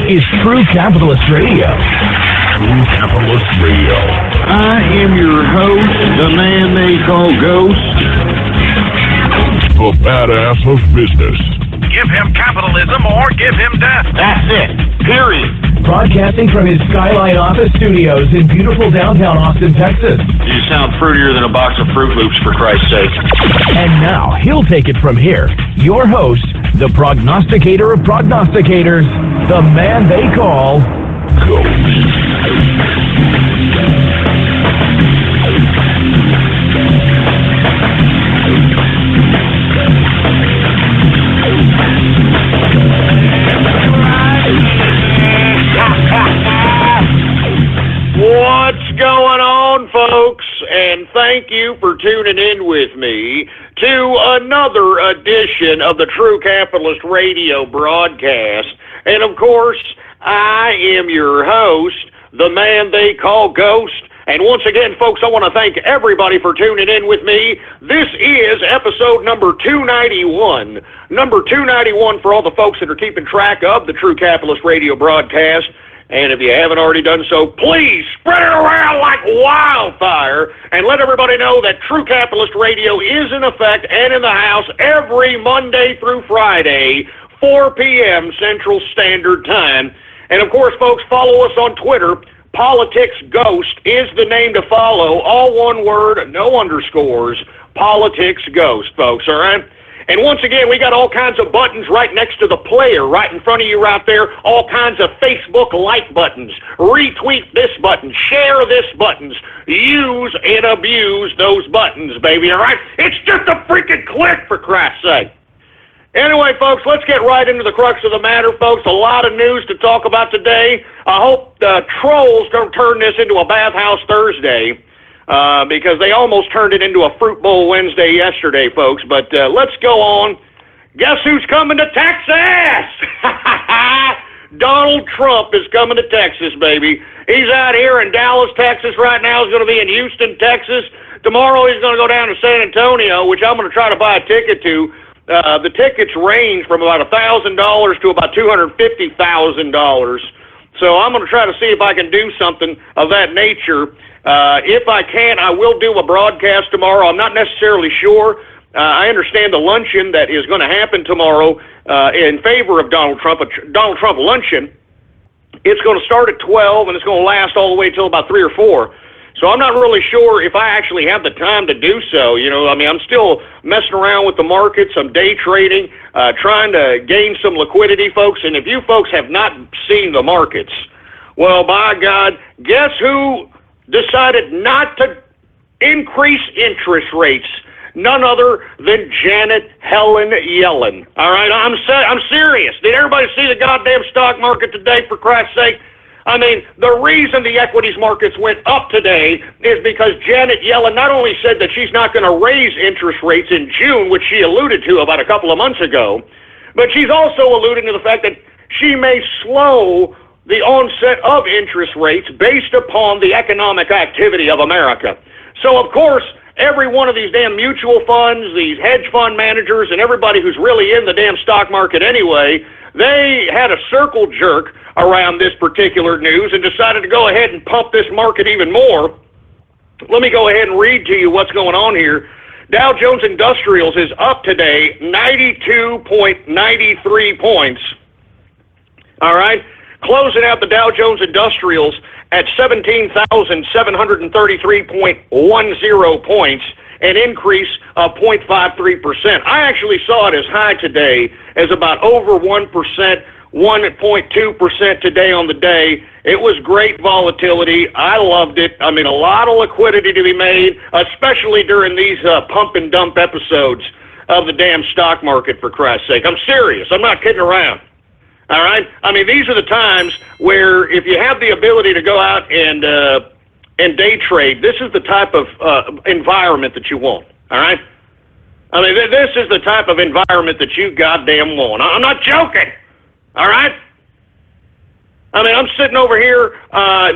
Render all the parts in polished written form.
is True Capitalist Radio. True Capitalist Radio. I am your host, the man they call Ghost. The badass of business. Give him capitalism or give him death. That's it. Period. Broadcasting from his Skyline office studios in beautiful downtown Austin, Texas. You sound fruitier than a box of Fruit Loops, for Christ's sake. And now, he'll take it from here. Your host, the prognosticator of prognosticators, the man they call Ghost. What's going on, folks? And thank you for tuning in with me to another edition of the True Capitalist Radio broadcast. And of course, I am your host, the man they call Ghost. And once again, folks, I want to thank everybody for tuning in with me. This is episode number 291. Number 291 for all the folks that are keeping track of the True Capitalist Radio broadcast. And if you haven't already done so, please spread it around like wildfire and let everybody know that True Capitalist Radio is in effect and in the house every Monday through Friday, 4 p.m. Central Standard Time. And of course, folks, follow us on Twitter. Politics Ghost is the name to follow. All one word, no underscores. Politics Ghost, folks, all right? And once again, we got all kinds of buttons right next to the player, right in front of you right there, all kinds of Facebook like buttons. Retweet this button, share this buttons, use and abuse those buttons, baby, all right? It's just a freaking click, for Christ's sake. Anyway, folks, let's get right into the crux of the matter, folks. A lot of news to talk about today. I hope the trolls don't turn this into a Bathhouse Thursday. Because they almost turned it into a Fruit Bowl Wednesday yesterday, folks. But let's go on. Guess who's coming to Texas? Donald Trump is coming to Texas, baby. He's out here in Dallas, Texas right now. He's going to be in Houston, Texas. Tomorrow he's going to go down to San Antonio, which I'm going to try to buy a ticket to. The tickets range from about $1,000 to about $250,000. So I'm going to try to see if I can do something of that nature. If I can, I will do a broadcast tomorrow. I'm not necessarily sure. I understand the luncheon that is going to happen tomorrow in favor of Donald Trump, a Donald Trump luncheon. It's going to start at 12, and it's going to last all the way till about 3 or 4. So I'm not really sure if I actually have the time to do so. You know, I mean, I'm still messing around with the markets. I'm day trading, trying to gain some liquidity, folks. And if you folks have not seen the markets, well, by God, guess who decided not to increase interest rates? None other than Janet Helen Yellen. All right, I'm serious. Did everybody see the goddamn stock market today, for Christ's sake? I mean, the reason the equities markets went up today is because Janet Yellen not only said that she's not going to raise interest rates in June, which she alluded to about a couple of months ago, but she's also alluding to the fact that she may slow the onset of interest rates based upon the economic activity of America. So, of course, every one of these damn mutual funds, these hedge fund managers, and everybody who's really in the damn stock market anyway, they had a circle jerk around this particular news and decided to go ahead and pump this market even more. Let me go ahead and read to you what's going on here. Dow Jones Industrials is up today 92.93 points. All right? Closing out the Dow Jones Industrials at 17,733.10 points, an increase of 0.53%. I actually saw it as high today as about over 1%, 1.2% today on the day. It was great volatility. I loved it. I mean, a lot of liquidity to be made, especially during these pump and dump episodes of the damn stock market, for Christ's sake. I'm serious. I'm not kidding around. All right? I mean, these are the times where if you have the ability to go out and day trade, this is the type of environment that you want. All right? I mean, this is the type of environment that you goddamn want. I'm not joking. All right? I mean, I'm sitting over here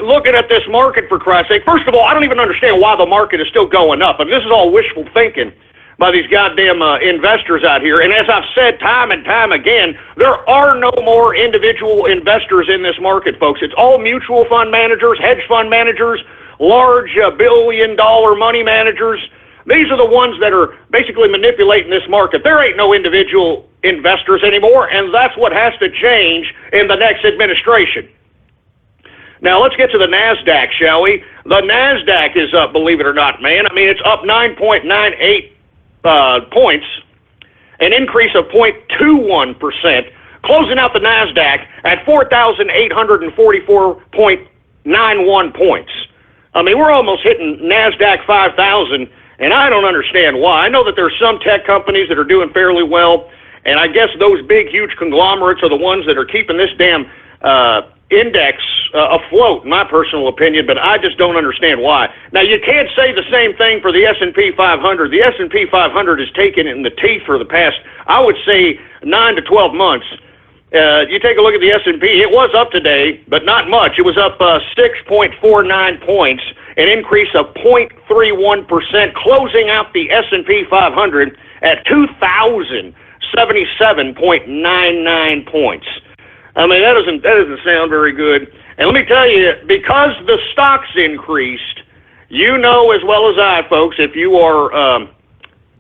looking at this market, for Christ's sake. First of all, I don't even understand why the market is still going up. I mean, this is all wishful thinking. by these goddamn investors out here. And as I've said time and time again, there are no more individual investors in this market, folks. It's all mutual fund managers, hedge fund managers, large billion-dollar money managers. These are the ones that are basically manipulating this market. There ain't no individual investors anymore, and that's what has to change in the next administration. Now, let's get to the NASDAQ, shall we? The NASDAQ is up, believe it or not, man. I mean, it's up 9.98 points, an increase of 0.21%, closing out the NASDAQ at 4,844.91 points. I mean, we're almost hitting NASDAQ 5,000, and I don't understand why. I know that there's some tech companies that are doing fairly well, and I guess those big, huge conglomerates are the ones that are keeping this damn index afloat, in my personal opinion, but I just don't understand why. Now, you can't say the same thing for the S&P 500. The S&P 500 has taken it in the teeth for the past, I would say, 9 to 12 months. You take a look at the S&P, it was up today, but not much. It was up 6.49 points, an increase of 0.31%, closing out the S&P 500 at 2,077.99 points. I mean, that doesn't sound very good. And let me tell you, because the stocks increased, you know as well as I, folks, if you are,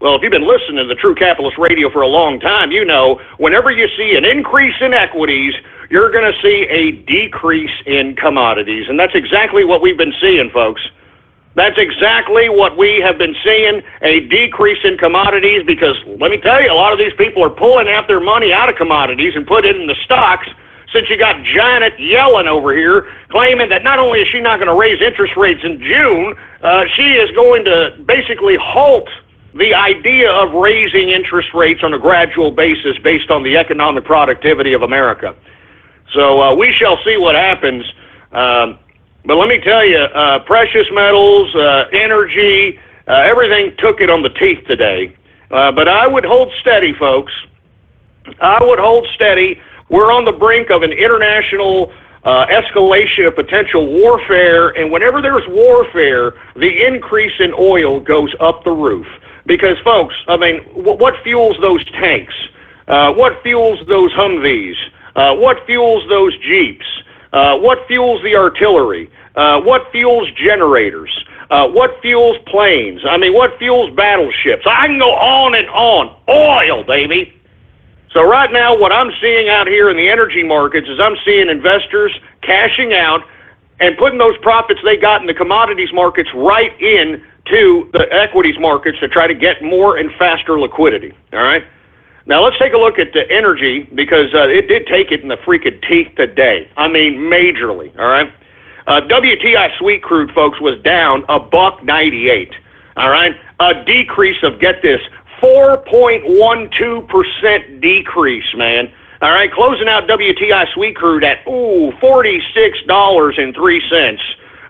if you've been listening to the True Capitalist Radio for a long time, you know whenever you see an increase in equities, you're going to see a decrease in commodities. And that's exactly what we've been seeing, folks. That's exactly what we have been seeing, a decrease in commodities, because let me tell you, a lot of these people are pulling out their money out of commodities and put it in the stocks, since you got Janet Yellen over here claiming that not only is she not going to raise interest rates in June, she is going to basically halt the idea of raising interest rates on a gradual basis based on the economic productivity of America. So we shall see what happens. But let me tell you, precious metals, energy, everything took it on the teeth today. But I would hold steady, folks. I would hold steady. We're on the brink of an international escalation of potential warfare, and whenever there's warfare, the increase in oil goes up the roof. Because, folks, I mean, what fuels those tanks? What fuels those Humvees? What fuels those Jeeps? What fuels the artillery? What fuels generators? What fuels planes? I mean, what fuels battleships? I can go on and on. Oil, baby. So right now, what I'm seeing out here in the energy markets is I'm seeing investors cashing out and putting those profits they got in the commodities markets right into the equities markets to try to get more and faster liquidity, all right? Now, let's take a look at the energy, because it did take it in the freaking teeth today. I mean, majorly, all right? WTI sweet crude, folks, was down $1.98, all right? A decrease of, get this, 4.12% decrease, man. All right, closing out WTI sweet crude at, $46.03.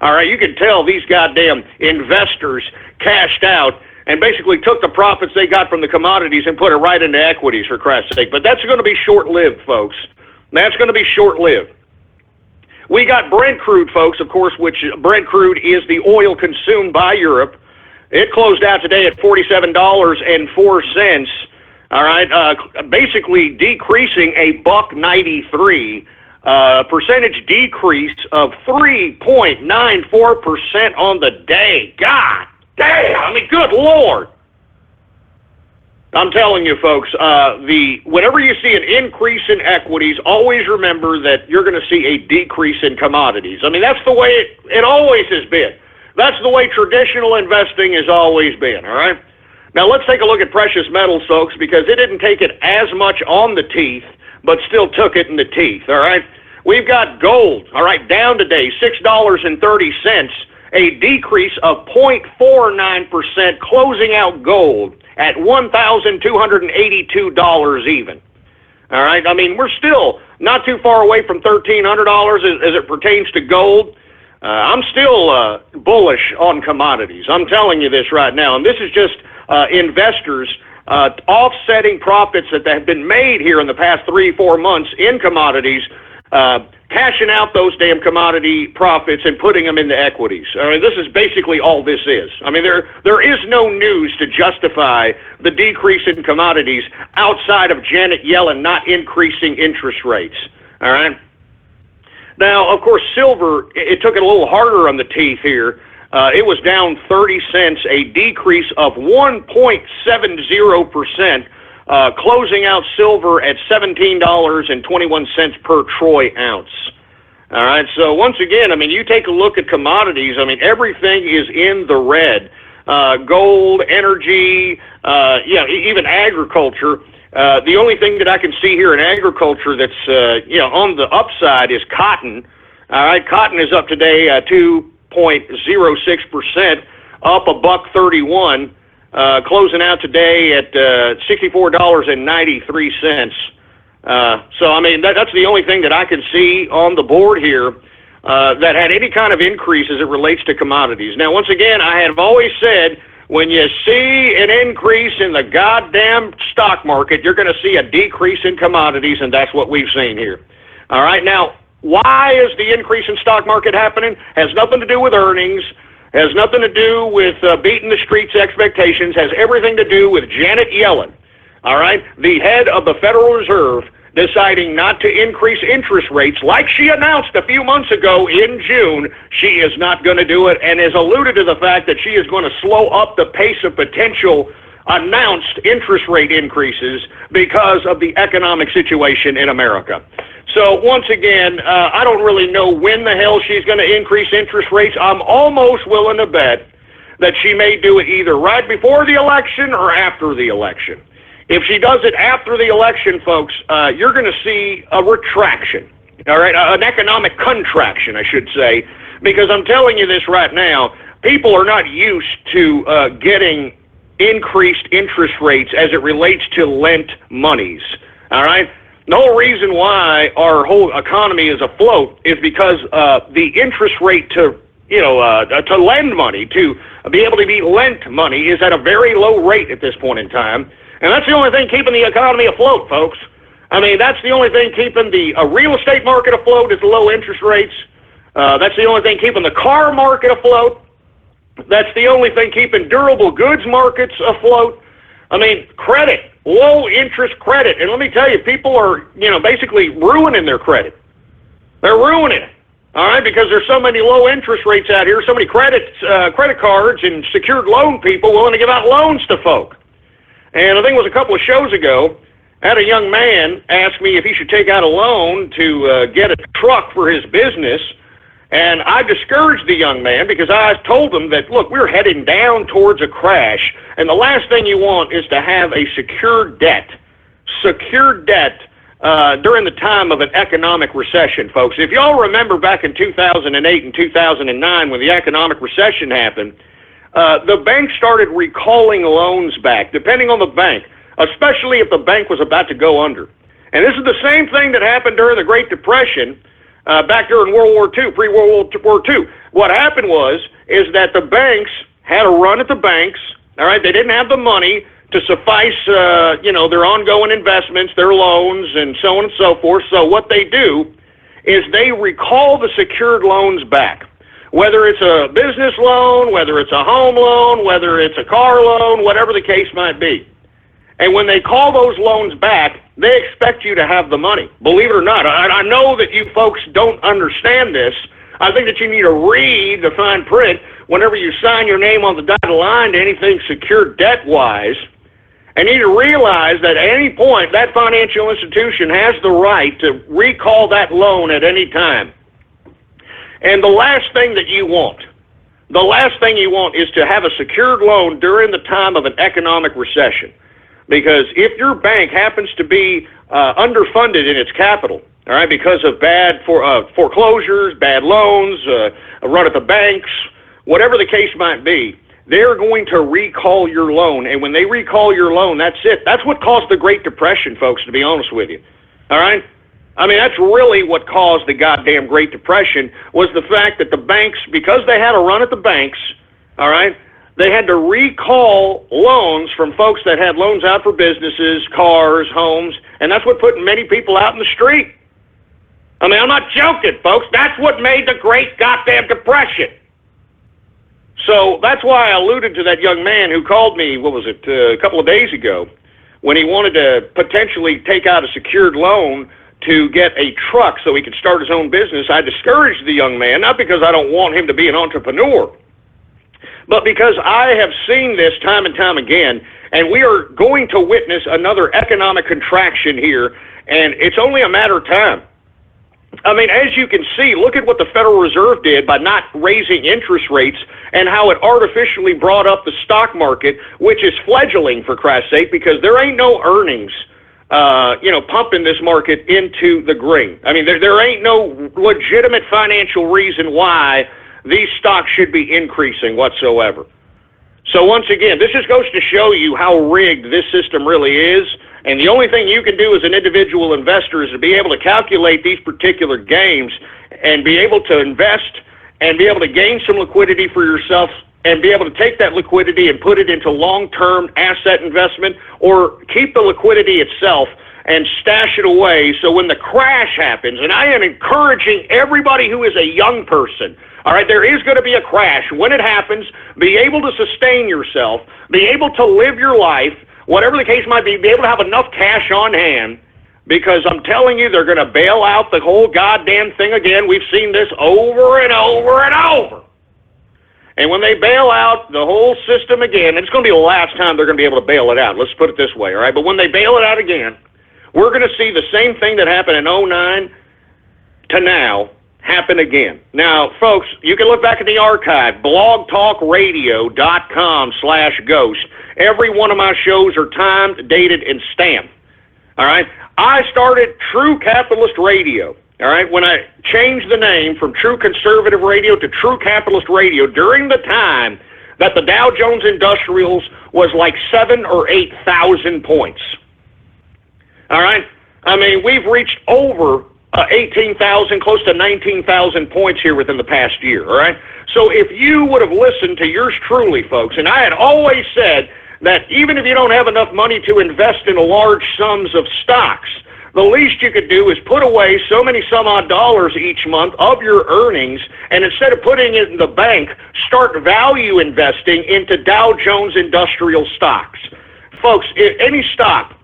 All right, you can tell these goddamn investors cashed out and basically took the profits they got from the commodities and put it right into equities, for Christ's sake. But that's going to be short-lived, folks. That's going to be short-lived. We got Brent crude, folks, of course, which Brent crude is the oil consumed by Europe. It closed out today at $47.04. All right, basically decreasing $1.93, percentage decrease of 3.94% on the day. God damn! I mean, good Lord! I'm telling you, folks, whenever you see an increase in equities, always remember that you're going to see a decrease in commodities. I mean, that's the way it always has been. That's the way traditional investing has always been, all right? Now, let's take a look at precious metals, folks, because it didn't take it as much on the teeth, but still took it in the teeth, all right? We've got gold, all right, down today, $6.30, a decrease of 0.49%, closing out gold at $1,282 even. All right, I mean, we're still not too far away from $1,300 as it pertains to gold. I'm still bullish on commodities. I'm telling you this right now, and this is just investors offsetting profits that have been made here in the past 3-4 months in commodities, cashing out those damn commodity profits and putting them into equities. I mean, this is basically all this is. I mean, there is no news to justify the decrease in commodities outside of Janet Yellen not increasing interest rates. All right. Now, of course, silver, it took it a little harder on the teeth here. It was down 30 cents, a decrease of 1.70%, closing out silver at $17.21 per troy ounce. All right, so once again, I mean, you take a look at commodities, I mean, everything is in the red. Gold, energy, even agriculture. The only thing that I can see here in agriculture that's, on the upside is cotton. All right, cotton is up today 2.06%, up $1.31, closing out today at $64.93. So, I mean, that's the only thing that I can see on the board here that had any kind of increase as it relates to commodities. Now, once again, I have always said, when you see an increase in the goddamn stock market, you're going to see a decrease in commodities, and that's what we've seen here. All right, now, why is the increase in stock market happening? Has nothing to do with earnings, has nothing to do with beating the streets' expectations, has everything to do with Janet Yellen, all right, the head of the Federal Reserve, deciding not to increase interest rates like she announced a few months ago in June. She is not going to do it, and has alluded to the fact that she is going to slow up the pace of potential announced interest rate increases because of the economic situation in America. So once again, I don't really know when the hell she's going to increase interest rates. I'm almost willing to bet that she may do it either right before the election or after the election. If she does it after the election, folks, you're going to see a retraction, all right, an economic contraction, I should say, because I'm telling you this right now, people are not used to getting increased interest rates as it relates to lent monies, all right? The whole reason why our whole economy is afloat is because the interest rate to lend money, to be able to be lent money, is at a very low rate at this point in time. And that's the only thing keeping the economy afloat, folks. I mean, that's the only thing keeping the real estate market afloat is the low interest rates. That's the only thing keeping the car market afloat. That's the only thing keeping durable goods markets afloat. I mean, credit, low interest credit. And let me tell you, people are, basically ruining their credit. They're ruining it, all right, because there's so many low interest rates out here, so many credit cards and secured loan people willing to give out loans to folk. And I think it was a couple of shows ago, I had a young man ask me if he should take out a loan to get a truck for his business, and I discouraged the young man because I told him that, look, we're heading down towards a crash, and the last thing you want is to have a secured debt during the time of an economic recession, folks. If y'all remember back in 2008 and 2009 when the economic recession happened, the bank started recalling loans back, depending on the bank, especially if the bank was about to go under. And this is the same thing that happened during the Great Depression, back during World War II, pre-World War II. What happened is that the banks had a run at the banks, all right? They didn't have the money to suffice, their ongoing investments, their loans, and so on and so forth. So what they do is they recall the secured loans back. Whether it's a business loan, whether it's a home loan, whether it's a car loan, whatever the case might be. And when they call those loans back, they expect you to have the money. Believe it or not, I know that you folks don't understand this. I think that you need to read the fine print whenever you sign your name on the dotted line to anything secured debt-wise. And you need to realize that at any point, that financial institution has the right to recall that loan at any time. And the last thing you want is to have a secured loan during the time of an economic recession. Because if your bank happens to be underfunded in its capital, all right, because of bad foreclosures, bad loans, a run at the banks, whatever the case might be, they're going to recall your loan. And when they recall your loan, that's it. That's what caused the Great Depression, folks, to be honest with you. All right? I mean, that's really what caused the goddamn Great Depression, was the fact that the banks, because they had a run at the banks, all right, they had to recall loans from folks that had loans out for businesses, cars, homes, and that's what put many people out in the street. I mean, I'm not joking, folks. That's what made the Great Goddamn Depression. So that's why I alluded to that young man who called me, a couple of days ago, when he wanted to potentially take out a secured loan to get a truck so he could start his own business. I discouraged the young man, not because I don't want him to be an entrepreneur, but because I have seen this time and time again, and we are going to witness another economic contraction here, and it's only a matter of time. I mean, as you can see, look at what the Federal Reserve did by not raising interest rates and how it artificially brought up the stock market, which is fledgling, for Christ's sake, because there ain't no earnings, pumping this market into the green. I mean, there ain't no legitimate financial reason why these stocks should be increasing whatsoever. So once again, this just goes to show you how rigged this system really is. And the only thing you can do as an individual investor is to be able to calculate these particular games and be able to invest and be able to gain some liquidity for yourself and be able to take that liquidity and put it into long-term asset investment, or keep the liquidity itself and stash it away so when the crash happens, and I am encouraging everybody who is a young person, all right, there is going to be a crash. When it happens, be able to sustain yourself, be able to live your life, whatever the case might be able to have enough cash on hand, because I'm telling you, they're going to bail out the whole goddamn thing again. We've seen this over and over and over. And when they bail out the whole system again, it's going to be the last time they're going to be able to bail it out. Let's put it this way, all right? But when they bail it out again, we're going to see the same thing that happened in 2009 to now happen again. Now, folks, you can look back at the archive, blogtalkradio.com/ghost. Every one of my shows are timed, dated, and stamped. All right? I started True Capitalist Radio. All right? When I changed the name from True Conservative Radio to True Capitalist Radio during the time that the Dow Jones Industrials was like 7,000 or 8,000 points. All right? I mean, we've reached over 18,000, close to 19,000 points here within the past year, all right? So if you would have listened to yours truly, folks, and I had always said that even if you don't have enough money to invest in large sums of stocks, the least you could do is put away so many some odd dollars each month of your earnings, and instead of putting it in the bank, start value investing into Dow Jones Industrial stocks. Folks, any stock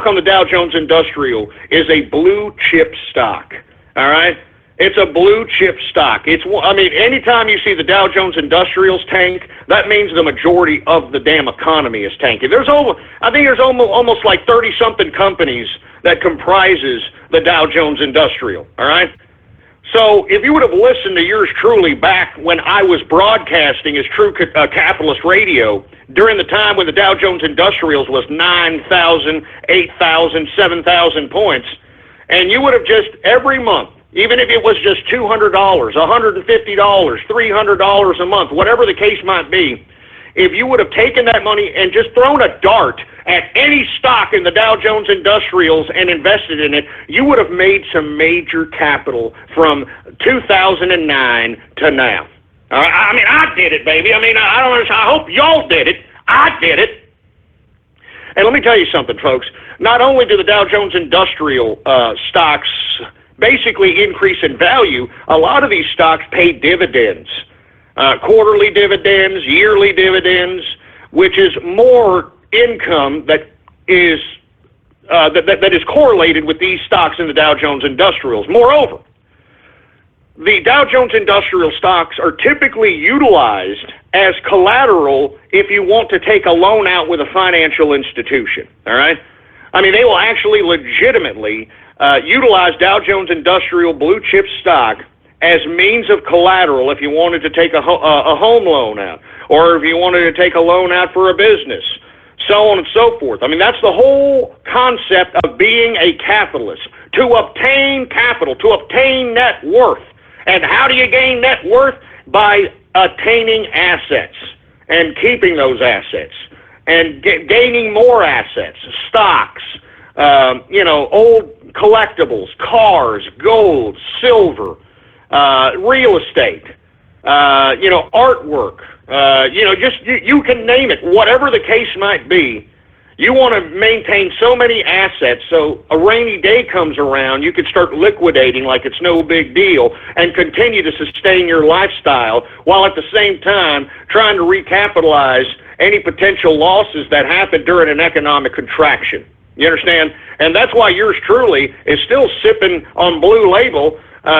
on the Dow Jones Industrial is a blue chip stock, all right? It's a blue chip stock. Anytime you see the Dow Jones Industrials tank, that means the majority of the damn economy is tanking. I think there's almost like 30-something companies that comprises the Dow Jones Industrial, all right? So if you would have listened to yours truly back when I was broadcasting as True Capitalist Radio during the time when the Dow Jones Industrials was 9,000, 8,000, 7,000 points, and you would have just every month, even if it was just $200, $150, $300 a month, whatever the case might be, if you would have taken that money and just thrown a dart at any stock in the Dow Jones Industrials and invested in it, you would have made some major capital from 2009 to now. I mean, I did it, baby. I mean, I don't understand. I hope y'all did it. I did it. And let me tell you something, folks. Not only do the Dow Jones Industrial stocks basically increase in value, a lot of these stocks pay dividends. Quarterly dividends, yearly dividends, which is more income that is correlated with these stocks in the Dow Jones Industrials. Moreover, the Dow Jones Industrial stocks are typically utilized as collateral if you want to take a loan out with a financial institution, all right? I mean, they will actually legitimately utilize Dow Jones Industrial blue chip stock as means of collateral if you wanted to take a home loan out, or if you wanted to take a loan out for a business, so on and so forth. I mean, that's the whole concept of being a capitalist, to obtain capital, to obtain net worth. And how do you gain net worth? By attaining assets and keeping those assets and gaining more assets, stocks, old collectibles, cars, gold, silver, real estate, artwork, you can name it. Whatever the case might be, You want to maintain so many assets so a rainy day comes around, you can start liquidating like it's no big deal and continue to sustain your lifestyle while at the same time trying to recapitalize any potential losses that happen during an economic contraction. You understand? And that's why yours truly is still sipping on Blue Label,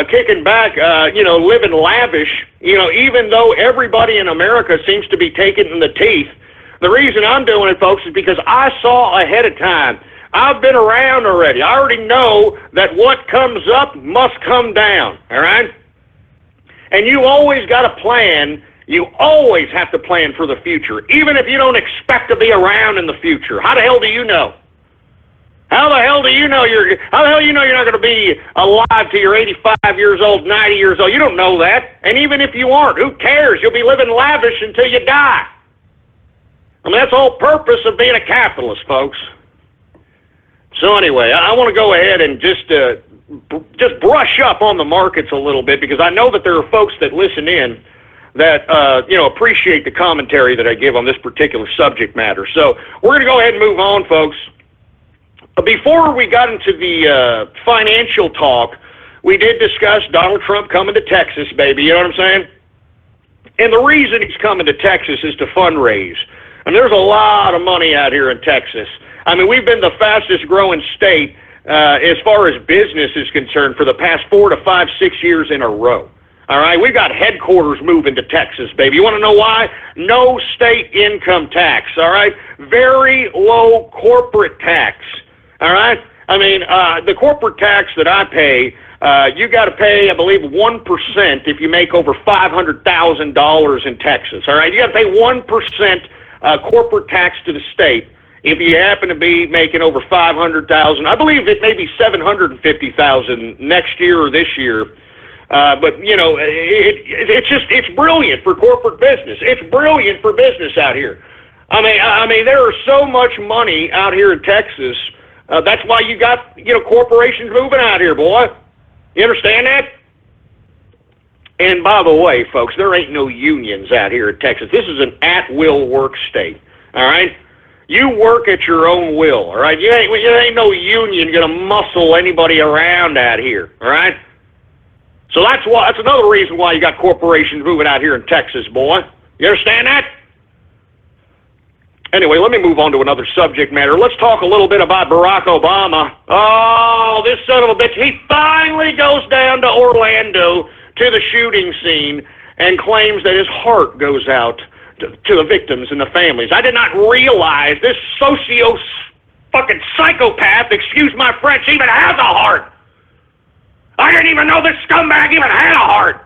kicking back, living lavish, even though everybody in America seems to be taking in the teeth. The reason I'm doing it, folks, is because I saw ahead of time. I've been around already. I already know that what comes up must come down, all right? And you always got a plan. You always have to plan for the future, even if you don't expect to be around in the future. How the hell do you know? How the hell do you know you're not going to be alive till you're 85 years old, 90 years old? You don't know that. And even if you aren't, who cares? You'll be living lavish until you die. I mean, that's the whole purpose of being a capitalist, folks. So anyway, I want to go ahead and just brush up on the markets a little bit, because I know that there are folks that listen in that appreciate the commentary that I give on this particular subject matter. So we're going to go ahead and move on, folks. Before we got into the financial talk, we did discuss Donald Trump coming to Texas, baby. You know what I'm saying? And the reason he's coming to Texas is to fundraise. And there's a lot of money out here in Texas. I mean, we've been the fastest growing state as far as business is concerned for the past 4 to 5, 6 years in a row. All right, we've got headquarters moving to Texas, baby. You want to know why? No state income tax, all right? Very low corporate tax, all right? I mean, the corporate tax that I pay, you got to pay, I believe, 1% if you make over $500,000 in Texas, all right? You got to pay 1% corporate tax to the state if you happen to be making over $500,000. I believe it may be $750,000 next year or this year. But it's brilliant for corporate business. It's brilliant for business out here. I mean, there is so much money out here in Texas. That's why you got corporations moving out here, boy. You understand that? And by the way, folks, there ain't no unions out here in Texas. This is an at-will work state, all right? You work at your own will, all right? You ain't no union going to muscle anybody around out here, all right? So that's another reason why you got corporations moving out here in Texas, boy. You understand that? Anyway, let me move on to another subject matter. Let's talk a little bit about Barack Obama. Oh, this son of a bitch, he finally goes down to Orlando to the shooting scene and claims that his heart goes out to the victims and the families. I did not realize this fucking psychopath, excuse my French, even has a heart. I didn't even know this scumbag even had a heart.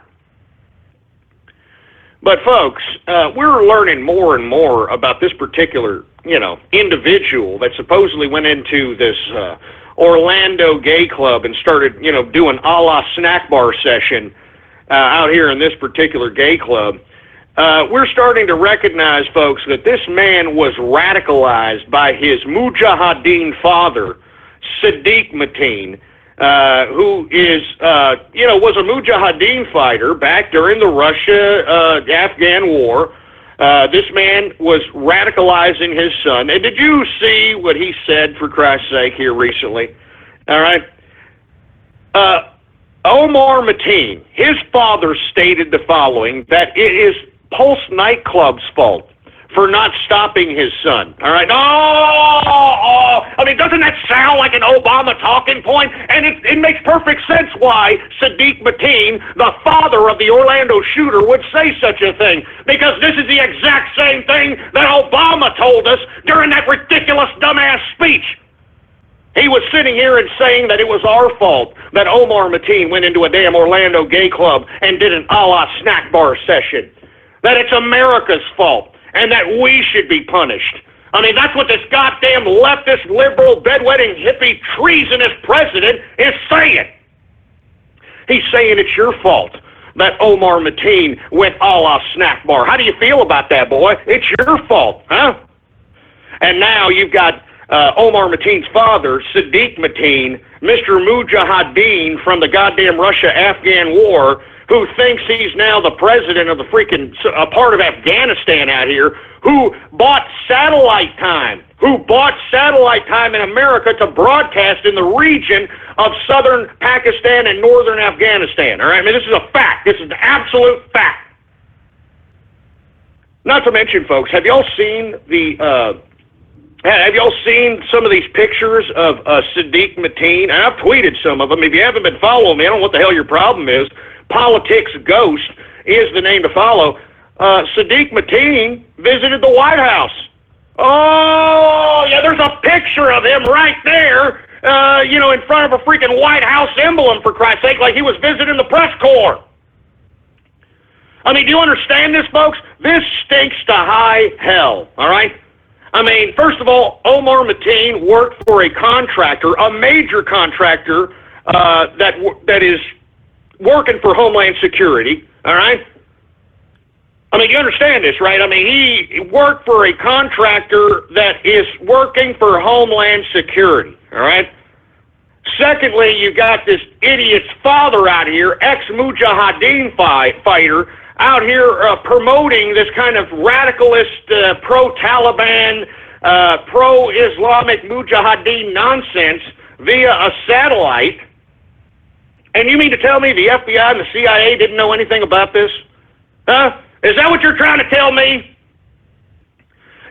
But folks, we're learning more and more about this particular, individual that supposedly went into this Orlando gay club and started, doing a la snack bar session out here in this particular gay club. We're starting to recognize, folks, that this man was radicalized by his Mujahideen father, Sadiq Mateen, who is, was a Mujahideen fighter back during the Russia-Afghan war. This man was radicalizing his son. And did you see what he said, for Christ's sake, here recently? All right. Omar Mateen, his father stated the following, that it is Pulse nightclub's fault for not stopping his son. All right? I mean, doesn't that sound like an Obama talking point? And it makes perfect sense why Sadiq Mateen, the father of the Orlando shooter, would say such a thing. Because this is the exact same thing that Obama told us during that ridiculous dumbass speech. He was sitting here and saying that it was our fault that Omar Mateen went into a damn Orlando gay club and did an a la snack bar session. That it's America's fault, and that we should be punished. I mean, that's what this goddamn leftist, liberal, bedwetting, hippie, treasonous president is saying. He's saying it's your fault that Omar Mateen went a la snack bar. How do you feel about that, boy? It's your fault, huh? And now you've got Omar Mateen's father, Sadiq Mateen, Mr. Mujahideen from the goddamn Russia-Afghan war, who thinks he's now the president of the freaking part of Afghanistan out here, who bought satellite time who bought satellite time in America to broadcast in the region of southern Pakistan and northern Afghanistan. All right, I mean, this is a fact. This is an absolute fact. Not to mention, folks, have y'all seen some of these pictures of Sadiq Mateen? And I've tweeted some of them. If you haven't been following me, I don't know what the hell your problem is. Politics Ghost is the name to follow. Sadiq Mateen visited the White House. Oh, yeah, there's a picture of him right there, in front of a freaking White House emblem, for Christ's sake, like he was visiting the press corps. I mean, do you understand this, folks? This stinks to high hell, all right? I mean, first of all, Omar Mateen worked for a contractor, a major contractor that is working for Homeland Security, all right? I mean, you understand this, right? I mean, he worked for a contractor that is working for Homeland Security, all right? Secondly, you got this idiot's father out here, ex-Mujahideen fighter, out here promoting this kind of radicalist, pro-Taliban, pro-Islamic Mujahideen nonsense via a satellite. And you mean to tell me the FBI and the CIA didn't know anything about this? Huh? Is that what you're trying to tell me?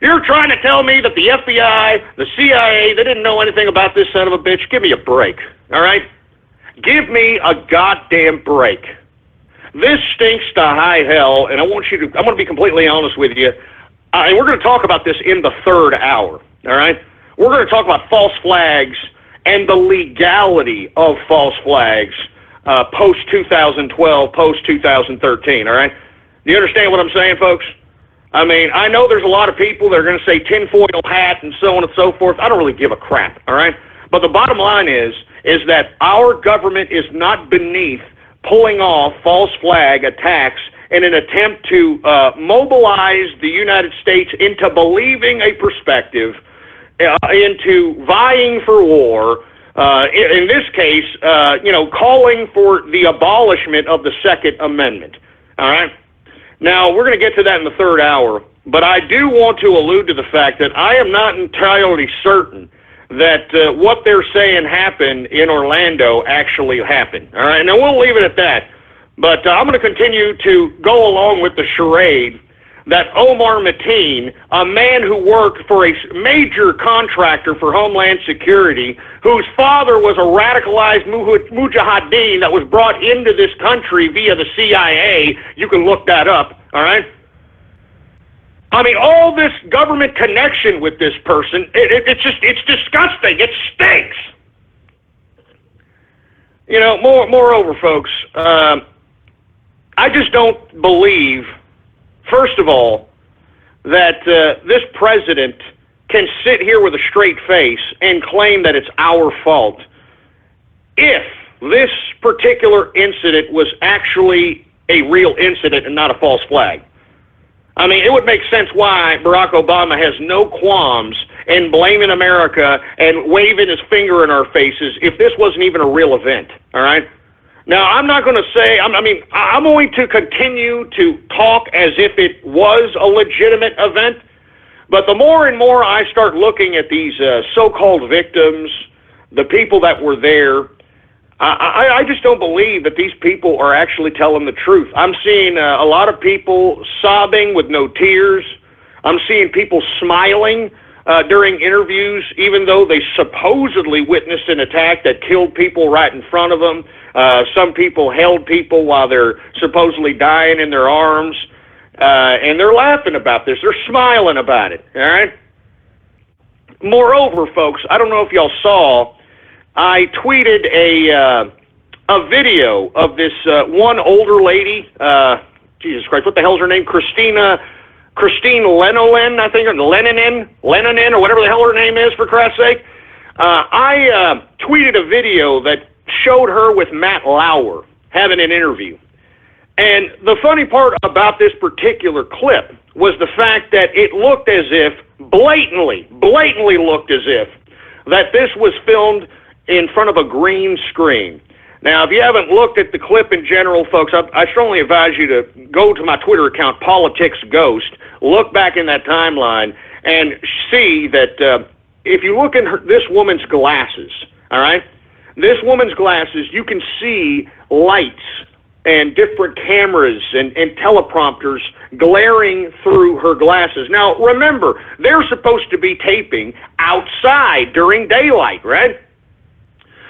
You're trying to tell me that the FBI, the CIA, they didn't know anything about this son of a bitch? Give me a break, all right? Give me a goddamn break. This stinks to high hell, and I'm going to be completely honest with you. And we're going to talk about this in the third hour, all right? We're going to talk about false flags and the legality of false flags post-2012, post-2013, all right? Do you understand what I'm saying, folks? I mean, I know there's a lot of people that are going to say tinfoil hat and so on and so forth. I don't really give a crap, all right? But the bottom line is that our government is not beneath pulling off false flag attacks in an attempt to mobilize the United States into believing a perspective, into vying for war, in this case, calling for the abolishment of the Second Amendment, all right? Now, we're going to get to that in the third hour, but I do want to allude to the fact that I am not entirely certain that what they're saying happened in Orlando actually happened. All right, now we'll leave it at that. But I'm going to continue to go along with the charade that Omar Mateen, a man who worked for a major contractor for Homeland Security, whose father was a radicalized mujahideen that was brought into this country via the CIA, you can look that up, all right? I mean, all this government connection with this person, it's disgusting. It stinks. Moreover, folks, I just don't believe, first of all, that this president can sit here with a straight face and claim that it's our fault if this particular incident was actually a real incident and not a false flag. I mean, it would make sense why Barack Obama has no qualms in blaming America and waving his finger in our faces if this wasn't even a real event, all right? Now, I'm not going to say, I'm going to continue to talk as if it was a legitimate event, but the more and more I start looking at these so-called victims, the people that were there, I just don't believe that these people are actually telling the truth. I'm seeing a lot of people sobbing with no tears. I'm seeing people smiling during interviews, even though they supposedly witnessed an attack that killed people right in front of them. Some people held people while they're supposedly dying in their arms, and they're laughing about this. They're smiling about it, all right? Moreover, folks, I don't know if y'all saw, I tweeted a video of this one older lady, Jesus Christ, what the hell's her name? Christine Lenolin, I think, or Leninin, or whatever the hell her name is, for Christ's sake. I tweeted a video that showed her with Matt Lauer having an interview. And the funny part about this particular clip was the fact that it looked as if, blatantly looked as if, that this was filmed in front of a green screen. Now, if you haven't looked at the clip in general, folks, I strongly advise you to go to my Twitter account, Politics Ghost, look back in that timeline, and see that if you look in this woman's glasses, all right, this woman's glasses, you can see lights and different cameras and teleprompters glaring through her glasses. Now, remember, they're supposed to be taping outside during daylight, right?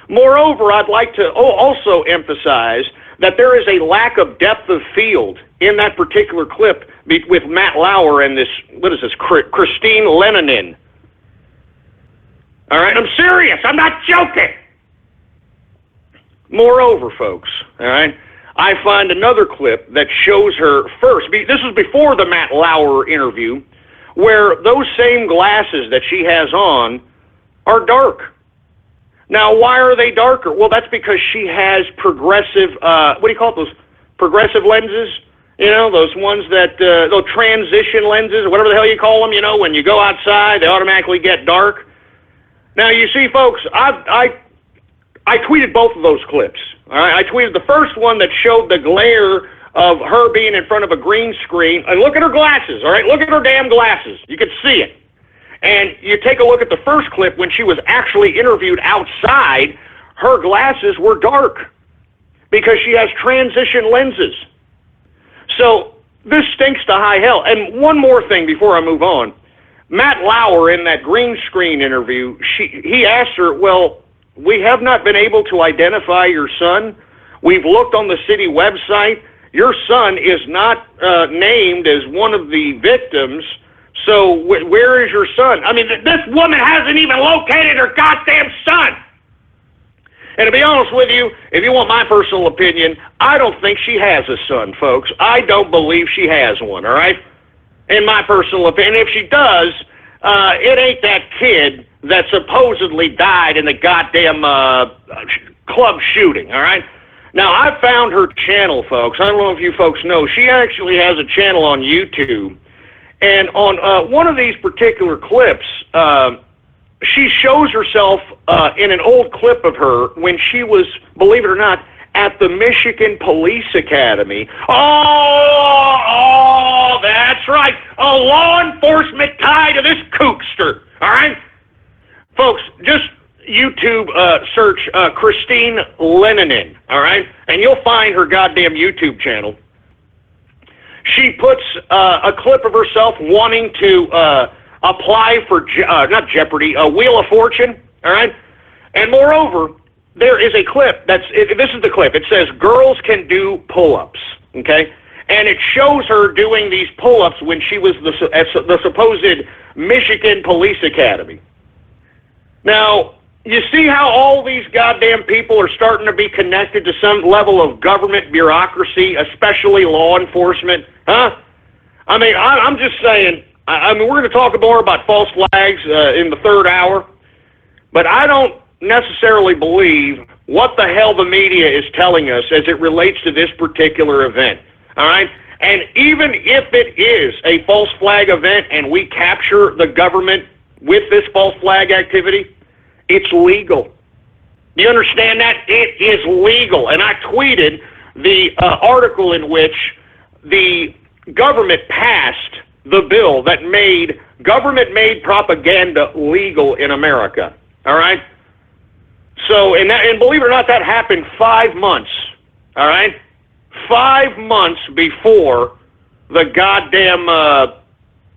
Moreover, I'd like to also emphasize that there is a lack of depth of field in that particular clip with Matt Lauer and this, what is this, Christine Leninin. All right, I'm serious. I'm not joking. Moreover, folks, all right, I find another clip that shows her first. This is before the Matt Lauer interview, where those same glasses that she has on are dark. Now, why are they darker? Well, that's because she has progressive, what do you call it, those progressive lenses? You know, those ones that, those transition lenses, or whatever the hell you call them, you know, when you go outside, they automatically get dark. Now, you see, folks, I tweeted both of those clips. All right, I tweeted the first one that showed the glare of her being in front of a green screen. And look at her glasses, all right? Look at her damn glasses. You can see it. And you take a look at the first clip when she was actually interviewed outside, her glasses were dark because she has transition lenses. So this stinks to high hell. And one more thing before I move on. Matt Lauer, in that green screen interview, he asked her, well, we have not been able to identify your son. We've looked on the city website. Your son is not named as one of the victims. So where is your son? I mean, this woman hasn't even located her goddamn son. And to be honest with you, if you want my personal opinion, I don't think she has a son, folks. I don't believe she has one, all right? In my personal opinion, if she does, it ain't that kid that supposedly died in the goddamn club shooting, all right? Now, I found her channel, folks. I don't know if you folks know. She actually has a channel on YouTube. And on one of these particular clips, she shows herself in an old clip of her when she was, believe it or not, at the Michigan Police Academy. Oh, that's right. A law enforcement tie to this kookster, all right? Folks, just YouTube search Christine Leninin, all right? And you'll find her goddamn YouTube channel. She puts a clip of herself wanting to apply for, not Jeopardy, Wheel of Fortune, all right? And moreover, there is a clip this is the clip. It says, girls can do pull-ups, okay? And it shows her doing these pull-ups when she was the supposed Michigan Police Academy. Now, you see how all these goddamn people are starting to be connected to some level of government bureaucracy, especially law enforcement, huh? I mean, I'm just saying, I mean, we're going to talk more about false flags in the third hour, but I don't necessarily believe what the hell the media is telling us as it relates to this particular event, all right? And even if it is a false flag event and we capture the government with this false flag activity, it's legal. Do you understand that? It is legal. And I tweeted the article in which the government passed the bill that made government-made propaganda legal in America. All right? So, and believe it or not, that happened 5 months. All right? 5 months before the goddamn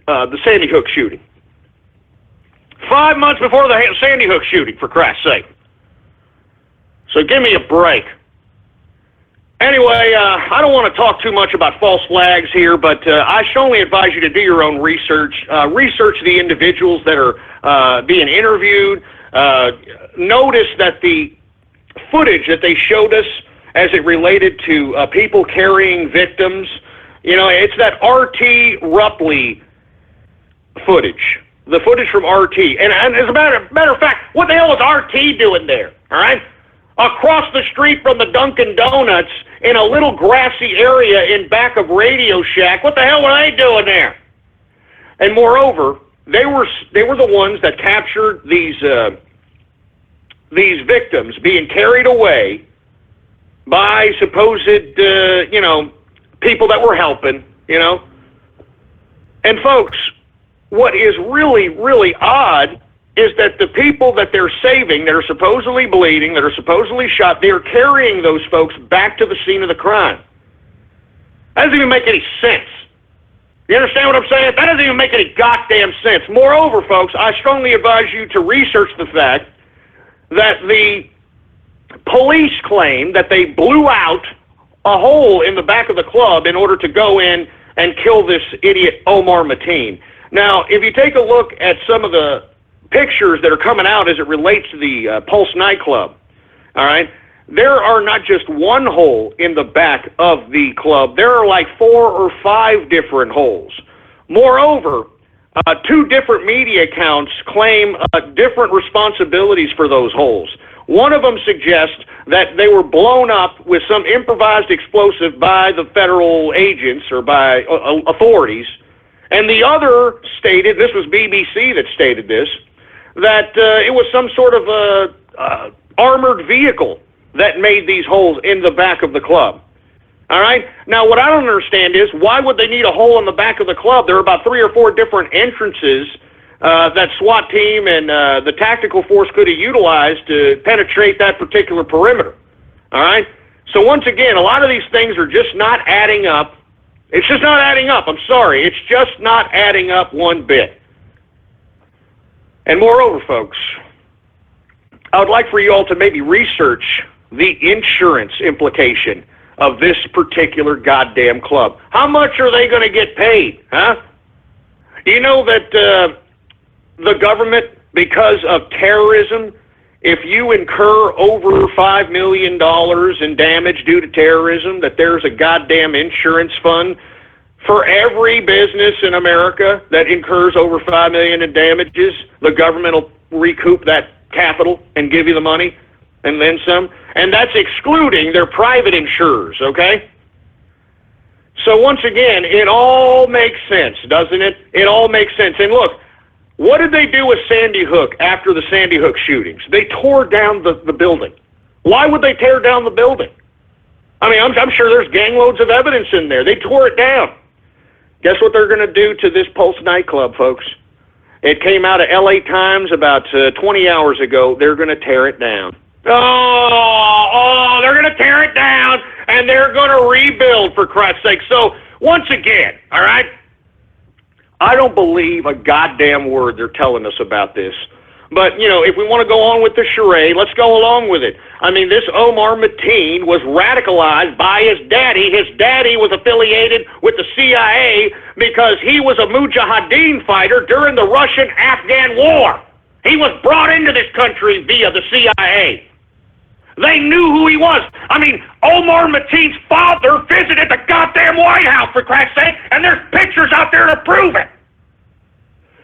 the Sandy Hook shooting. 5 months before the Sandy Hook shooting, for Christ's sake. So give me a break. Anyway, I don't want to talk too much about false flags here, but I strongly advise you to do your own research. Research the individuals that are being interviewed. Notice that the footage that they showed us as it related to people carrying victims, you know, it's that R.T. Rupley footage. The footage from RT. And as a matter of fact, what the hell is RT doing there? All right? Across the street from the Dunkin' Donuts in a little grassy area in back of Radio Shack. What the hell were they doing there? And moreover, they were the ones that captured these victims being carried away by supposed, people that were helping, you know. And folks, what is really, really odd is that the people that they're saving, that are supposedly bleeding, that are supposedly shot, they're carrying those folks back to the scene of the crime. That doesn't even make any sense. You understand what I'm saying? That doesn't even make any goddamn sense. Moreover, folks, I strongly advise you to research the fact that the police claim that they blew out a hole in the back of the club in order to go in and kill this idiot Omar Mateen. Now, if you take a look at some of the pictures that are coming out as it relates to the Pulse nightclub, all right, there are not just one hole in the back of the club. There are like 4 or 5 different holes. Moreover, 2 different media accounts claim different responsibilities for those holes. One of them suggests that they were blown up with some improvised explosive by the federal agents or by authorities. And the other stated, this was BBC that stated this, that it was some sort of armored vehicle that made these holes in the back of the club. All right? Now, what I don't understand is, why would they need a hole in the back of the club? There are about 3 or 4 different entrances that SWAT team and the tactical force could have utilized to penetrate that particular perimeter. All right? So once again, a lot of these things are just not adding up. It's just not adding up. I'm sorry. It's just not adding up one bit. And moreover, folks, I would like for you all to maybe research the insurance implication of this particular goddamn club. How much are they going to get paid, huh? Do you know that the government, because of terrorism, if you incur over $5 million in damage due to terrorism, that there's a goddamn insurance fund for every business in America that incurs over $5 million in damages? The government will recoup that capital and give you the money and then some. And that's excluding their private insurers, okay? So once again, it all makes sense, doesn't it? It all makes sense. And look, what did they do with Sandy Hook after the Sandy Hook shootings? They tore down the building. Why would they tear down the building? I mean, I'm sure there's gangloads of evidence in there. They tore it down. Guess what they're going to do to this Pulse nightclub, folks? It came out of LA Times about 20 hours ago. They're going to tear it down. Oh, they're going to tear it down, and they're going to rebuild, for Christ's sake. So, once again, all right, I don't believe a goddamn word they're telling us about this. But, you know, if we want to go on with the charade, let's go along with it. I mean, this Omar Mateen was radicalized by his daddy. His daddy was affiliated with the CIA because he was a Mujahideen fighter during the Russian-Afghan war. He was brought into this country via the CIA. They knew who he was. I mean, Omar Mateen's father visited the goddamn White House, for Christ's sake, and there's pictures out there to prove it.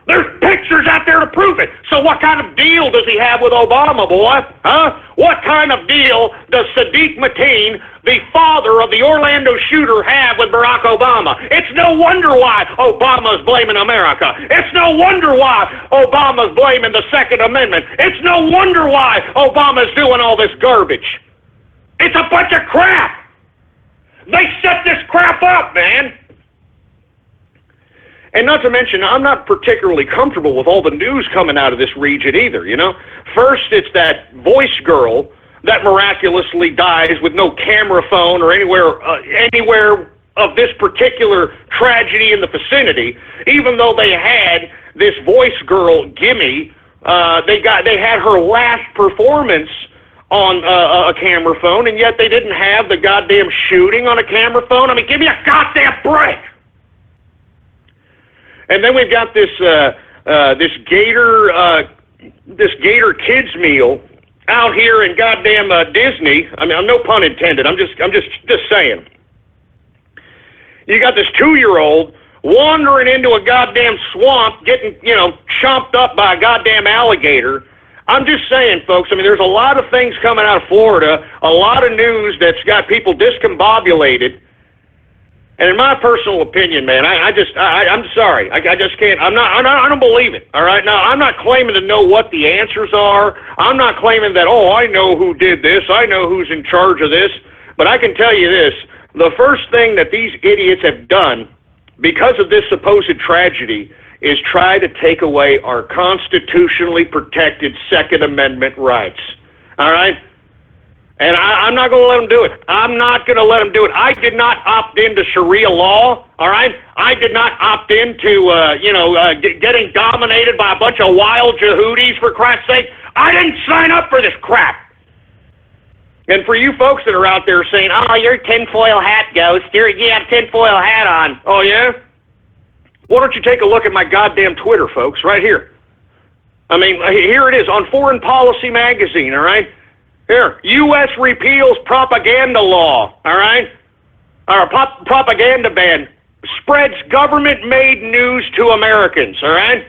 There's pictures out there to prove it. So what kind of deal does he have with Obama, boy? Huh? What kind of deal does Sadiq Mateen, the father of the Orlando shooter, have with Barack Obama? It's no wonder why Obama's blaming America. It's no wonder why Obama's blaming the Second Amendment. It's no wonder why Obama's doing all this garbage. It's a bunch of crap. They set this crap up, man. And not to mention, I'm not particularly comfortable with all the news coming out of this region either, you know? First, it's that voice girl that miraculously dies with no camera phone or anywhere of this particular tragedy in the vicinity, even though they had this voice girl, Gimme. They had her last performance on a camera phone, and yet they didn't have the goddamn shooting on a camera phone. I mean, give me a goddamn break! And then we've got this Gator kids meal out here in goddamn Disney. I mean, no pun intended. I'm just saying. You got this 2-year-old wandering into a goddamn swamp, getting chomped up by a goddamn alligator. I'm just saying, folks. I mean, there's a lot of things coming out of Florida, a lot of news that's got people discombobulated. And in my personal opinion, man, I'm sorry. I just can't. I don't believe it. All right. Now, I'm not claiming to know what the answers are. I'm not claiming that, I know who did this. I know who's in charge of this. But I can tell you this. The first thing that these idiots have done because of this supposed tragedy is try to take away our constitutionally protected Second Amendment rights. All right? And I'm not going to let them do it. I'm not going to let them do it. I did not opt into Sharia law, all right? I did not opt into, getting dominated by a bunch of wild Yehudis, for Christ's sake. I didn't sign up for this crap. And for you folks that are out there saying, oh, you're tinfoil hat ghost, you have tinfoil hat on. Oh, yeah? Why don't you take a look at my goddamn Twitter, folks, right here. I mean, here it is on Foreign Policy Magazine, all right? Here, U.S. repeals propaganda law, all right? Or propaganda ban spreads government-made news to Americans, all right?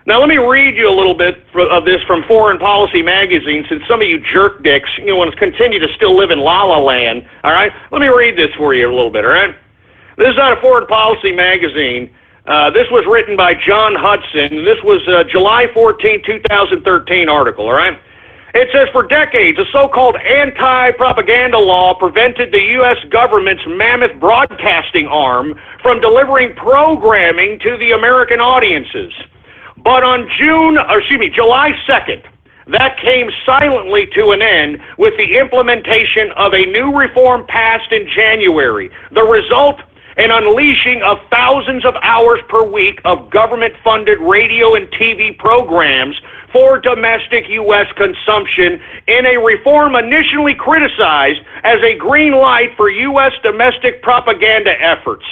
Now, let me read you a little bit of this from Foreign Policy Magazine, since some of you jerk dicks, want to continue to still live in la-la land, all right? Let me read this for you a little bit, all right? This is out of Foreign Policy Magazine. This was written by John Hudson. This was July 14, 2013 article, all right? It says, for decades, a so-called anti-propaganda law prevented the U.S. government's mammoth broadcasting arm from delivering programming to the American audiences. But on July 2nd, that came silently to an end with the implementation of a new reform passed in January. The result, an unleashing of thousands of hours per week of government-funded radio and TV programs for domestic U.S. consumption in a reform initially criticized as a green light for U.S. domestic propaganda efforts.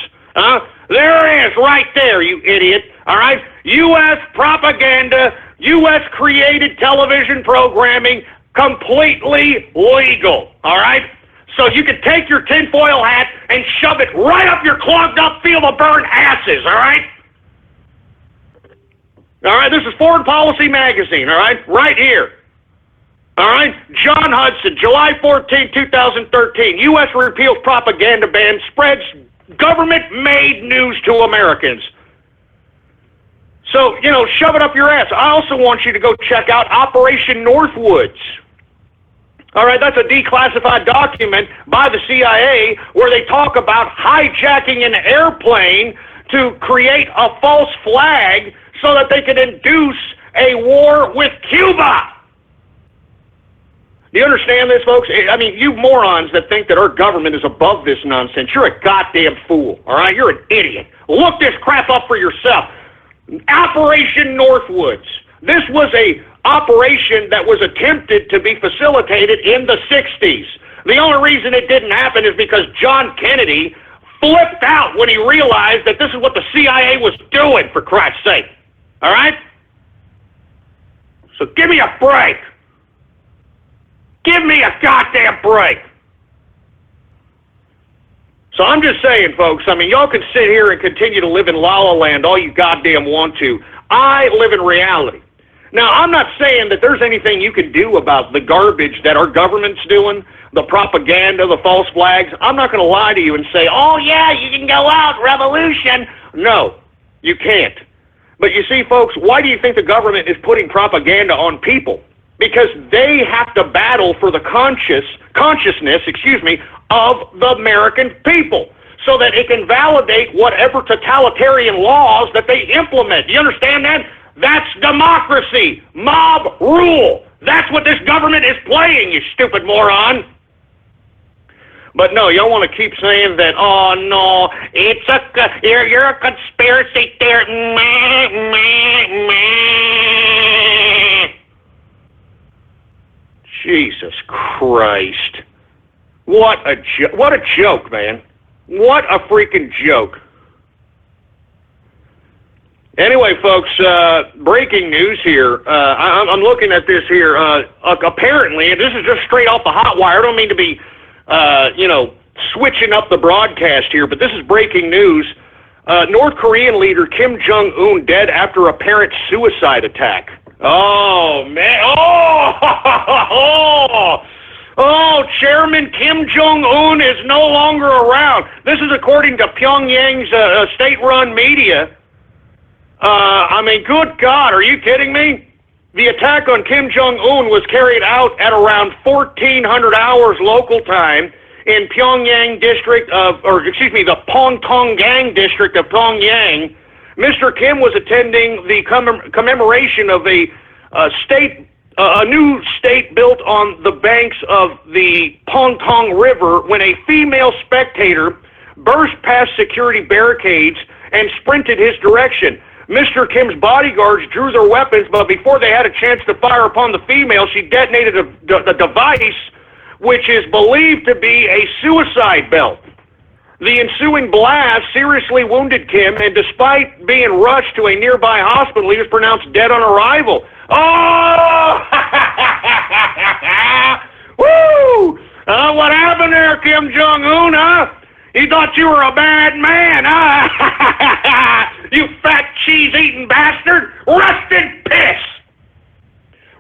There it is, right there, you idiot. All right? U.S. propaganda, U.S. created television programming, completely legal. All right? So you can take your tinfoil hat and shove it right up your clogged up field of burn asses, all right? All right, this is Foreign Policy Magazine, all right? Right here. All right? John Hudson, July 14, 2013. U.S. repeals propaganda ban, spreads government-made news to Americans. So, shove it up your ass. I also want you to go check out Operation Northwoods. All right, that's a declassified document by the CIA where they talk about hijacking an airplane to create a false flag so that they can induce a war with Cuba. Do you understand this, folks? I mean, you morons that think that our government is above this nonsense, you're a goddamn fool, all right? You're an idiot. Look this crap up for yourself. Operation Northwoods. This was a operation that was attempted to be facilitated in the 60s. The only reason it didn't happen is because John Kennedy flipped out when he realized that this is what the CIA was doing, for Christ's sake. All right? So give me a break. Give me a goddamn break. So I'm just saying, folks, I mean, y'all can sit here and continue to live in la-la land all you goddamn want to. I live in reality. Now, I'm not saying that there's anything you can do about the garbage that our government's doing, the propaganda, the false flags. I'm not going to lie to you and say, oh, yeah, you can go out, revolution. No, you can't. But you see, folks, why do you think the government is putting propaganda on people? Because they have to battle for the consciousness, of the American people so that it can validate whatever totalitarian laws that they implement. Do you understand that? That's democracy, mob rule. That's what this government is playing, you stupid moron. But no, y'all want to keep saying that, oh no, you're a conspiracy theorist. Jesus Christ. What a joke, man. What a freaking joke. Anyway, folks, breaking news here. I'm looking at this here. Apparently, and this is just straight off the hot wire. I don't mean to be, switching up the broadcast here, but this is breaking news. North Korean leader Kim Jong-un dead after apparent suicide attack. Oh, man. Oh, Chairman Kim Jong-un is no longer around. This is according to Pyongyang's state-run media. I mean, good God, are you kidding me? The attack on Kim Jong-un was carried out at around 1400 hours local time in Pyongyang district the Pongtongang district of Pyongyang. Mr. Kim was attending the commemoration of a new state built on the banks of the Pongtong River when a female spectator burst past security barricades and sprinted his direction. Mr. Kim's bodyguards drew their weapons, but before they had a chance to fire upon the female, she detonated a device which is believed to be a suicide belt. The ensuing blast seriously wounded Kim, and despite being rushed to a nearby hospital, he was pronounced dead on arrival. Oh! Woo! What happened there, Kim Jong-un, huh? He thought you were a bad man, huh? You fat cheese-eating bastard! Rest in piss!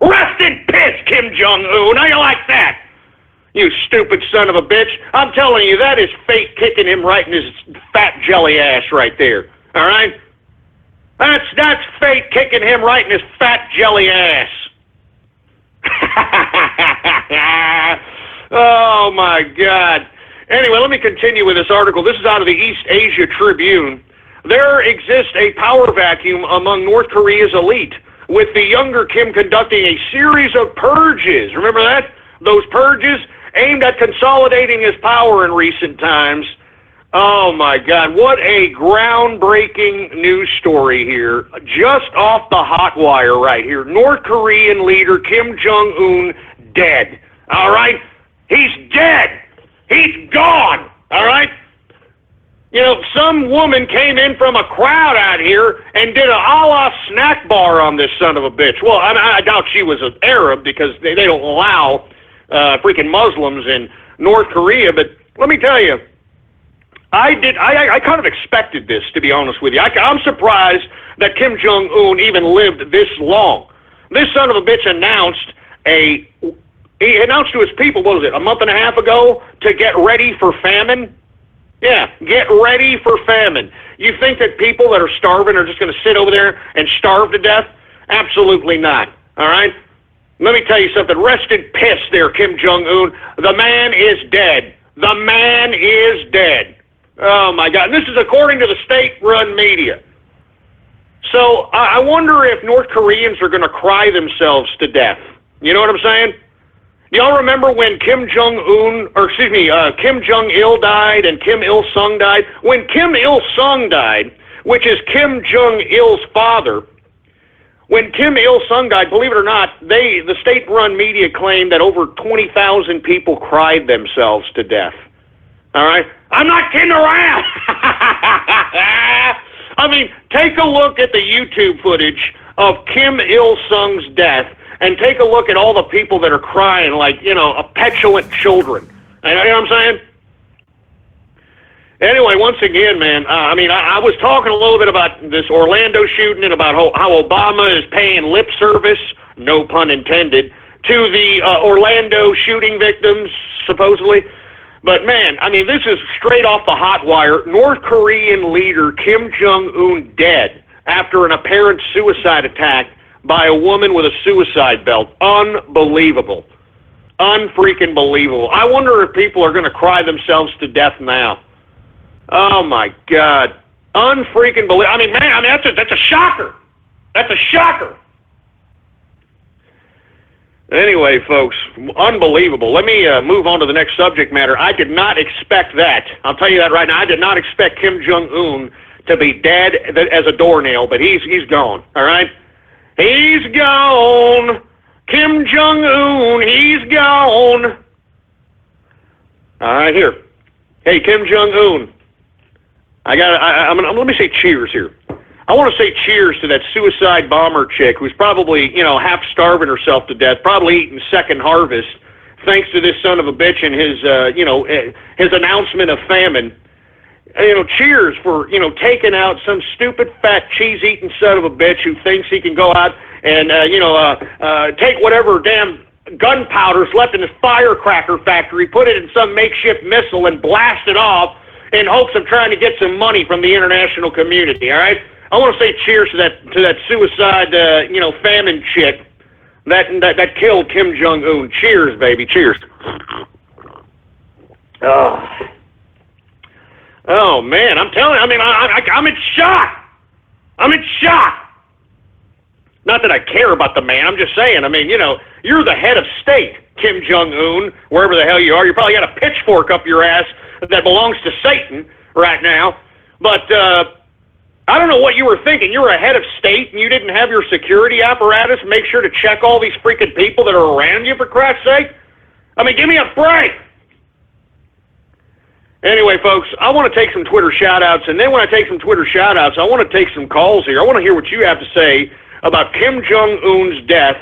Rest in piss, Kim Jong-un! How you like that? You stupid son of a bitch. I'm telling you, that is fate kicking him right in his fat jelly ass right there. All right? That's fate kicking him right in his fat jelly ass. Oh, my God. Anyway, let me continue with this article. This is out of the East Asia Tribune. There exists a power vacuum among North Korea's elite, with the younger Kim conducting a series of purges. Remember that? Those purges aimed at consolidating his power in recent times. Oh, my God. What a groundbreaking news story here. Just off the hot wire right here. North Korean leader Kim Jong-un dead. All right? He's dead. He's gone. All right? You know, some woman came in from a crowd out here and did a la snack bar on this son of a bitch. Well, I doubt she was an Arab because they don't allow freaking Muslims in North Korea. But let me tell you, I kind of expected this, to be honest with you. I'm surprised that Kim Jong-un even lived this long. This son of a bitch announced he announced to his people, what was it, a month and a half ago, to get ready for famine? Yeah, get ready for famine. You think that people that are starving are just going to sit over there and starve to death? Absolutely not, all right? Let me tell you something. Rest in piss there, Kim Jong-un. The man is dead. The man is dead. Oh, my God. And this is according to the state-run media. So I wonder if North Koreans are going to cry themselves to death. You know what I'm saying? Y'all remember when Kim Jong-il died and Kim Il-sung died? When Kim Il-sung died, which is Kim Jong-il's father, when Kim Il-sung died, believe it or not, the state-run media claimed that over 20,000 people cried themselves to death. All right? I'm not kidding around. I mean, take a look at the YouTube footage of Kim Il-sung's death, and take a look at all the people that are crying like, petulant children. You know what I'm saying? Anyway, once again, man, I was talking a little bit about this Orlando shooting and about how Obama is paying lip service, no pun intended, to the Orlando shooting victims, supposedly. But, man, this is straight off the hot wire. North Korean leader Kim Jong-un dead after an apparent suicide attack by a woman with a suicide belt. Unbelievable. Unfreaking believable. I wonder if people are going to cry themselves to death now. Oh, my God. Unfreaking believable. That's a shocker. That's a shocker. Anyway, folks, unbelievable. Let me move on to the next subject matter. I did not expect that. I'll tell you that right now. I did not expect Kim Jong-un to be dead as a doornail, but he's gone, all right? He's gone. Kim Jong-un, he's gone. All right, here. Hey, Kim Jong-un. Let me say cheers here. I want to say cheers to that suicide bomber chick who's probably, half starving herself to death, probably eating second harvest, thanks to this son of a bitch and his announcement of famine. Cheers for, taking out some stupid, fat, cheese-eating son of a bitch who thinks he can go out and, take whatever damn gunpowder's left in his firecracker factory, put it in some makeshift missile and blast it off in hopes of trying to get some money from the international community, all right? I want to say cheers to that suicide, famine chick that killed Kim Jong-un. Cheers, baby, cheers. Oh man, I'm telling you, I'm in shock. I'm in shock. Not that I care about the man. I'm just saying, I mean, you know, you're the head of state, Kim Jong-un, wherever the hell you are. You probably got a pitchfork up your ass that belongs to Satan right now. But I don't know what you were thinking. You were a head of state and you didn't have your security apparatus make sure to check all these freaking people that are around you, for Christ's sake. I mean, give me a break. Anyway, folks, I want to take some Twitter shout-outs, and then when I take some Twitter shout-outs, I want to take some calls here. I want to hear what you have to say about Kim Jong-un's death.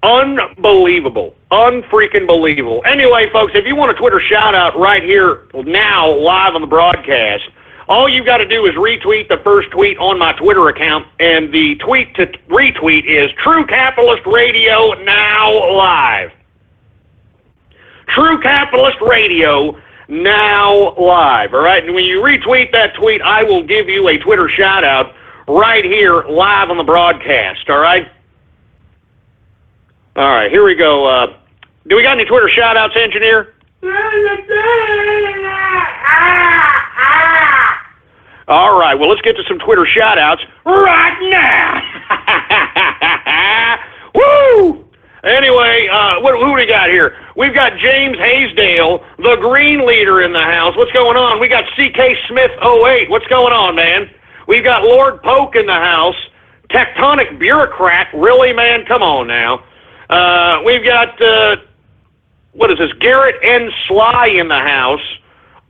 Unbelievable. Unfreaking believable. Anyway, folks, if you want a Twitter shout-out right here now, live on the broadcast, all you've got to do is retweet the first tweet on my Twitter account, and the tweet to retweet is True Capitalist Radio Now Live. True Capitalist Radio Now Live, all right? And when you retweet that tweet, I will give you a Twitter shout-out right here live on the broadcast, all right? All right, here we go. Do we got any Twitter shout-outs, engineer? All right, well, let's get to some Twitter shout-outs right now. Woo! Anyway, who do we got here? We've got James Haysdale, the Green Leader, in the house. What's going on? We got C.K. Smith 08. What's going on, man? We've got Lord Polk in the house. Tectonic Bureaucrat. Really, man? Come on now. We've got, what is this? Garrett N. Sly in the house.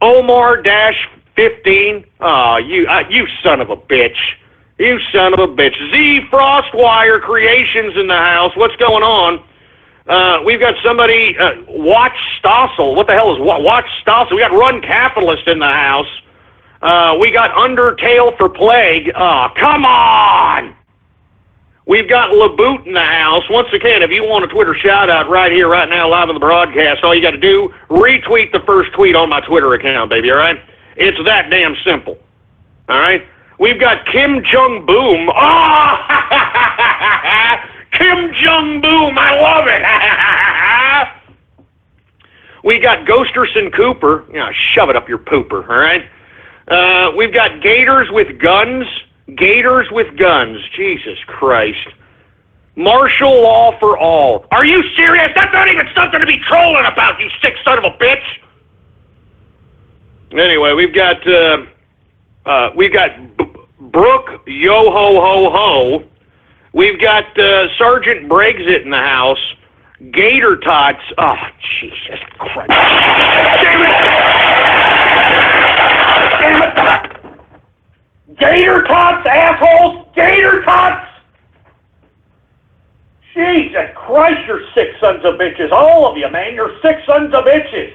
Omar-15. Oh, you son of a bitch. You son of a bitch. Z Frostwire Creations in the house. What's going on? We've got somebody, Watch Stossel. What the hell is Watch Stossel? We got Run Capitalist in the house. We got Undertale for Plague. Oh, come on! We've got LaBoot in the house. Once again, if you want a Twitter shout-out right here, right now, live on the broadcast, all you got to do, retweet the first tweet on my Twitter account, baby, all right? It's that damn simple, all right? We've got Kim Jong-boom. Oh! Kim Jong-boom, I love it. We got Ghosterson Cooper. You know, shove it up your pooper, all right? We've got Gators with Guns. Gators with Guns. Jesus Christ. Martial law for all. Are you serious? That's not even something to be trolling about, you sick son of a bitch. Anyway, we've got Brooke Yo Ho Ho Ho. We've got Sergeant Brexit in the house. Gator Tots. Oh, Jesus Christ. Damn it! Damn it! Gator Tots, assholes! Gator Tots! Jesus Christ, you're sick sons of bitches. All of you, man. You're sick sons of bitches.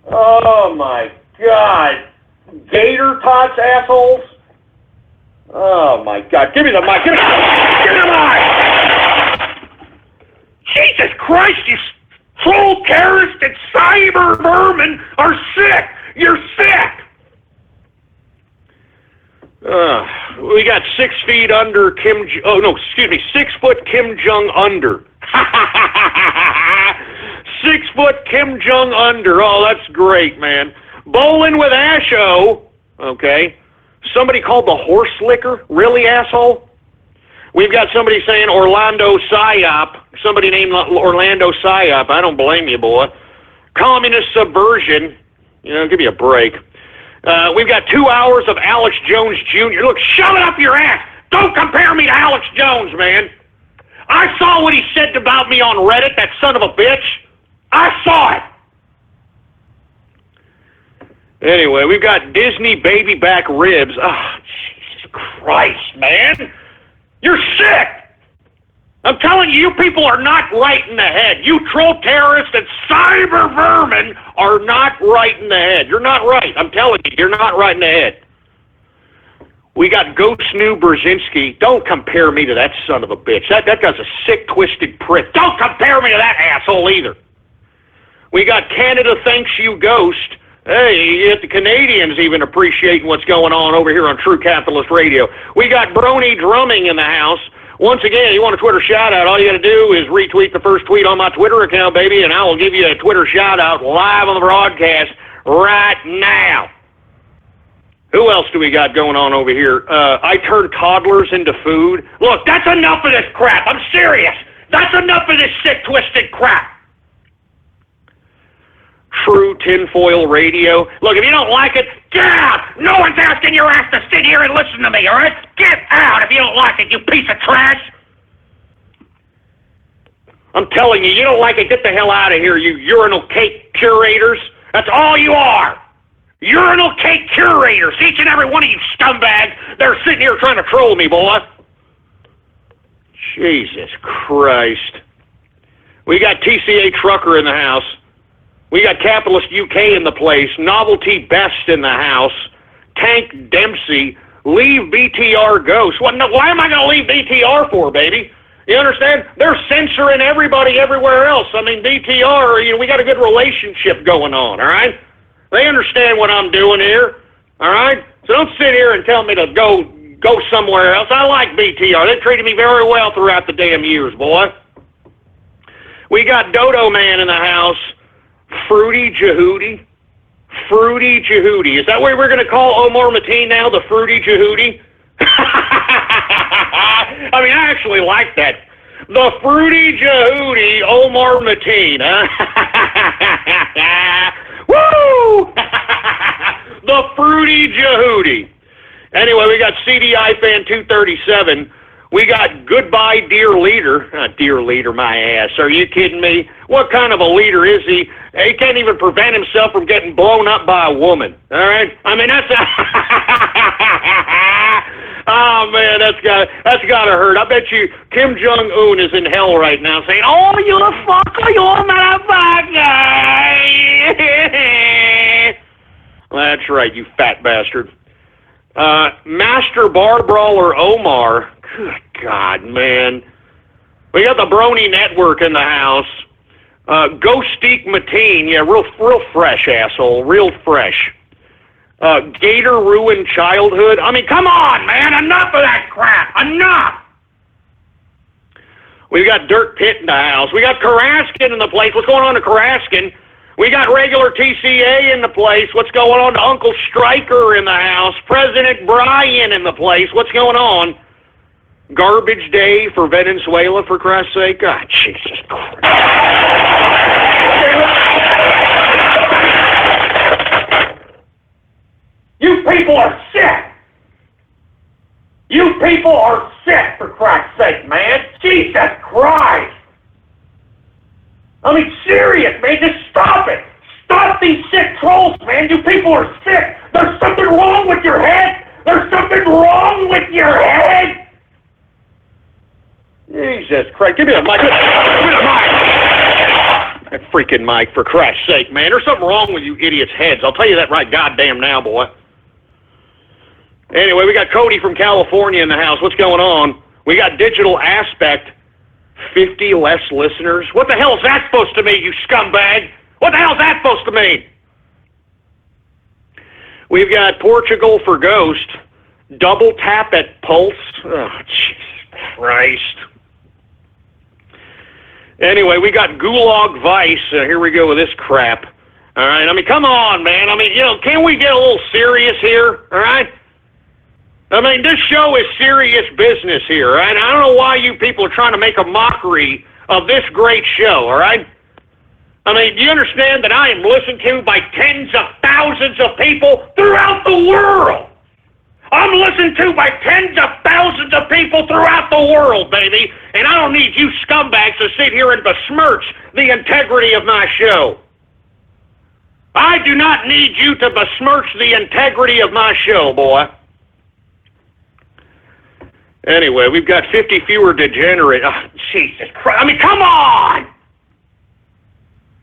Oh, my God. Gator Tots, assholes? Oh, my God. Give me the mic. Give me the mic. Jesus Christ, you troll terrorists and cyber vermin are sick. You're sick. We got 6 feet under Kim... 6 foot Kim Jong under. 6 foot Kim Jong under. Oh, that's great, man. Bowling with Asho. Okay. Somebody called the horse liquor? Really, asshole? We've got somebody saying Orlando Psyop. Somebody named Orlando Psyop. I don't blame you, boy. Communist subversion. You know, give me a break. We've got 2 hours of Alex Jones Jr. Look, shove it up your ass. Don't compare me to Alex Jones, man. I saw what he said about me on Reddit, that son of a bitch. I saw it. Anyway, we've got Disney baby back ribs. Oh, Jesus Christ, man. You're sick. I'm telling you, you people are not right in the head. You troll terrorists and cyber vermin are not right in the head. You're not right. I'm telling you, you're not right in the head. We got Ghost New Brzezinski. Don't compare me to that son of a bitch. That guy's a sick, twisted prick. Don't compare me to that asshole either. We got Canada Thanks You Ghost. Hey, you get the Canadians even appreciating what's going on over here on True Capitalist Radio. We got Brony Drumming in the house. Once again, you want a Twitter shout-out, all you got to do is retweet the first tweet on my Twitter account, baby, and I will give you a Twitter shout-out live on the broadcast right now. Who else else do we got going on over here? I turn toddlers into food. Look, that's enough of this crap. I'm serious. That's enough of this sick, twisted crap. True tinfoil radio. Look, if you don't like it, get out. No one's asking your ass to sit here and listen to me, all right? Get out if you don't like it, you piece of trash. I'm telling you, you don't like it, get the hell out of here, you urinal cake curators. That's all you are. Urinal cake curators. Each and every one of you scumbags, they're sitting here trying to troll me, boy. Jesus Christ. We got TCA Trucker in the house. We got Capitalist UK in the place. Novelty Best in the house. Tank Dempsey. Leave BTR Ghost. What? No, why am I going to leave BTR for, baby? You understand? They're censoring everybody everywhere else. I mean, BTR, we got a good relationship going on, all right? They understand what I'm doing here, all right? So don't sit here and tell me to go somewhere else. I like BTR. They treated me very well throughout the damn years, boy. We got Dodo Man in the house. Fruity Jehudi. Fruity Jehudi. Is that what we're going to call Omar Mateen now, the Fruity Jehudi? I mean, I actually like that. The Fruity Jehudi Omar Mateen, huh? Woo! The Fruity Jehudi. Anyway, we got CDI Fan 237. We got Goodbye Dear Leader. Dear Leader, my ass. Are you kidding me? What kind of a leader is he? He can't even prevent himself from getting blown up by a woman. All right? I mean, that's... Oh, man, that's got to hurt. I bet you Kim Jong-un is in hell right now saying, oh, you fucker, you motherfucker. That's right, you fat bastard. Master Bar Brawler Omar. Good God, man. We got the Brony Network in the house. Ghostique Mateen. Yeah, real fresh, asshole. Real fresh. Gator Ruined Childhood. I mean, come on, man. Enough of that crap. Enough. We got Dirt Pit in the house. We got Karaszkin in the place. What's going on to Karaszkin? We got regular TCA in the place. What's going on to Uncle Stryker in the house? President Brian in the place. What's going on? Garbage Day for Venezuela, for Christ's sake. God, Jesus Christ. You people are sick. You people are sick, for Christ's sake, man. Jesus Christ. I mean, serious, man. Just stop it. Stop these sick trolls, man. You people are sick. There's something wrong with your head. There's something wrong with your head. Jesus Christ. Give me the mic. Give me the mic. That freaking mic, for Christ's sake, man. There's something wrong with you idiots' heads. I'll tell you that right goddamn now, boy. Anyway, we got Cody from California in the house. What's going on? We got Digital Aspect. 50 less listeners. What the hell is that supposed to mean, you scumbag? What the hell is that supposed to mean? We've got Portugal for Ghost. Double Tap at Pulse. Oh, Jesus Christ. Anyway, we got Gulag Vice. Here we go with this crap. All right, I mean, come on, man. I mean, can we get a little serious here? All right? I mean, this show is serious business here, all right? I don't know why you people are trying to make a mockery of this great show, all right? I mean, do you understand that I am listened to by tens of thousands of people throughout the world? I'm listened to by tens of thousands of people throughout the world, baby, and I don't need you scumbags to sit here and besmirch the integrity of my show. I do not need you to besmirch the integrity of my show, boy. Anyway, we've got 50 fewer degenerate. Oh, Jesus Christ. I mean, come on!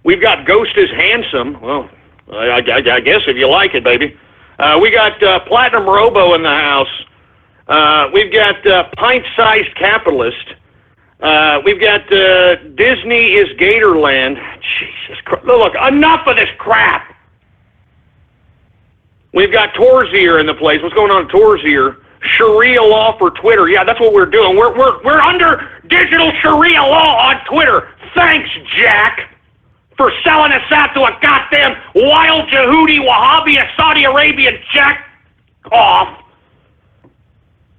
We've got Ghost is Handsome. Well, I guess if you like it, baby. We got Platinum Robo in the house. We've got Pint-Sized Capitalist. We've got Disney is Gatorland. Jesus Christ. Look, enough of this crap. We've got Torzier in the place. What's going on, Torzier? Sharia law for Twitter. Yeah, that's what we're doing. We're under digital Sharia law on Twitter. Thanks, Jack, for selling us out to a goddamn wild Yehudi Wahhabi Saudi Arabian Jack. Cough.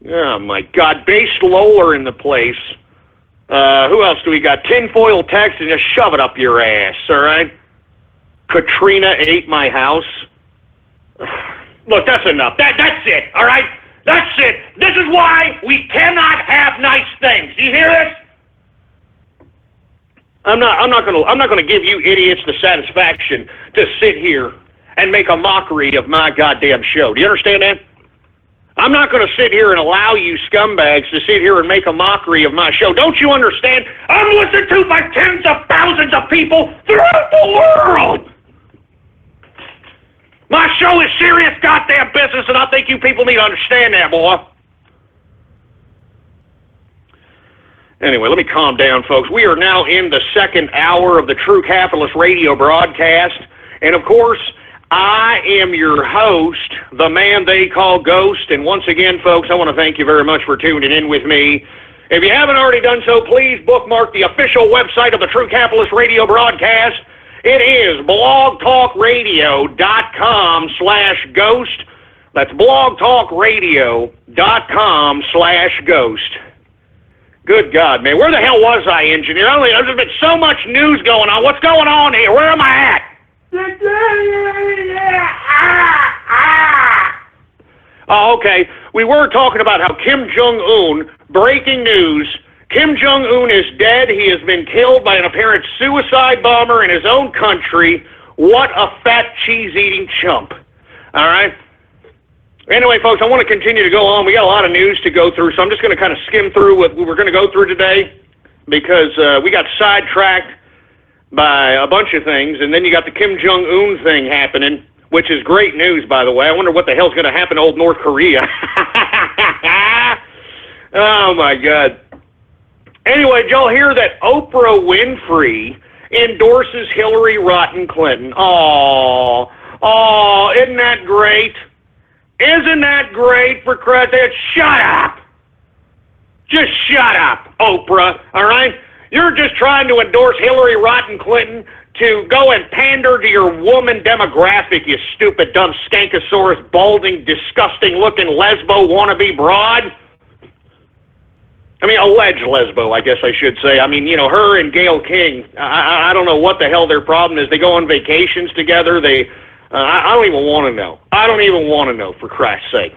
Oh, my God. Base Loler in the place. Who else do we got? Tinfoil text and just shove it up your ass, all right? Katrina ate my house. Look, that's enough. That's it, all right? That's it. This is why we cannot have nice things. Do you hear this? I'm not gonna give you idiots the satisfaction to sit here and make a mockery of my goddamn show. Do you understand that? I'm not going to sit here and allow you scumbags to sit here and make a mockery of my show. Don't you understand? I'm listened to by tens of thousands of people throughout the world. My show is serious goddamn business, and I think you people need to understand that, boy. Anyway, let me calm down, folks. We are now in the second hour of the True Capitalist radio broadcast, and of course, I am your host, the man they call Ghost, and once again, folks, I want to thank you very much for tuning in with me. If you haven't already done so, please bookmark the official website of the True Capitalist radio broadcast. It is blogtalkradio.com/ghost. That's blogtalkradio.com/ghost. Good God, man. Where the hell was I, engineer? There's been so much news going on. What's going on here? Where am I at? Oh, okay. We were talking about how Kim Jong-un, breaking news, Kim Jong-un is dead. He has been killed by an apparent suicide bomber in his own country. What a fat cheese-eating chump. All right? Anyway, folks, I want to continue to go on. We got a lot of news to go through, so I'm just going to kind of skim through what we're going to go through today because we got sidetracked by a bunch of things, and then you got the Kim Jong-un thing happening, which is great news, by the way. I wonder what the hell's going to happen to old North Korea. Oh, my God. Anyway, did y'all hear that Oprah Winfrey endorses Hillary Rotten Clinton? Oh, isn't that great? Isn't that great, for Christ's sake? Shut up! Just shut up, Oprah, all right? You're just trying to endorse Hillary Rotten Clinton to go and pander to your woman demographic, you stupid, dumb, skankosaurus, balding, disgusting-looking lesbo wannabe broad. I mean, alleged lesbo, I guess I should say. I mean, you know, her and Gayle King, I don't know what the hell their problem is. They go on vacations together. I don't even want to know. I don't even want to know, for Christ's sake.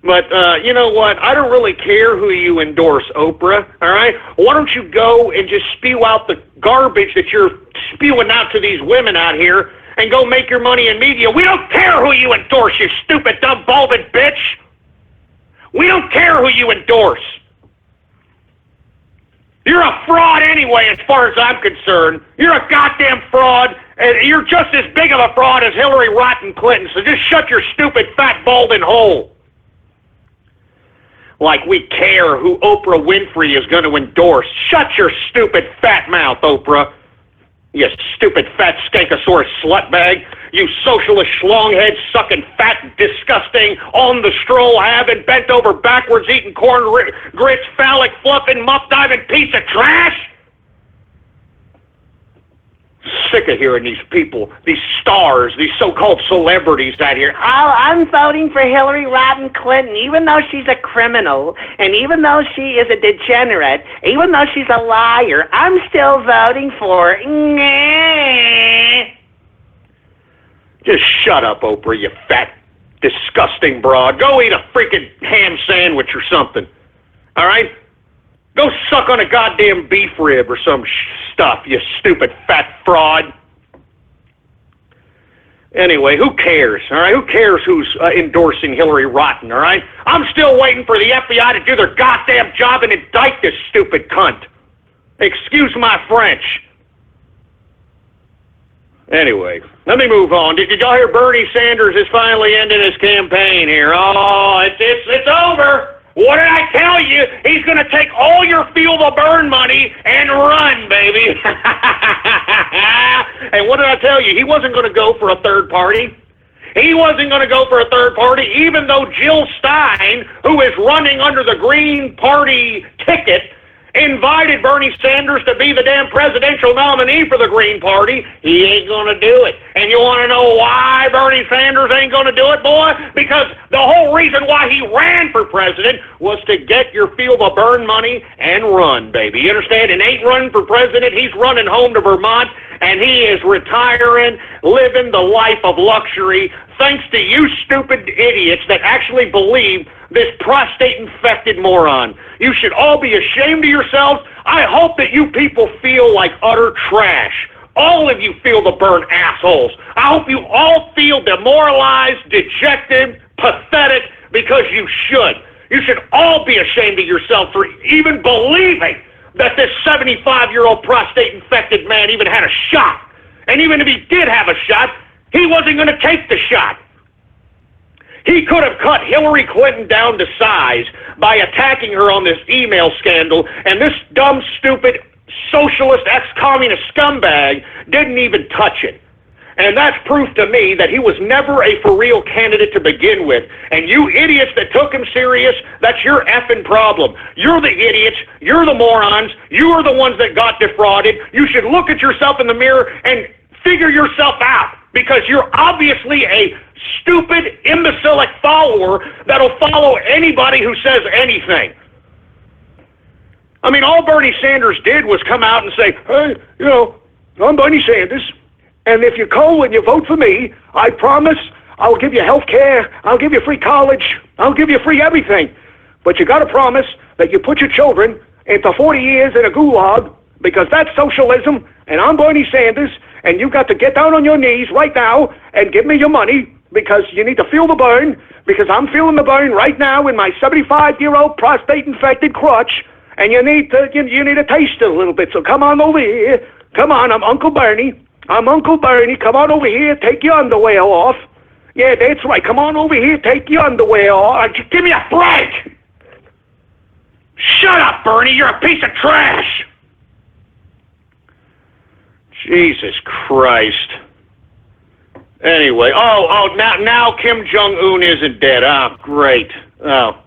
But you know what? I don't really care who you endorse, Oprah, all right? Why don't you go and just spew out the garbage that you're spewing out to these women out here and go make your money in media? We don't care who you endorse, you stupid, dumb, balding bitch. We don't care who you endorse. You're a fraud anyway, as far as I'm concerned. You're a goddamn fraud, and you're just as big of a fraud as Hillary Rotten Clinton, so just shut your stupid, fat, balding hole. Like we care who Oprah Winfrey is going to endorse. Shut your stupid fat mouth, Oprah. You stupid fat skankosaurus slutbag. You socialist schlonghead sucking fat, disgusting, on the stroll having, bent over backwards eating corn grits, phallic fluffing, muff diving piece of trash. Sick of hearing these people, these stars, these so-called celebrities out here. Oh, I'm voting for Hillary Rotten Clinton, even though she's a criminal, and even though she is a degenerate, even though she's a liar, I'm still voting for her. Just shut up, Oprah, you fat, disgusting broad. Go eat a freaking ham sandwich or something, all right? Go suck on a goddamn beef rib or some stuff, you stupid fat fraud. Anyway, who cares, all right? Who cares who's endorsing Hillary Rotten, all right? I'm still waiting for the FBI to do their goddamn job and indict this stupid cunt. Excuse my French. Anyway, let me move on. Did y'all hear Bernie Sanders is finally ending his campaign here? Oh, it's over. What did I tell you? He's going to take all your Feel the Burn money and run, baby. And what did I tell you? He wasn't going to go for a third party. He wasn't going to go for a third party, even though Jill Stein, who is running under the Green Party ticket, invited Bernie Sanders to be the damn presidential nominee for the Green Party. He ain't gonna do it. And you wanna know why Bernie Sanders ain't gonna do it, boy? Because the whole reason why he ran for president was to get your feel the burn money and run, baby. You understand? And ain't running for president, he's running home to Vermont, and he is retiring, living the life of luxury, thanks to you stupid idiots that actually believe this prostate-infected moron. You should all be ashamed of yourselves. I hope that you people feel like utter trash. All of you feel the burn assholes. I hope you all feel demoralized, dejected, pathetic, because you should. You should all be ashamed of yourself for even believing that this 75-year-old prostate-infected man even had a shot. And even if he did have a shot, he wasn't going to take the shot. He could have cut Hillary Clinton down to size by attacking her on this email scandal, and this dumb, stupid, socialist, ex-communist scumbag didn't even touch it. And that's proof to me that he was never a for-real candidate to begin with. And you idiots that took him serious, that's your effing problem. You're the idiots. You're the morons. You are the ones that got defrauded. You should look at yourself in the mirror and figure yourself out, because you're obviously a stupid, imbecilic follower that'll follow anybody who says anything. I mean, all Bernie Sanders did was come out and say, hey, you know, I'm Bernie Sanders, and if you go and you vote for me, I promise I'll give you health care, I'll give you free college, I'll give you free everything. But you got to promise that you put your children into 40 years in a gulag, because that's socialism, and I'm Bernie Sanders, and you've got to get down on your knees right now and give me your money, because you need to feel the burn, because I'm feeling the burn right now in my 75-year-old prostate-infected crotch, and you need to taste it a little bit. So come on over here. Come on, I'm Uncle Bernie. I'm Uncle Bernie. Come on over here. Take your underwear off. Yeah, that's right. Come on over here. Take your underwear off. Just give me a break. Shut up, Bernie. You're a piece of trash. Jesus Christ. Anyway, now Kim Jong-un isn't dead. Oh, great. Oh.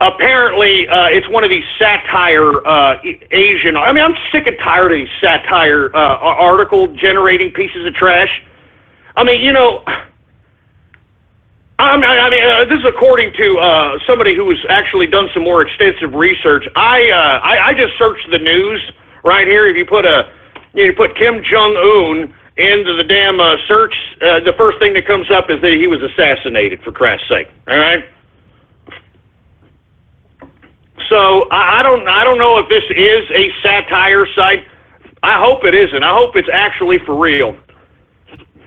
Apparently, it's one of these satire Asian... I mean, I'm sick and tired of these satire article-generating pieces of trash. I mean, you know... this is according to somebody who has actually done some more extensive research. I just searched the news right here. If you put Kim Jong-un into the damn search, the first thing that comes up is that he was assassinated, for Christ's sake. All right? So I don't know if this is a satire site. I hope it isn't. I hope it's actually for real.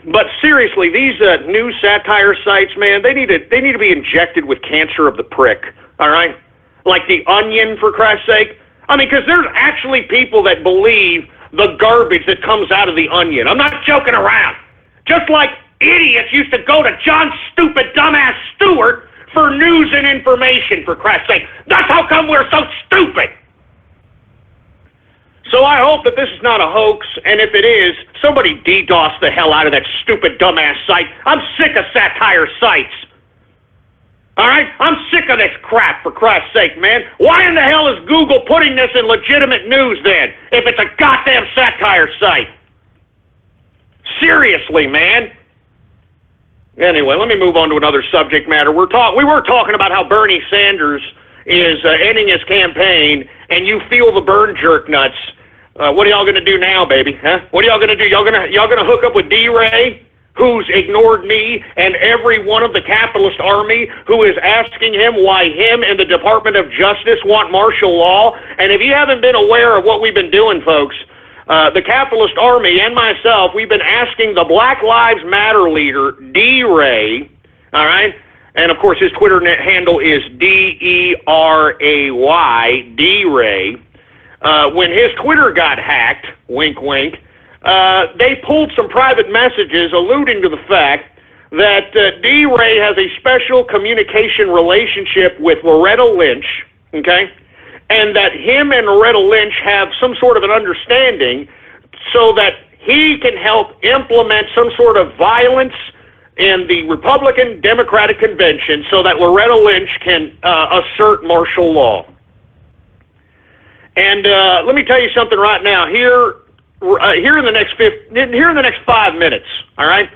But seriously, these new satire sites, man, they need to be injected with cancer of the prick. All right, like The Onion, for Christ's sake. I mean, because there's actually people that believe the garbage that comes out of The Onion. I'm not joking around. Just like idiots used to go to John Stupid Dumbass Stewart for news and information, for Christ's sake. That's how come we're so stupid. So I hope that this is not a hoax, and if it is, somebody DDoS the hell out of that stupid dumbass site. I'm sick of satire sites. All right? I'm sick of this crap, for Christ's sake, man. Why in the hell is Google putting this in legitimate news, then, if it's a goddamn satire site? Seriously, man. Anyway, let me move on to another subject matter. We were talking about how Bernie Sanders is ending his campaign, and you feel the burn, jerk nuts. What are y'all going to do now, baby? Huh? What are y'all going to do? Y'all going to hook up with D-Ray, who's ignored me and every one of the capitalist army, who is asking him why him and the Department of Justice want martial law? And if you haven't been aware of what we've been doing, folks, the capitalist army and myself, we've been asking the Black Lives Matter leader, D-Ray, all right? And, of course, his Twitter handle is D-E-R-A-Y, D-Ray. When his Twitter got hacked, wink, wink, they pulled some private messages alluding to the fact that D-Ray has a special communication relationship with Loretta Lynch, okay? And that him and Loretta Lynch have some sort of an understanding so that he can help implement some sort of violence in the Republican Democratic Convention so that Loretta Lynch can assert martial law. And let me tell you something right now. Here in the next 5 minutes, all right,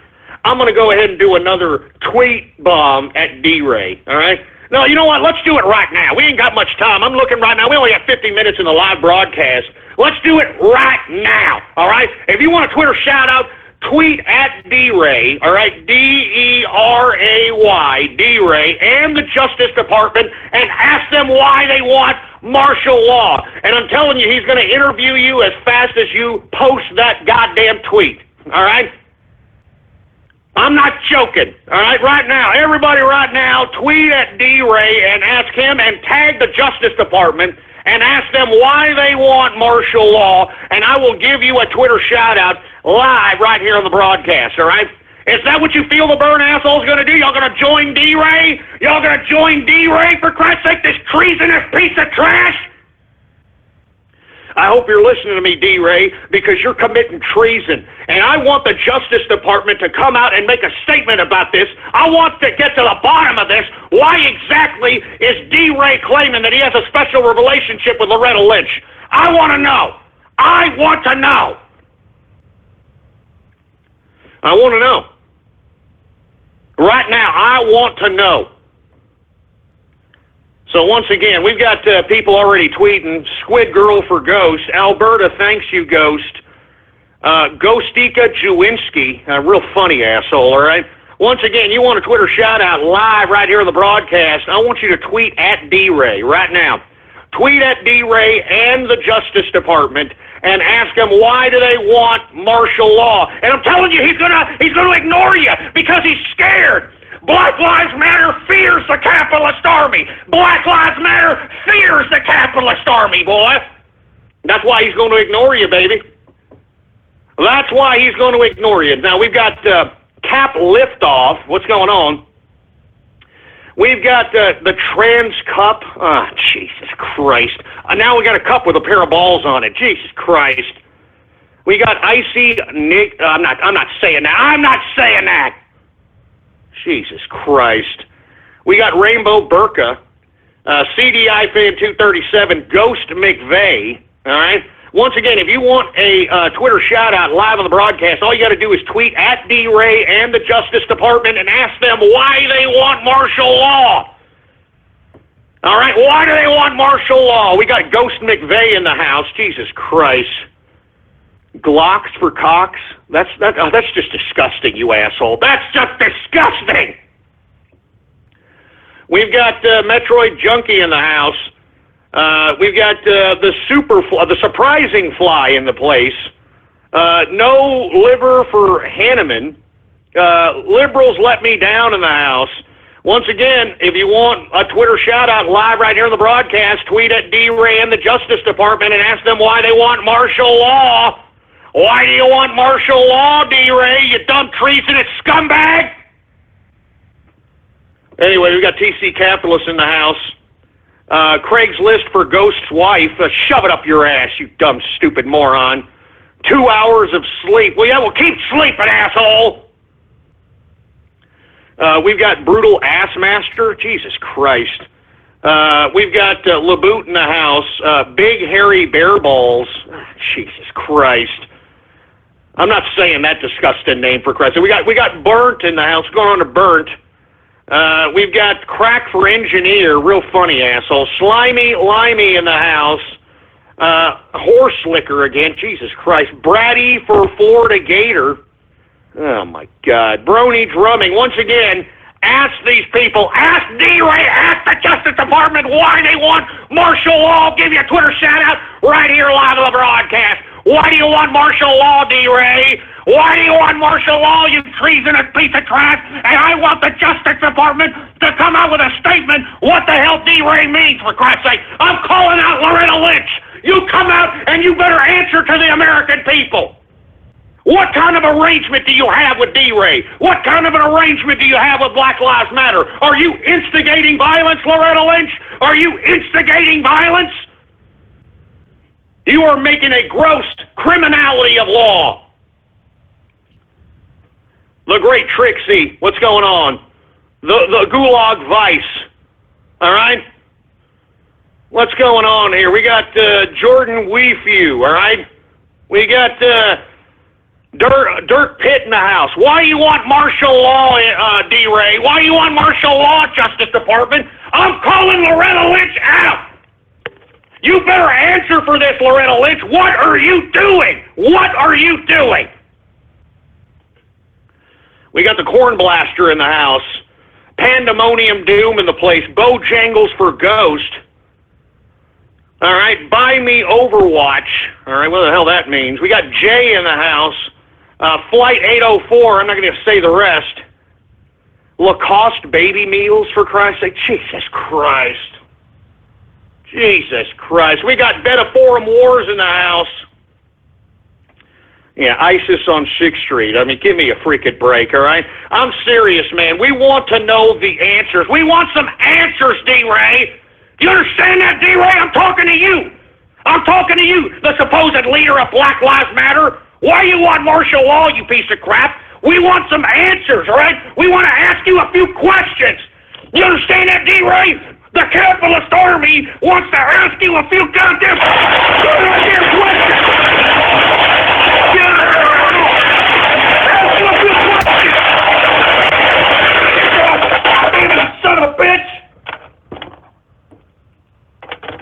I'm going to go ahead and do another tweet bomb at D-Ray, all right? No, you know what? Let's do it right now. We ain't got much time. I'm looking right now. We only have 50 minutes in the live broadcast. Let's do it right now, all right? If you want a Twitter shout-out, tweet at D-Ray, all right, D-E-R-A-Y, D-Ray, and the Justice Department, and ask them why they want martial law. And I'm telling you, he's going to interview you as fast as you post that goddamn tweet, all right? I'm not joking, all right? Right now, everybody right now, tweet at D-Ray and ask him and tag the Justice Department and ask them why they want martial law, and I will give you a Twitter shout-out live right here on the broadcast, all right? Is that what you feel the burn asshole's going to do? Y'all going to join D-Ray? Y'all going to join D-Ray, for Christ's sake, this treasonous piece of trash? I hope you're listening to me, D-Ray, because you're committing treason. And I want the Justice Department to come out and make a statement about this. I want to get to the bottom of this. Why exactly is D-Ray claiming that he has a special relationship with Loretta Lynch? I want to know. I want to know. I want to know. Right now, I want to know. So once again, we've got people already tweeting, Squid Girl for Ghost. Alberta, thanks you, Ghost. Ghostika Jewinski, a real funny asshole, all right? Once again, you want a Twitter shout-out live right here on the broadcast, I want you to tweet at D-Ray right now. Tweet at D-Ray and the Justice Department and ask them why do they want martial law. And I'm telling you, he's gonna ignore you because he's scared. Black Lives Matter fears the capitalist army. Black Lives Matter fears the capitalist army, boy. That's why he's going to ignore you, baby. That's why he's going to ignore you. Now, we've got Cap Liftoff. What's going on? We've got the Trans Cup. Ah, Jesus Christ. Now we got a cup with a pair of balls on it. Jesus Christ. We got Icy Nick. I'm not saying that. I'm not saying that. Jesus Christ. We got Rainbow Burka, CDI Fan 237, Ghost McVeigh, all right? Once again, if you want a Twitter shout-out live on the broadcast, all you got to do is tweet at D-Ray and the Justice Department and ask them why they want martial law. All right, why do they want martial law? We got Ghost McVeigh in the house. Jesus Christ. Glocks for cocks? That's just disgusting, you asshole. That's just disgusting! We've got Metroid Junkie in the house. We've got the surprising fly in the place. No liver for Hanneman. Liberals let me down in the house. Once again, if you want a Twitter shout-out live right here on the broadcast, tweet at D-Ray and the Justice Department and ask them why they want martial law. Why do you want martial law, D-Ray, you dumb treasonous scumbag? Anyway, we've got TC Capitalist in the house. Craig's List for Ghost's wife. Shove it up your ass, you dumb, stupid moron. 2 hours of sleep. Well, yeah, well, keep sleeping, asshole. We've got Brutal Ass Master. Jesus Christ. We've got LeBoot in the house. Big Hairy Bear Balls. Jesus Christ. I'm not saying that disgusting name for Christ. We got Burnt in the house. What's going on to Burnt? We've got Crack for Engineer, real funny asshole. Slimy Limey in the house. Horse Liquor again, Jesus Christ. Bratty for Ford a Gator. Oh my God. Brony Drumming. Once again, ask these people, ask D-Ray, ask the Justice Department why they want martial law. I'll give you a Twitter shout out right here live on the broadcast. Why do you want martial law, D-Ray? Why do you want martial law, you treasonous piece of trash? And I want the Justice Department to come out with a statement what the hell D-Ray means, for Christ's sake. I'm calling out Loretta Lynch. You come out and you better answer to the American people. What kind of arrangement do you have with D-Ray? What kind of an arrangement do you have with Black Lives Matter? Are you instigating violence, Loretta Lynch? Are you instigating violence? You are making a gross criminality of law. The Great Trixie, what's going on? The Gulag Vice, all right? What's going on here? We got Jordan Weefew, all right? We got Dirk Pitt in the house. Why do you want martial law, D-Ray? Why do you want martial law, Justice Department? I'm calling Loretta Lynch out. You better answer for this, Loretta Lynch. What are you doing? What are you doing? We got the Corn Blaster in the house. Pandemonium Doom in the place. Bojangles for Ghost. All right, buy me Overwatch. All right, what the hell that means. We got Jay in the house. Flight 804, I'm not going to say the rest. Lacoste baby meals, for Christ's sake. Jesus Christ. Jesus Christ. We got Betaforum Wars in the house. Yeah, ISIS on 6th Street. I mean, give me a freaking break, all right? I'm serious, man. We want to know the answers. We want some answers, D-Ray. You understand that, D-Ray? I'm talking to you. I'm talking to you, the supposed leader of Black Lives Matter. Why you want martial law, you piece of crap? We want some answers, all right? We want to ask you a few questions. You understand that, D-Ray? The capitalist army wants to ask you a few goddamn questions. Ask you a few questions. Son of a bitch.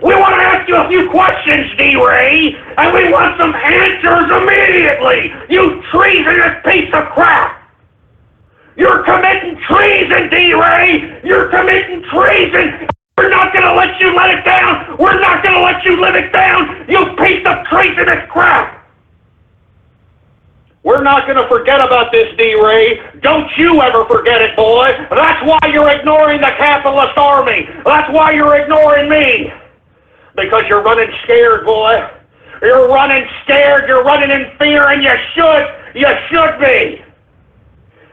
We want to ask you a few questions, D-Ray, and we want some answers immediately. You treasonous piece of crap. You're committing treason, D-Ray. You're committing treason. We're not going to let you let it down. We're not going to let you live it down, you piece of treasonous crap. We're not going to forget about this, D-Ray. Don't you ever forget it, boy. That's why you're ignoring the capitalist army. That's why you're ignoring me. Because you're running scared, boy. You're running scared. You're running in fear, and you should. You should be.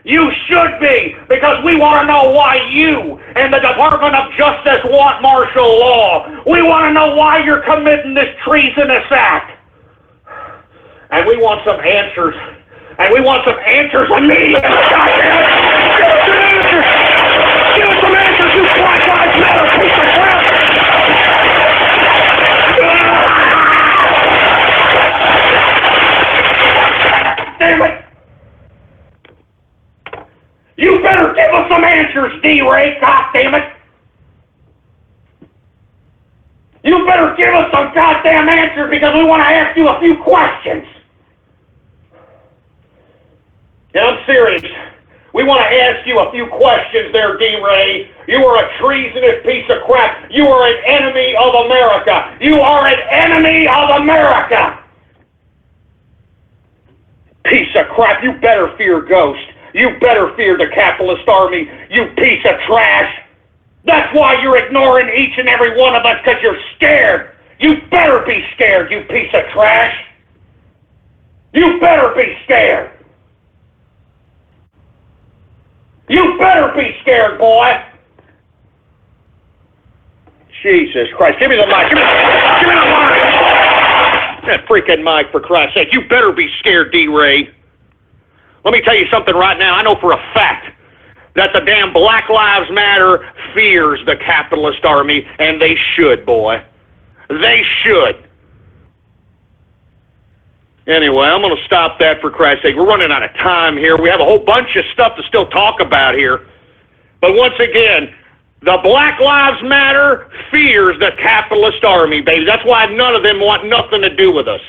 You should be, because we want to know why you and the Department of Justice want martial law. We want to know why you're committing this treasonous act. And we want some answers. And we want some answers immediately. Give us some answers, you Black Lives Matter piece of crap. Damn it. You better give us some answers, D-Ray, goddammit! You better give us some goddamn answers because we want to ask you a few questions. Yeah, I'm serious. We want to ask you a few questions there, D-Ray. You are a treasonous piece of crap. You are an enemy of America. You are an enemy of America. Piece of crap, you better fear Ghost. You better fear the capitalist army, you piece of trash. That's why you're ignoring each and every one of us, because you're scared. You better be scared, you piece of trash. You better be scared. You better be scared, boy. Jesus Christ, give me the mic. Give me the mic. That freaking mic, for Christ's sake. You better be scared, D-Ray. Let me tell you something right now. I know for a fact that the damn Black Lives Matter fears the capitalist army, and they should, boy. They should. Anyway, I'm going to stop that, for Christ's sake. We're running out of time here. We have a whole bunch of stuff to still talk about here. But once again, the Black Lives Matter fears the capitalist army, baby. That's why none of them want nothing to do with us.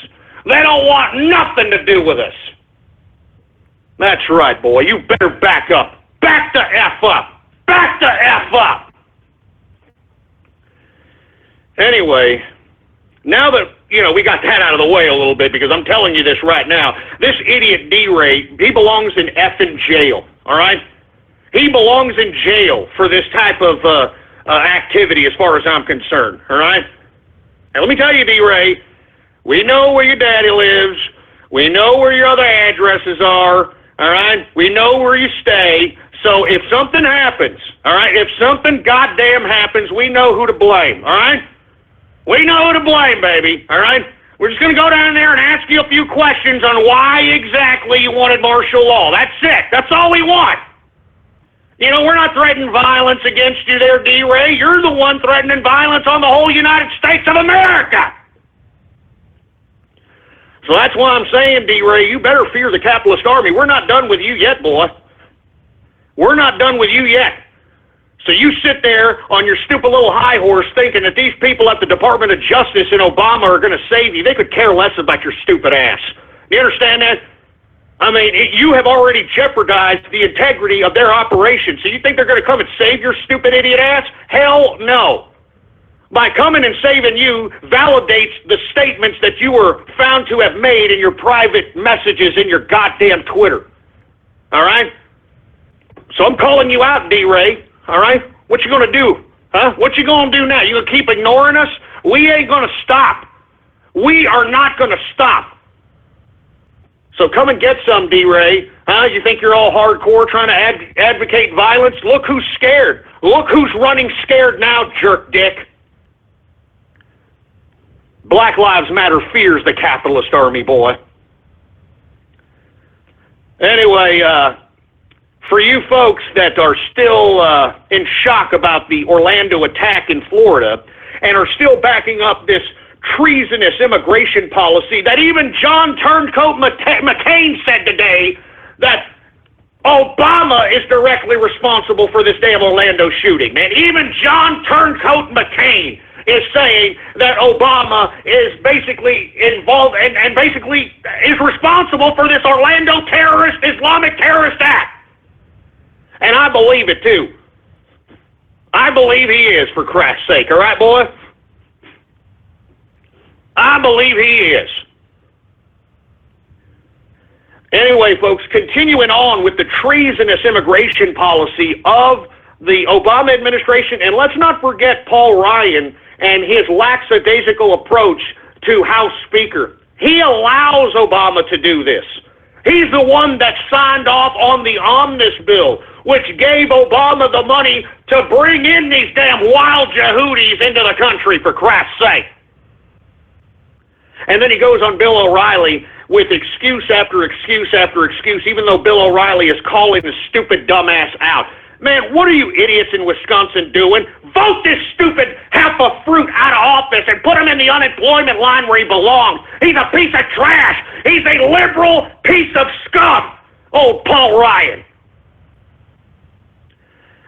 They don't want nothing to do with us. That's right, boy. You better back up. Back the F up. Back the F up. Anyway, now that, we got that out of the way a little bit, because I'm telling you this right now, this idiot D-Ray, he belongs in effing jail, all right? He belongs in jail for this type of activity as far as I'm concerned, all right? And let me tell you, D-Ray, we know where your daddy lives. We know where your other addresses are. All right? We know where you stay. So if something happens, all right, if something goddamn happens, we know who to blame, all right? We know who to blame, baby, all right? We're just going to go down there and ask you a few questions on why exactly you wanted martial law. That's it. That's all we want. You know, we're not threatening violence against you there, D-Ray. You're the one threatening violence on the whole United States of America. So that's why I'm saying, D-Ray, you better fear the capitalist army. We're not done with you yet, boy. We're not done with you yet. So you sit there on your stupid little high horse thinking that these people at the Department of Justice and Obama are going to save you. They could care less about your stupid ass. You understand that? I mean, you have already jeopardized the integrity of their operation. So you think they're going to come and save your stupid idiot ass? Hell no. By coming and saving you validates the statements that you were found to have made in your private messages in your goddamn Twitter. All right? So I'm calling you out, D-Ray. All right? What you going to do? Huh? What you going to do now? You going to keep ignoring us? We ain't going to stop. We are not going to stop. So come and get some, D-Ray. Huh? You think you're all hardcore trying to advocate violence? Look who's scared. Look who's running scared now, jerk dick. Black Lives Matter fears the capitalist army, boy. Anyway, for you folks that are still in shock about the Orlando attack in Florida and are still backing up this treasonous immigration policy that even John Turncoat McCain said today that Obama is directly responsible for this damn Orlando shooting. Man, even John Turncoat McCain is saying that Obama is basically involved and basically is responsible for this Orlando Islamic terrorist act. And I believe it too. I believe he is, for Christ's sake, all right, boy? I believe he is. Anyway, folks, continuing on with the treasonous immigration policy of the Obama administration, and let's not forget Paul Ryan and his lackadaisical approach to House Speaker. He allows Obama to do this. He's the one that signed off on the Omnibus bill, which gave Obama the money to bring in these damn wild Yehudis into the country, for Christ's sake. And then he goes on Bill O'Reilly with excuse after excuse after excuse, even though Bill O'Reilly is calling the stupid dumbass out. Man, what are you idiots in Wisconsin doing? Vote this stupid half a fruit out of office and put him in the unemployment line where he belongs. He's a piece of trash. He's a liberal piece of scum. Old Paul Ryan.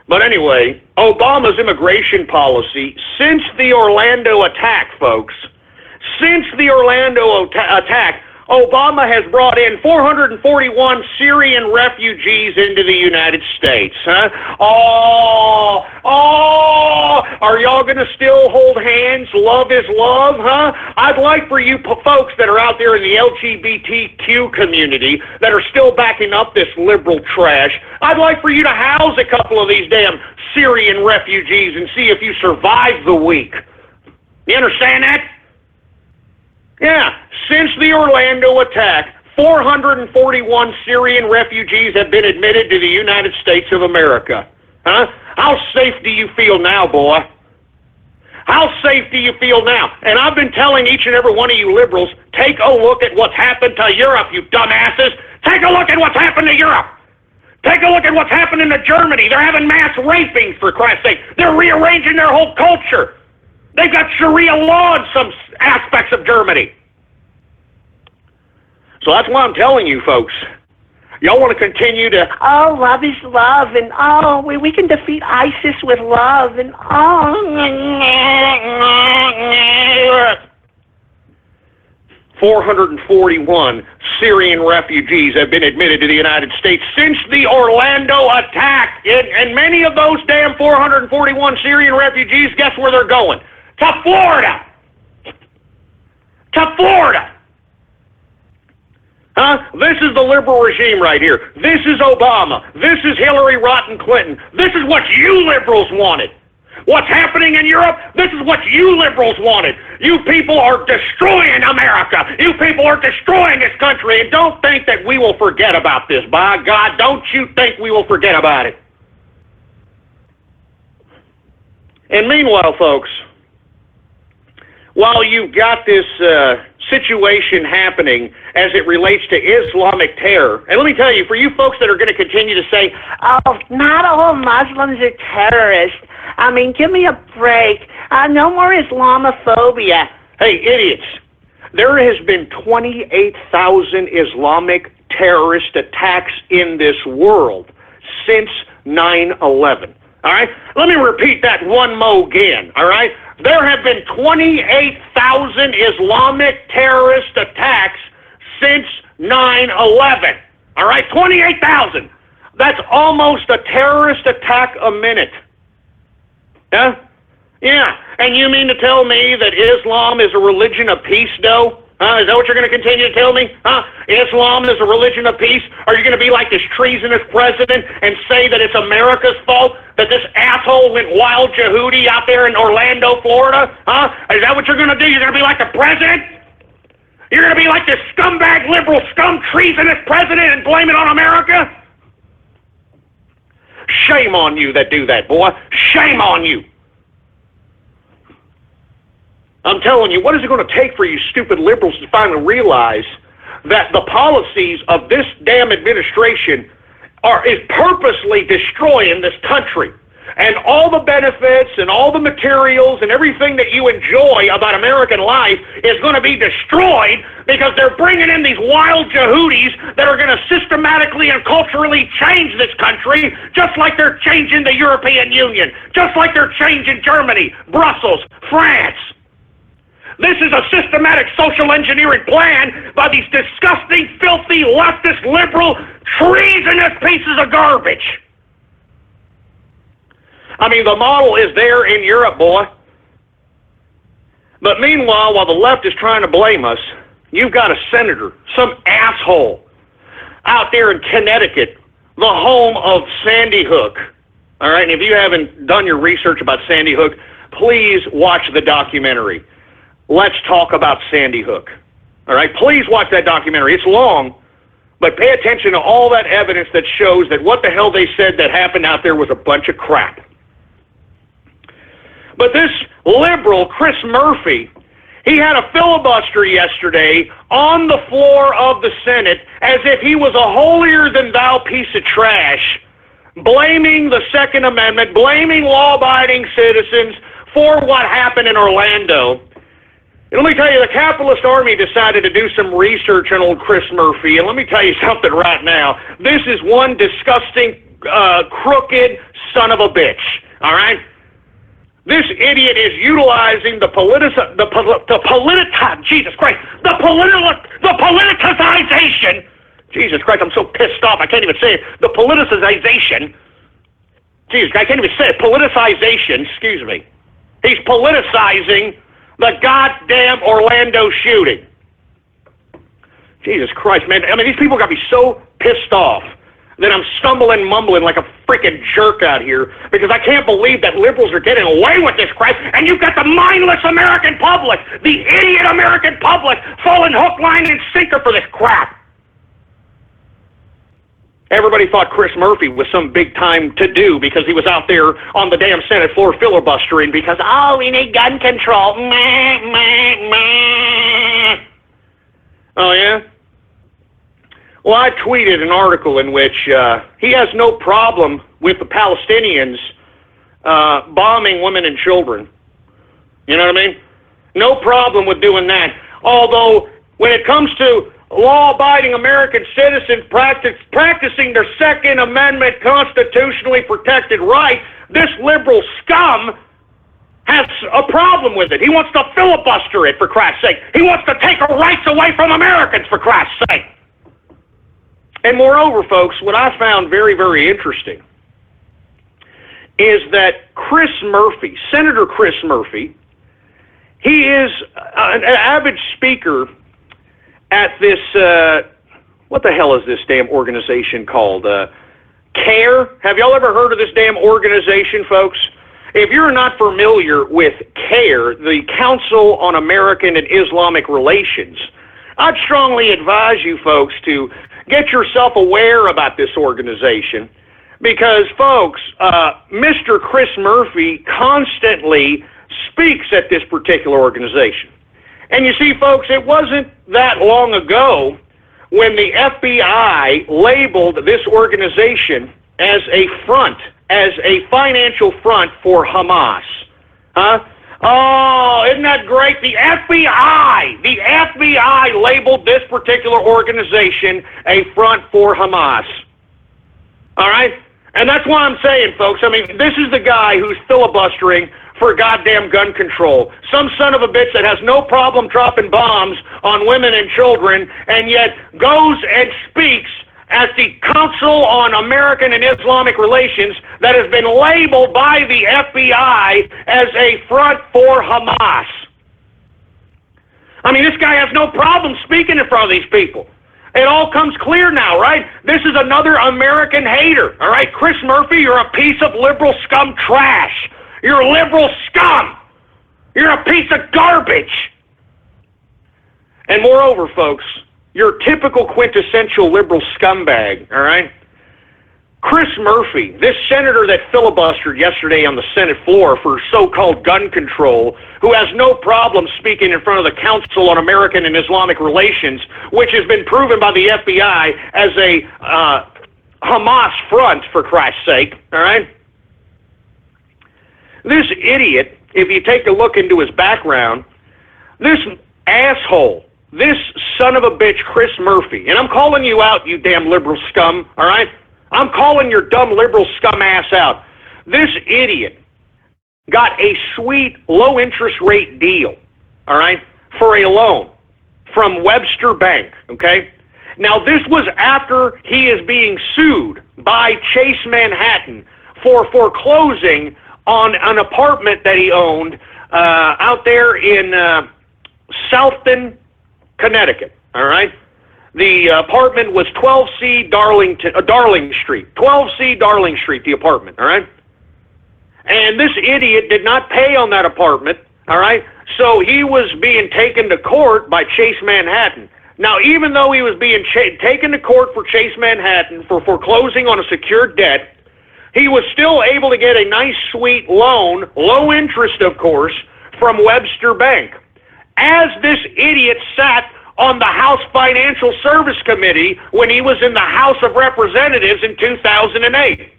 But anyway, Obama's immigration policy, since the Orlando attack, folks, since the Orlando attack, Obama has brought in 441 Syrian refugees into the United States. Huh? Are y'all going to still hold hands? Love is love, huh? I'd like for you folks that are out there in the LGBTQ community that are still backing up this liberal trash, I'd like for you to house a couple of these damn Syrian refugees and see if you survive the week. You understand that? Yeah, since the Orlando attack, 441 Syrian refugees have been admitted to the United States of America. Huh? How safe do you feel now, boy? How safe do you feel now? And I've been telling each and every one of you liberals, take a look at what's happened to Europe, you dumbasses. Take a look at what's happened to Europe. Take a look at what's happening to Germany. They're having mass raping, for Christ's sake. They're rearranging their whole culture. They've got Sharia law in some aspects of Germany. So that's why I'm telling you, folks. Y'all want to continue to... Oh, love is love, and we can defeat ISIS with love, and 441 Syrian refugees have been admitted to the United States since the Orlando attack. And many of those damn 441 Syrian refugees, guess where they're going? To Florida! To Florida! Huh? This is the liberal regime right here. This is Obama. This is Hillary Rotten Clinton. This is what you liberals wanted. What's happening in Europe? This is what you liberals wanted. You people are destroying America. You people are destroying this country. And don't think that we will forget about this. By God, don't you think we will forget about it. And meanwhile, folks, while you've got this situation happening as it relates to Islamic terror. And let me tell you, for you folks that are going to continue to say, oh, not all Muslims are terrorists. I mean, give me a break. No more Islamophobia. hey, idiots, there has been 28,000 Islamic terrorist attacks in this world since 9/11. All right? Let me repeat that one more again. All right? There have been 28,000 Islamic terrorist attacks since 9/11. All right? 28,000. That's almost a terrorist attack a minute. Yeah? Yeah. And you mean to tell me that Islam is a religion of peace, though? Is that what you're going to continue to tell me? Islam is a religion of peace? Are you going to be like this treasonous president and say that it's America's fault that this asshole went wild Yehudi out there in Orlando, Florida? Is that what you're going to do? You're going to be like the president? You're going to be like this scumbag, liberal, treasonous president and blame it on America? Shame on you that do that, boy. Shame on you. I'm telling you, what is it going to take for you stupid liberals to finally realize that the policies of this damn administration is purposely destroying this country? And all the benefits and all the materials and everything that you enjoy about American life is going to be destroyed because they're bringing in these wild Yehudis that are going to systematically and culturally change this country, just like they're changing the European Union, just like they're changing Germany, Brussels, France. This is a systematic social engineering plan by these disgusting, filthy, leftist, liberal, treasonous pieces of garbage. I mean, the model is there in Europe, boy. But meanwhile, while the left is trying to blame us, you've got a senator, some asshole, out there in Connecticut, the home of Sandy Hook. All right, and if you haven't done your research about Sandy Hook, please watch the documentary. Let's talk about Sandy Hook. All right, please watch that documentary. It's long, but pay attention to all that evidence that shows that what the hell they said that happened out there was a bunch of crap. But this liberal, Chris Murphy, he had a filibuster yesterday on the floor of the Senate as if he was a holier-than-thou piece of trash, blaming the Second Amendment, blaming law-abiding citizens for what happened in Orlando. And let me tell you, the capitalist army decided to do some research on old Chris Murphy, and let me tell you something right now. This is one disgusting, crooked son of a bitch, all right? This idiot is utilizing the politicization, Jesus Christ, I'm so pissed off, I can't even say it, the politicization, Jesus, I can't even say it, politicization, excuse me. He's politicizing the goddamn Orlando shooting. Jesus Christ, man. I mean, these people got me so pissed off that I'm stumbling, mumbling like a freaking jerk out here because I can't believe that liberals are getting away with this crap, and you've got the mindless American public, the idiot American public, falling hook, line, and sinker for this crap. Everybody thought Chris Murphy was some big-time to-do because he was out there on the damn Senate floor filibustering because, oh, we need gun control. Oh, yeah? Well, I tweeted an article in which he has no problem with the Palestinians bombing women and children. You know what I mean? No problem with doing that. Although, when it comes to law-abiding American citizens practicing their Second Amendment constitutionally protected right, this liberal scum has a problem with it. He wants to filibuster it, for Christ's sake. He wants to take our rights away from Americans, for Christ's sake. And moreover, folks, what I found very, very interesting is that Chris Murphy, Senator Chris Murphy, he is an avid speaker at this, what the hell is this damn organization called? CARE? Have y'all ever heard of this damn organization, folks? If you're not familiar with CARE, the Council on American and Islamic Relations, I'd strongly advise you folks to get yourself aware about this organization because, folks, Mr. Chris Murphy constantly speaks at this particular organization. And you see, folks, it wasn't that long ago when the FBI labeled this organization as a front, as a financial front for Hamas. Huh? Oh, isn't that great? The FBI labeled this particular organization a front for Hamas. All right? And that's why I'm saying, folks, I mean, this is the guy who's filibustering for goddamn gun control. Some son of a bitch that has no problem dropping bombs on women and children, and yet goes and speaks as the Council on American and Islamic Relations that has been labeled by the FBI as a front for Hamas. I mean, this guy has no problem speaking in front of these people. It all comes clear now, right? This is another American hater, all right? Chris Murphy, you're a piece of liberal scum trash. You're liberal scum. You're a piece of garbage. And moreover, folks, you're a typical quintessential liberal scumbag, all right? Chris Murphy, this senator that filibustered yesterday on the Senate floor for so-called gun control, who has no problem speaking in front of the Council on American and Islamic Relations, which has been proven by the FBI as a Hamas front, for Christ's sake, all right? This idiot, if you take a look into his background, this asshole, this son of a bitch, Chris Murphy, and I'm calling you out, you damn liberal scum, all right? I'm calling your dumb liberal scum ass out. This idiot got a sweet low interest rate deal, all right, for a loan from Webster Bank, okay? Now, this was after he is being sued by Chase Manhattan for foreclosing on an apartment that he owned out there in Southton, Connecticut, all right? The apartment was 12C Darling Street. 12C Darling Street, the apartment, all right? And this idiot did not pay on that apartment, all right? So he was being taken to court by Chase Manhattan. Now, even though he was being taken to court for Chase Manhattan for foreclosing on a secured debt, he was still able to get a nice, sweet loan, low interest, of course, from Webster Bank. As this idiot sat on the House Financial Service Committee when he was in the House of Representatives in 2008.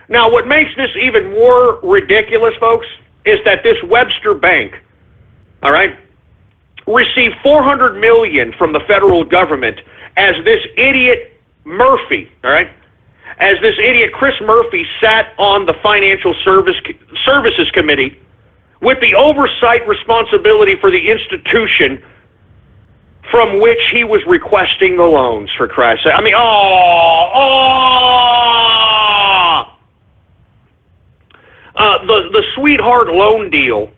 Now, what makes this even more ridiculous, folks, is that this Webster Bank, all right, received $400 million from the federal government as this idiot Murphy, all right, as this idiot Chris Murphy sat on the Financial Services Committee with the oversight responsibility for the institution from which he was requesting the loans, for Christ's sake. I mean, the sweetheart loan deal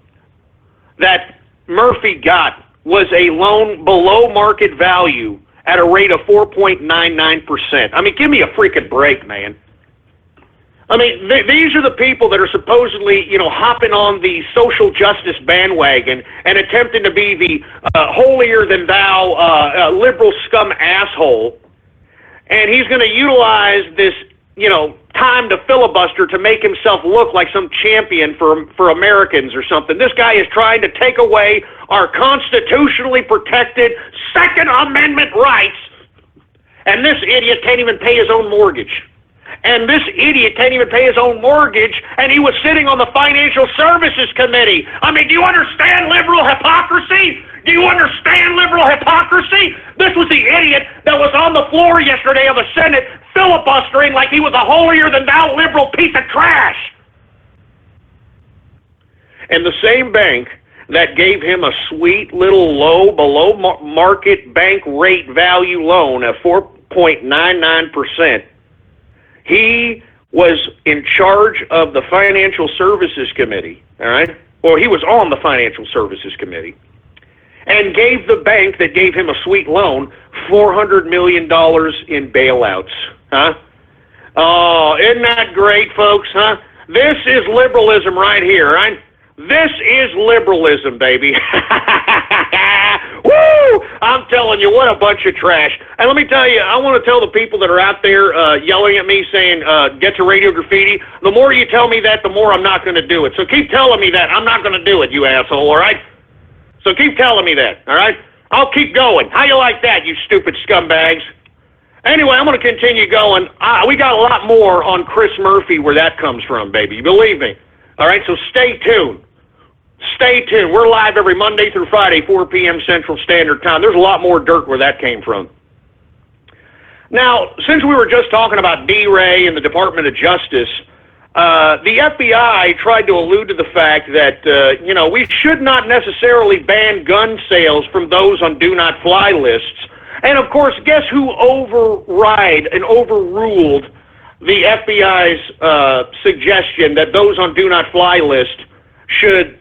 that Murphy got was a loan below market value at a rate of 4.99%. I mean, give me a freaking break, man. I mean, these are the people that are supposedly, hopping on the social justice bandwagon and attempting to be the holier-than-thou liberal scum asshole. And he's going to utilize this, time to filibuster to make himself look like some champion for Americans or something. This guy is trying to take away our constitutionally protected Second Amendment rights, and this idiot can't even pay his own mortgage. And this idiot can't even pay his own mortgage, and he was sitting on the Financial Services Committee. I mean, do you understand liberal hypocrisy? Do you understand liberal hypocrisy? This was the idiot that was on the floor yesterday of the Senate filibustering like he was a holier-than-thou liberal piece of trash. And the same bank that gave him a sweet little low, below-market bank rate value loan of 4.99%, he was in charge of the Financial Services Committee, all right? Well, he was on the Financial Services Committee, and gave the bank that gave him a sweet loan $400 million in bailouts, huh? Oh, isn't that great, folks, huh? This is liberalism right here, right? This is liberalism, baby. Woo! I'm telling you, what a bunch of trash. And let me tell you, I want to tell the people that are out there yelling at me saying, get to Radio Graffiti, the more you tell me that, the more I'm not going to do it. So keep telling me that. I'm not going to do it, you asshole, all right? So keep telling me that, all right? I'll keep going. How you like that, you stupid scumbags? Anyway, I'm going to continue going. We got a lot more on Chris Murphy, where that comes from, baby. Believe me. All right, so stay tuned. Stay tuned. We're live every Monday through Friday, 4 p.m. Central Standard Time. There's a lot more dirt where that came from. Now, since we were just talking about D-Ray and the Department of Justice, the FBI tried to allude to the fact that, we should not necessarily ban gun sales from those on do-not-fly lists. And, of course, guess who overruled the FBI's suggestion that those on do-not-fly list should,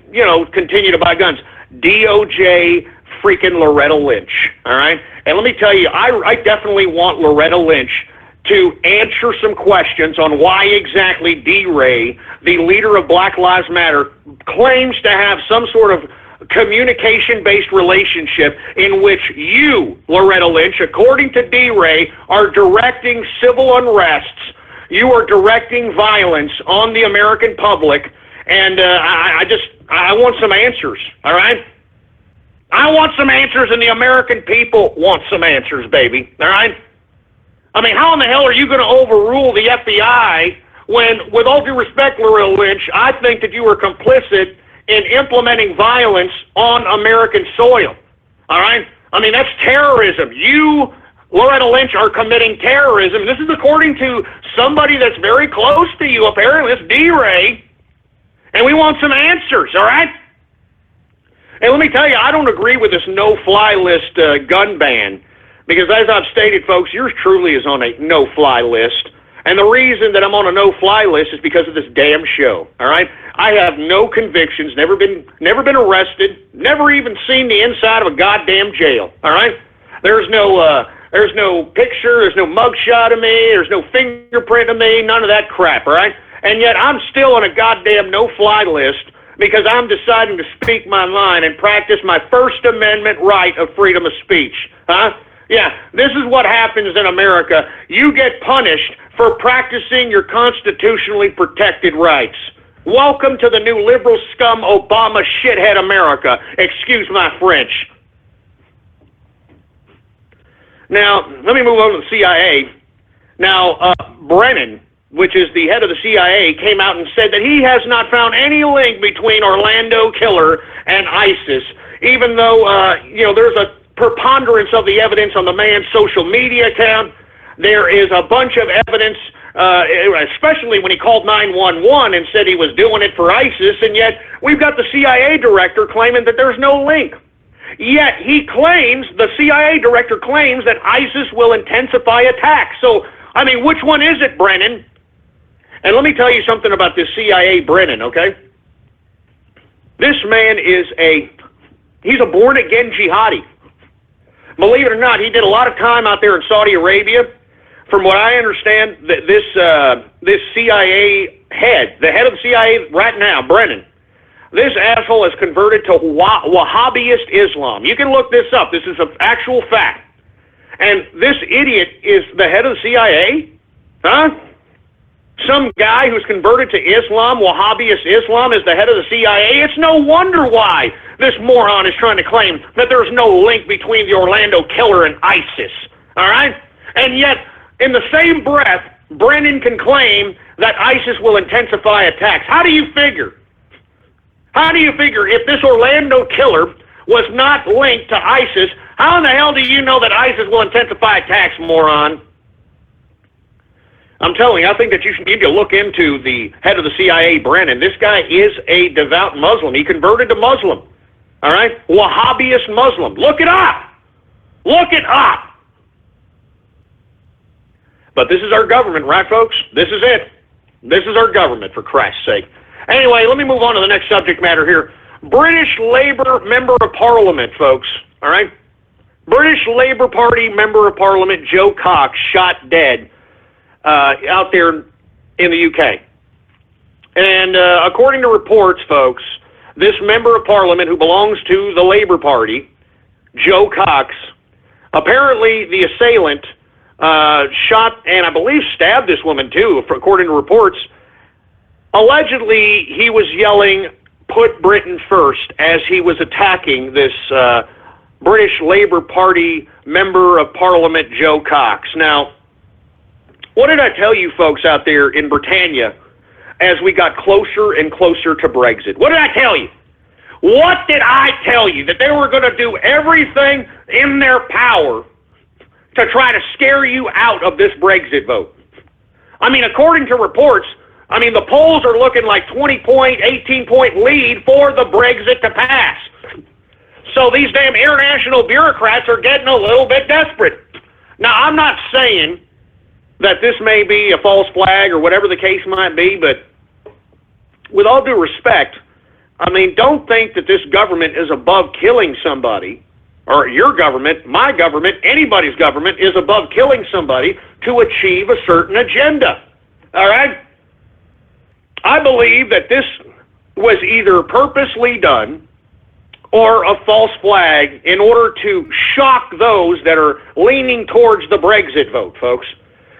continue to buy guns? DOJ freaking Loretta Lynch, all right? And let me tell you, I definitely want Loretta Lynch to answer some questions on why exactly D-Ray, the leader of Black Lives Matter, claims to have some sort of communication-based relationship in which you, Loretta Lynch, according to D-Ray, are directing civil unrests. You are directing violence on the American public, and I want some answers, all right? I want some answers, and the American people want some answers, baby, all right? I mean, how in the hell are you going to overrule the FBI when, with all due respect, Loretta Lynch, I think that you were complicit in implementing violence on American soil, all right? I mean, that's terrorism. You, Loretta Lynch, are committing terrorism. This is according to somebody that's very close to you, apparently. It's D-Ray, and we want some answers, all right? And let me tell you, I don't agree with this no-fly list gun ban, because as I've stated, folks, yours truly is on a no-fly list. And the reason that I'm on a no-fly list is because of this damn show, all right? I have no convictions, never been arrested, never even seen the inside of a goddamn jail, all right? There's no picture, there's no mugshot of me, there's no fingerprint of me, none of that crap, all right? And yet I'm still on a goddamn no-fly list because I'm deciding to speak my mind and practice my First Amendment right of freedom of speech, huh? Yeah, this is what happens in America. You get punished for practicing your constitutionally protected rights. Welcome to the new liberal scum Obama shithead America. Excuse my French. Now, let me move on to the CIA. Now, Brennan, which is the head of the CIA, came out and said that he has not found any link between Orlando Killer and ISIS, even though, there's a preponderance of the evidence on the man's social media account. There is a bunch of evidence, especially when he called 911 and said he was doing it for ISIS, and yet we've got the CIA director claiming that there's no link. Yet the CIA director claims that ISIS will intensify attacks. So, I mean, which one is it, Brennan? And let me tell you something about this CIA Brennan, okay? This man he's a born-again jihadi. Believe it or not, he did a lot of time out there in Saudi Arabia. From what I understand, this CIA head, the head of the CIA right now, Brennan, this asshole has converted to Wahhabist Islam. You can look this up. This is an actual fact. And this idiot is the head of the CIA? Huh? Some guy who's converted to Islam, Wahhabist Islam, is the head of the CIA? It's no wonder why this moron is trying to claim that there's no link between the Orlando Killer and ISIS. All right? And yet, in the same breath, Brennan can claim that ISIS will intensify attacks. How do you figure? How do you figure if this Orlando Killer was not linked to ISIS, how in the hell do you know that ISIS will intensify attacks, moron? I'm telling you, I think that you need to look into the head of the CIA, Brennan. This guy is a devout Muslim. He converted to Muslim. All right? Wahhabist Muslim. Look it up. Look it up. But this is our government, right, folks? This is it. This is our government, for Christ's sake. Anyway, let me move on to the next subject matter here. British Labour Member of Parliament, folks. All right? British Labour Party Member of Parliament Joe Cox shot dead out there in the UK. And according to reports, folks, this member of parliament who belongs to the Labour Party, Joe Cox, apparently the assailant shot and I believe stabbed this woman too, according to reports. Allegedly, he was yelling, put Britain first as he was attacking this British Labour Party member of Parliament, Joe Cox. Now, what did I tell you folks out there in Britannia as we got closer and closer to Brexit? What did I tell you? What did I tell you? That they were going to do everything in their power to try to scare you out of this Brexit vote. I mean, according to reports, I mean, the polls are looking like 20-point, 18-point lead for the Brexit to pass. So these damn international bureaucrats are getting a little bit desperate. Now, I'm not saying that this may be a false flag or whatever the case might be, but with all due respect, I mean, don't think that this government is above killing somebody, or your government, my government, anybody's government is above killing somebody to achieve a certain agenda. All right? I believe that this was either purposely done or a false flag in order to shock those that are leaning towards the Brexit vote, folks.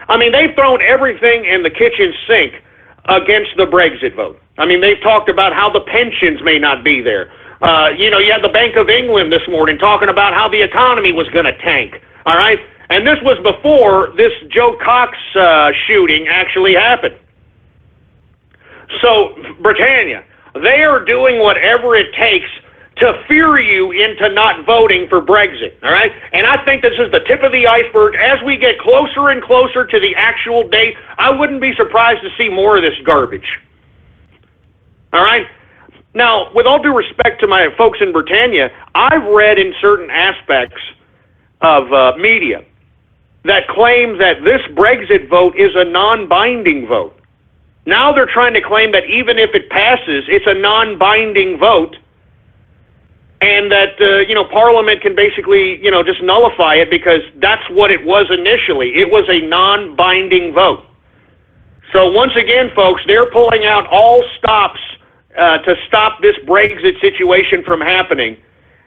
I mean, they've thrown everything in the kitchen sink against the Brexit vote. I mean, they've talked about how the pensions may not be there. You had the Bank of England this morning talking about how the economy was going to tank, all right? And this was before this Joe Cox shooting actually happened. So, Britannia, they are doing whatever it takes to fear you into not voting for Brexit, all right? And I think this is the tip of the iceberg. As we get closer and closer to the actual date, I wouldn't be surprised to see more of this garbage. All right? Now, with all due respect to my folks in Britannia, I've read in certain aspects of media that claim that this Brexit vote is a non-binding vote. Now they're trying to claim that even if it passes, it's a non-binding vote, and that, Parliament can basically, just nullify it because that's what it was initially. It was a non-binding vote. So once again, folks, they're pulling out all stops to stop this Brexit situation from happening.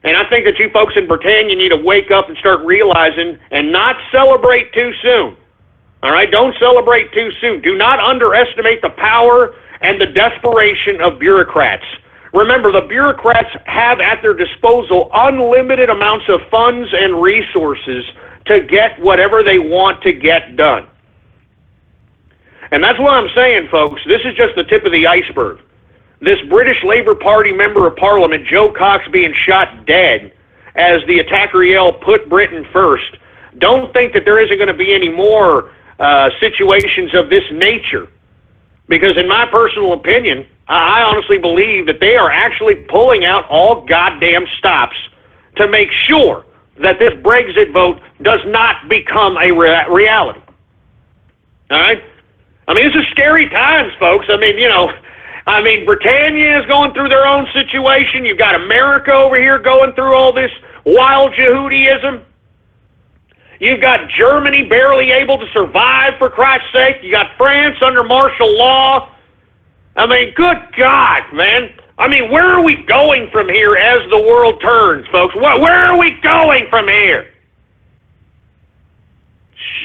And I think that you folks in Britannia need to wake up and start realizing and not celebrate too soon. All right? Don't celebrate too soon. Do not underestimate the power and the desperation of bureaucrats. Remember, the bureaucrats have at their disposal unlimited amounts of funds and resources to get whatever they want to get done. And that's what I'm saying, folks. This is just the tip of the iceberg. This British Labour Party member of Parliament, Joe Cox, being shot dead as the attacker yelled, "Put Britain first." Don't think that there isn't going to be any more situations of this nature. Because in my personal opinion, I honestly believe that they are actually pulling out all goddamn stops to make sure that this Brexit vote does not become a reality. All right? I mean, this is scary times, folks. I mean, Britannia is going through their own situation. You've got America over here going through all this wild Yehudism. You've got Germany barely able to survive, for Christ's sake. You got France under martial law. I mean, good God, man. I mean, where are we going from here as the world turns, folks? Where are we going from here?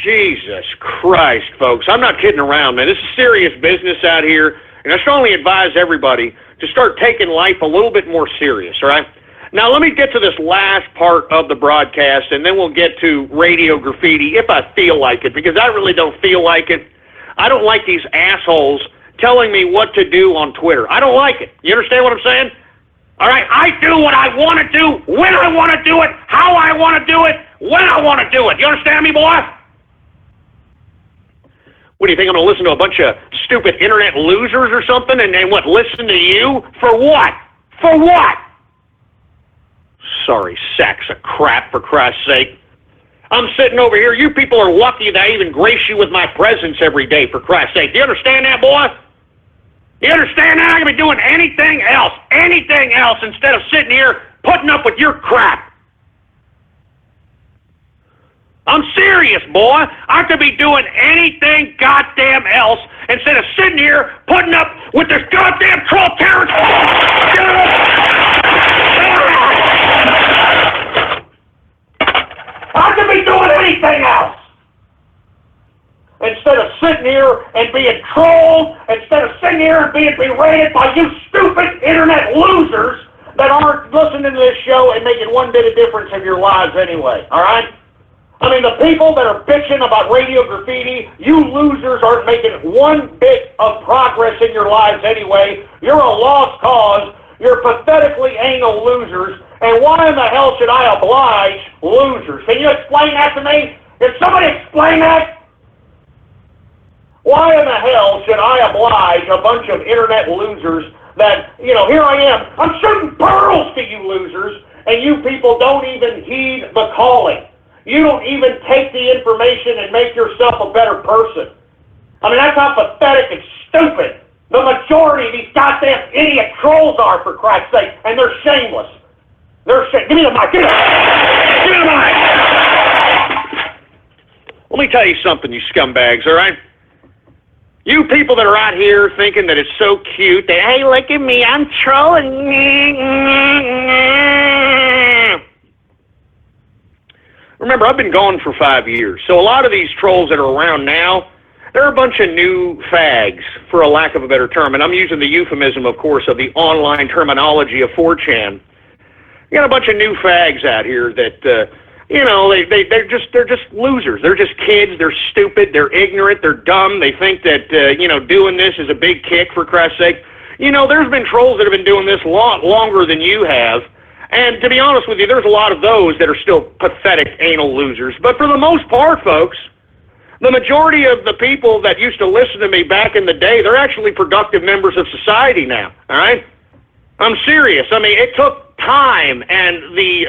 Jesus Christ, folks. I'm not kidding around, man. This is serious business out here, and I strongly advise everybody to start taking life a little bit more serious, all right? Now, let me get to this last part of the broadcast, and then we'll get to Radio Graffiti, if I feel like it, because I really don't feel like it. I don't like these assholes telling me what to do on Twitter. I don't like it. You understand what I'm saying? All right, I do what I want to do, when I want to do it, how I want to do it, when I want to do it. You understand me, boy? What do you think, I'm going to listen to a bunch of stupid internet losers or something, and what, listen to you? For what? For what? Sorry, sacks of crap, for Christ's sake. I'm sitting over here. You people are lucky that I even grace you with my presence every day, for Christ's sake. Do you understand that, boy? Do you understand that? I can be doing anything else instead of sitting here putting up with your crap. I'm serious, boy. I could be doing anything goddamn else instead of sitting here putting up with this goddamn troll terrorist. I could be doing anything else instead of sitting here and being trolled, instead of sitting here and being berated by you stupid internet losers that aren't listening to this show and making one bit of difference in your lives anyway, all right? I mean, the people that are bitching about Radio Graffiti, you losers aren't making one bit of progress in your lives anyway. You're a lost cause. You're pathetically anal losers. And why in the hell should I oblige losers? Can you explain that to me? Can somebody explain that? Why in the hell should I oblige a bunch of internet losers that, you know, here I am. I'm shooting pearls to you losers, and you people don't even heed the calling. You don't even take the information and make yourself a better person. I mean, that's how pathetic and stupid the majority of these goddamn idiot trolls are, for Christ's sake, and they're shameless. Give me the mic. Give me the mic. Let me tell you something, you scumbags, all right? You people that are out here thinking that it's so cute that, hey, look at me, I'm trolling. Remember, I've been gone for 5 years, so a lot of these trolls that are around now, they're a bunch of new fags, for a lack of a better term, and I'm using the euphemism, of course, of the online terminology of 4chan. You got a bunch of new fags out here that, you know, they're just losers. They're just kids. They're stupid. They're ignorant. They're dumb. They think that, you know, doing this is a big kick, for Christ's sake. You know, there's been trolls that have been doing this longer than you have. And to be honest with you, there's a lot of those that are still pathetic anal losers. But for the most part, folks, the majority of the people that used to listen to me back in the day, they're actually productive members of society now, all right? I'm serious. I mean, it took time and the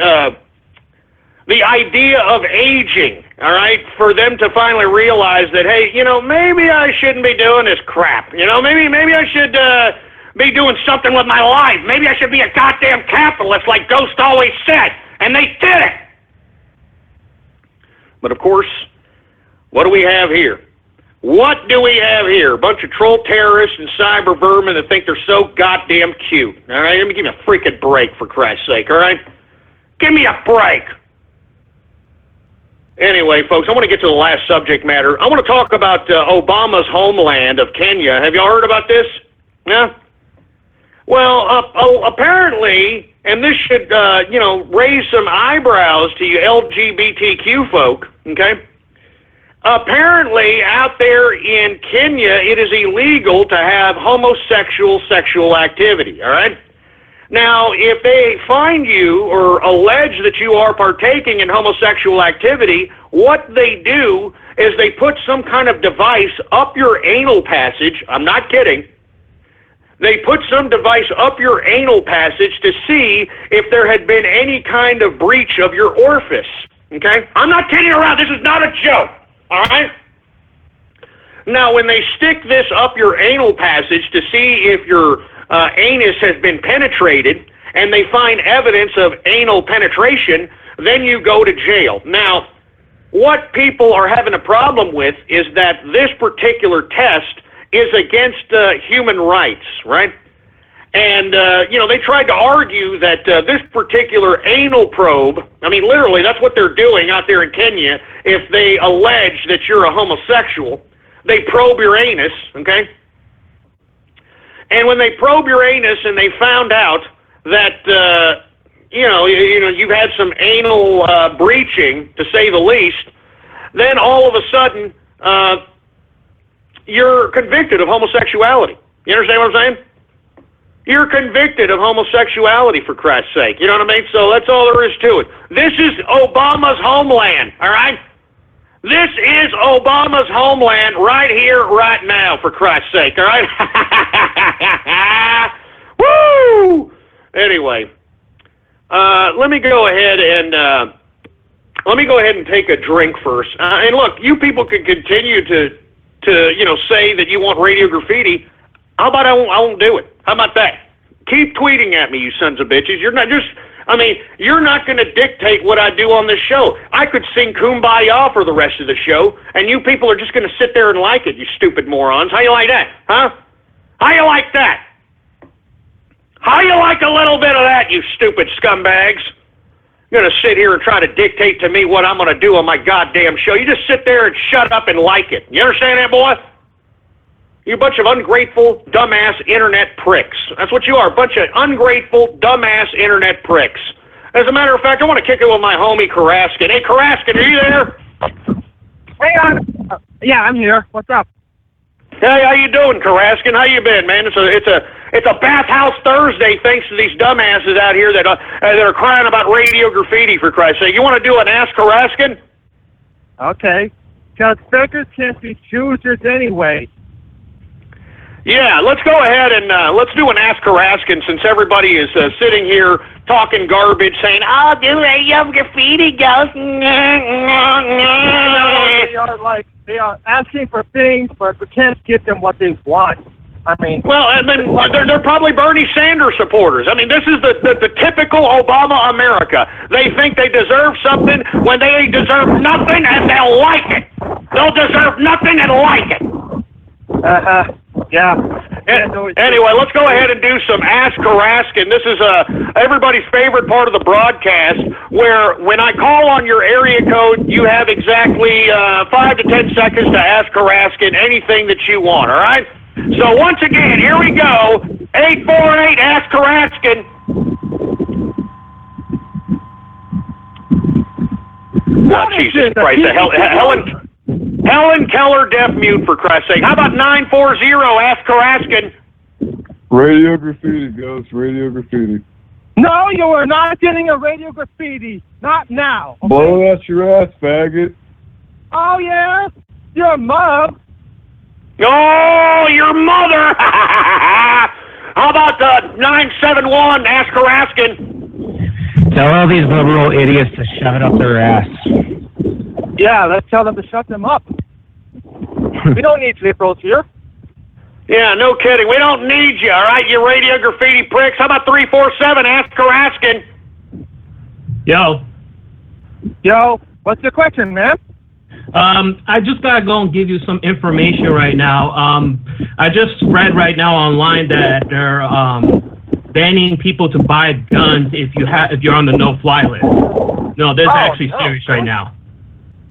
idea of aging, all right, for them to finally realize that, hey, you know, maybe I shouldn't be doing this crap. You know, maybe I should be doing something with my life. Maybe I should be a goddamn capitalist like Ghost always said. And they did it. But, of course, what do we have here? What do we have here? A bunch of troll terrorists and cyber vermin that think they're so goddamn cute. All right, let me give me a freaking break, for Christ's sake, all right? Give me a break. Anyway, folks, I want to get to the last subject matter. I want to talk about Obama's homeland of Kenya. Have y'all heard about this? Yeah? Well, apparently, and this should, you know, raise some eyebrows to you LGBTQ folk, okay? Apparently, out there in Kenya, it is illegal to have homosexual sexual activity, all right? Now, if they find you or allege that you are partaking in homosexual activity, what they do is they put some kind of device up your anal passage. I'm not kidding. They put some device up your anal passage to see if there had been any kind of breach of your orifice, okay? I'm not kidding around. This is not a joke. All right? Now, when they stick this up your anal passage to see if your anus has been penetrated, and they find evidence of anal penetration, then you go to jail. Now, what people are having a problem with is that this particular test is against human rights, right? And, you know, they tried to argue that this particular anal probe, I mean, literally, that's what they're doing out there in Kenya. If they allege that you're a homosexual, they probe your anus, okay? And when they probe your anus and they found out that, you know, you've had some anal breaching, to say the least, then all of a sudden, you're convicted of homosexuality. You understand what I'm saying? You're convicted of homosexuality, for Christ's sake. You know what I mean? So that's all there is to it. This is Obama's homeland, all right? This is Obama's homeland right here, right now, for Christ's sake, all right? Woo! Anyway, let me go ahead and take a drink first. And look, you people can continue to you know, say that you want Radio Graffiti. How about I won't do it? How about that? Keep tweeting at me, you sons of bitches. You're not going to dictate what I do on this show. I could sing Kumbaya for the rest of the show, and you people are just going to sit there and like it, you stupid morons. How you like that, huh? How you like that? How you like a little bit of that, you stupid scumbags? You're going to sit here and try to dictate to me what I'm going to do on my goddamn show. You just sit there and shut up and like it. You understand that, boy? You bunch of ungrateful, dumbass internet pricks. That's what you are, a bunch of ungrateful, dumbass internet pricks. As a matter of fact, I want to kick it with my homie Karaszkin. Hey, Karaszkin, are you there? Hey, yeah, I'm here. What's up? Hey, how you doing, Karaszkin? How you been, man? It's a bathhouse Thursday, thanks to these dumbasses out here that are crying about radio graffiti, for Christ's sake. You want to do an Ask Karaszkin? Okay. Because beggars can't be choosers anyway. Yeah, let's go ahead and let's do an Ask Karaszkin, since everybody is sitting here talking garbage, saying, "Oh, do radio graffiti, Ghost." They are asking for things, but we can't give them what they want. I mean, well, and then they're probably Bernie Sanders supporters. I mean, this is the typical Obama America. They think they deserve something when they deserve nothing, and they'll like it. They'll deserve nothing and like it. Yeah. Anyway, let's go ahead and do some Ask Karaszkin. This is everybody's favorite part of the broadcast, where when I call on your area code, you have exactly 5 to 10 seconds to ask Karaszkin anything that you want, all right? So once again, here we go. 848 Ask Karaszkin. Oh, Jesus Christ. Helen Keller, deaf mute, for Christ's sake. How about 940 Ask Karaszkin? Radio graffiti, Ghost. Radio graffiti. No, you are not getting a radio graffiti. Not now. Okay? Blow out your ass, faggot. Oh, yeah? Your mom. Oh, your mother! How about 971 Ask Karaszkin? Tell all these liberal idiots to shove it up their ass. Yeah, let's tell them to shut them up. We don't need liberals here. Yeah, no kidding. We don't need you, all right, you radio graffiti pricks. How about 347 Ask Karaszkin? Yo, what's your question, man? I just gotta go and give you some information right now. I just read right now online that they're banning people to buy guns if you're on the no-fly list. No, this is actually serious right now.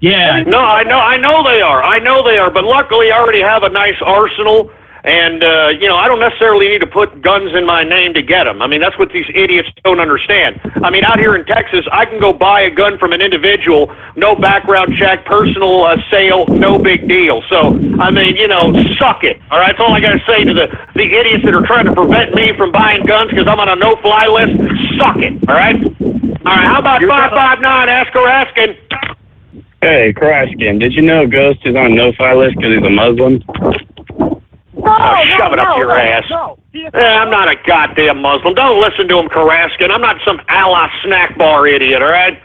Yeah. No, I know they are. But luckily, I already have a nice arsenal, and I don't necessarily need to put guns in my name to get them. I mean, that's what these idiots don't understand. I mean, out here in Texas, I can go buy a gun from an individual, no background check, personal sale, no big deal. So, I mean, suck it. All right, that's all I got to say to the idiots that are trying to prevent me from buying guns because I'm on a no-fly list. Suck it. All right. All right. How about 559 Ask Karaszkin? Hey, Karaszkin, did you know Ghost is on no-fly list because he's a Muslim? Shove it up your ass. I'm not a goddamn Muslim. Don't listen to him, Karaszkin. I'm not some a la snack bar idiot, all right?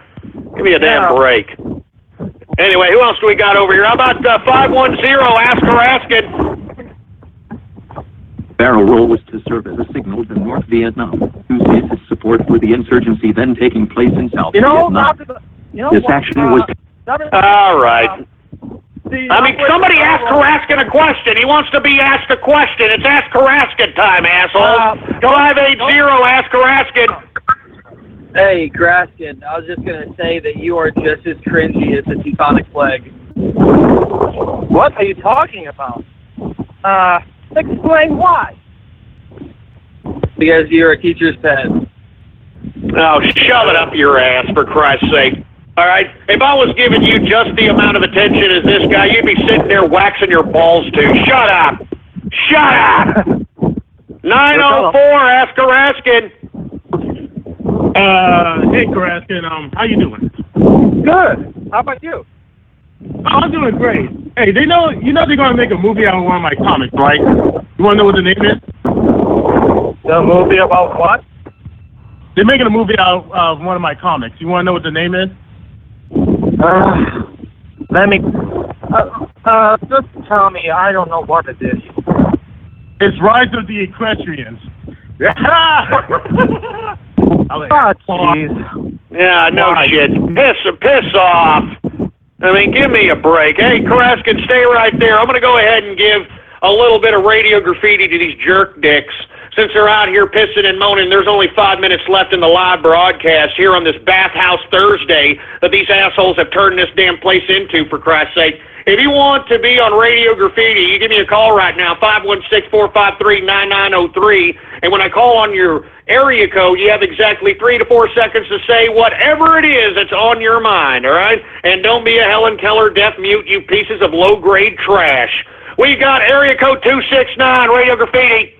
Give me a damn break. Anyway, who else do we got over here? How about 510 Ask Karaszkin? Barrel roll was to serve as a signal to North Vietnam, who sees its support for the insurgency then taking place in South Vietnam. This action was... All right. I mean, somebody asked Karaszkin a question. He wants to be asked a question. It's Ask Karaszkin time, asshole. 580 Ask Karaszkin. Hey, Karaszkin, I was just going to say that you are just as cringy as the Teutonic Plague. What are you talking about? Explain why. Because you're a teacher's pet. Oh, shove it up your ass, for Christ's sake. All right? If I was giving you just the amount of attention as this guy, you'd be sitting there waxing your balls too. Shut up. Shut up. 904, Ask Karaszkin. Hey, Karaszkin, how you doing? Good. How about you? Oh, I'm doing great. Hey, they're gonna make a movie out of one of my comics, right? You wanna know what the name is? The movie about what? They're making a movie out of one of my comics. You wanna know what the name is? Let me... just tell me. I don't know what it is. It's Rise of the Equestrians. Jeez. Yeah, no shit. Piss off. I mean, give me a break. Hey, Karaszkin, stay right there. I'm going to go ahead and give a little bit of radio graffiti to these jerk dicks, since they're out here pissing and moaning, there's only 5 minutes left in the live broadcast here on this Bathhouse Thursday that these assholes have turned this damn place into, for Christ's sake. If you want to be on Radio Graffiti, you give me a call right now, 516-453-9903, and when I call on your area code, you have exactly 3 to 4 seconds to say whatever it is that's on your mind, all right? And don't be a Helen Keller deaf mute, you pieces of low-grade trash. We got area code 269, Radio Graffiti.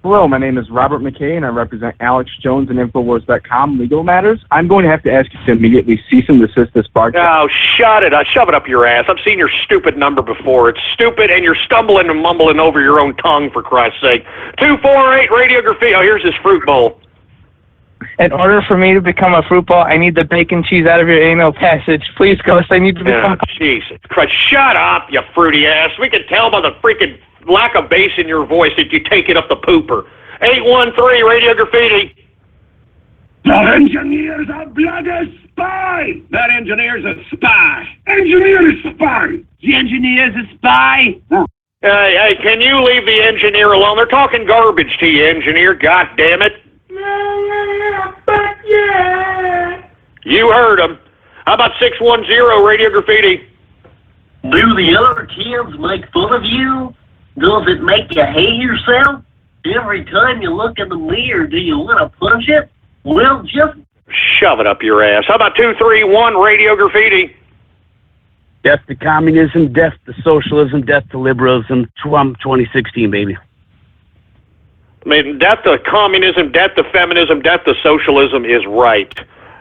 Hello, my name is Robert McKay, and I represent Alex Jones and Infowars.com Legal Matters. I'm going to have to ask you to immediately cease and desist this broadcast. Oh, shut it. Shove it up your ass. I've seen your stupid number before. It's stupid, and you're stumbling and mumbling over your own tongue, for Christ's sake. 248 Radio Graffiti. Oh, here's this fruit bowl. In order for me to become a fruit bowl, I need the bacon cheese out of your anal passage. Please, Ghost, I need to become... Jesus Christ. Shut up, you fruity ass. We can tell by the freaking lack of bass in your voice that you take it up the pooper. 813 Radio Graffiti. That engineer's a bloody spy! That engineer's a spy! Engineer is spy! The engineer's a spy! Hey, can you leave the engineer alone? They're talking garbage to you, engineer. God damn it. You heard them. How about 610 Radio Graffiti? Do the other kids make fun of you? Does it make you hate yourself? Every time you look in the mirror, do you want to punch it? Well, just... Shove it up your ass. How about 231 Radio Graffiti? Death to communism, death to socialism, death to liberalism. Trump 2016, baby. I mean, death to communism, death to feminism, death to socialism is right.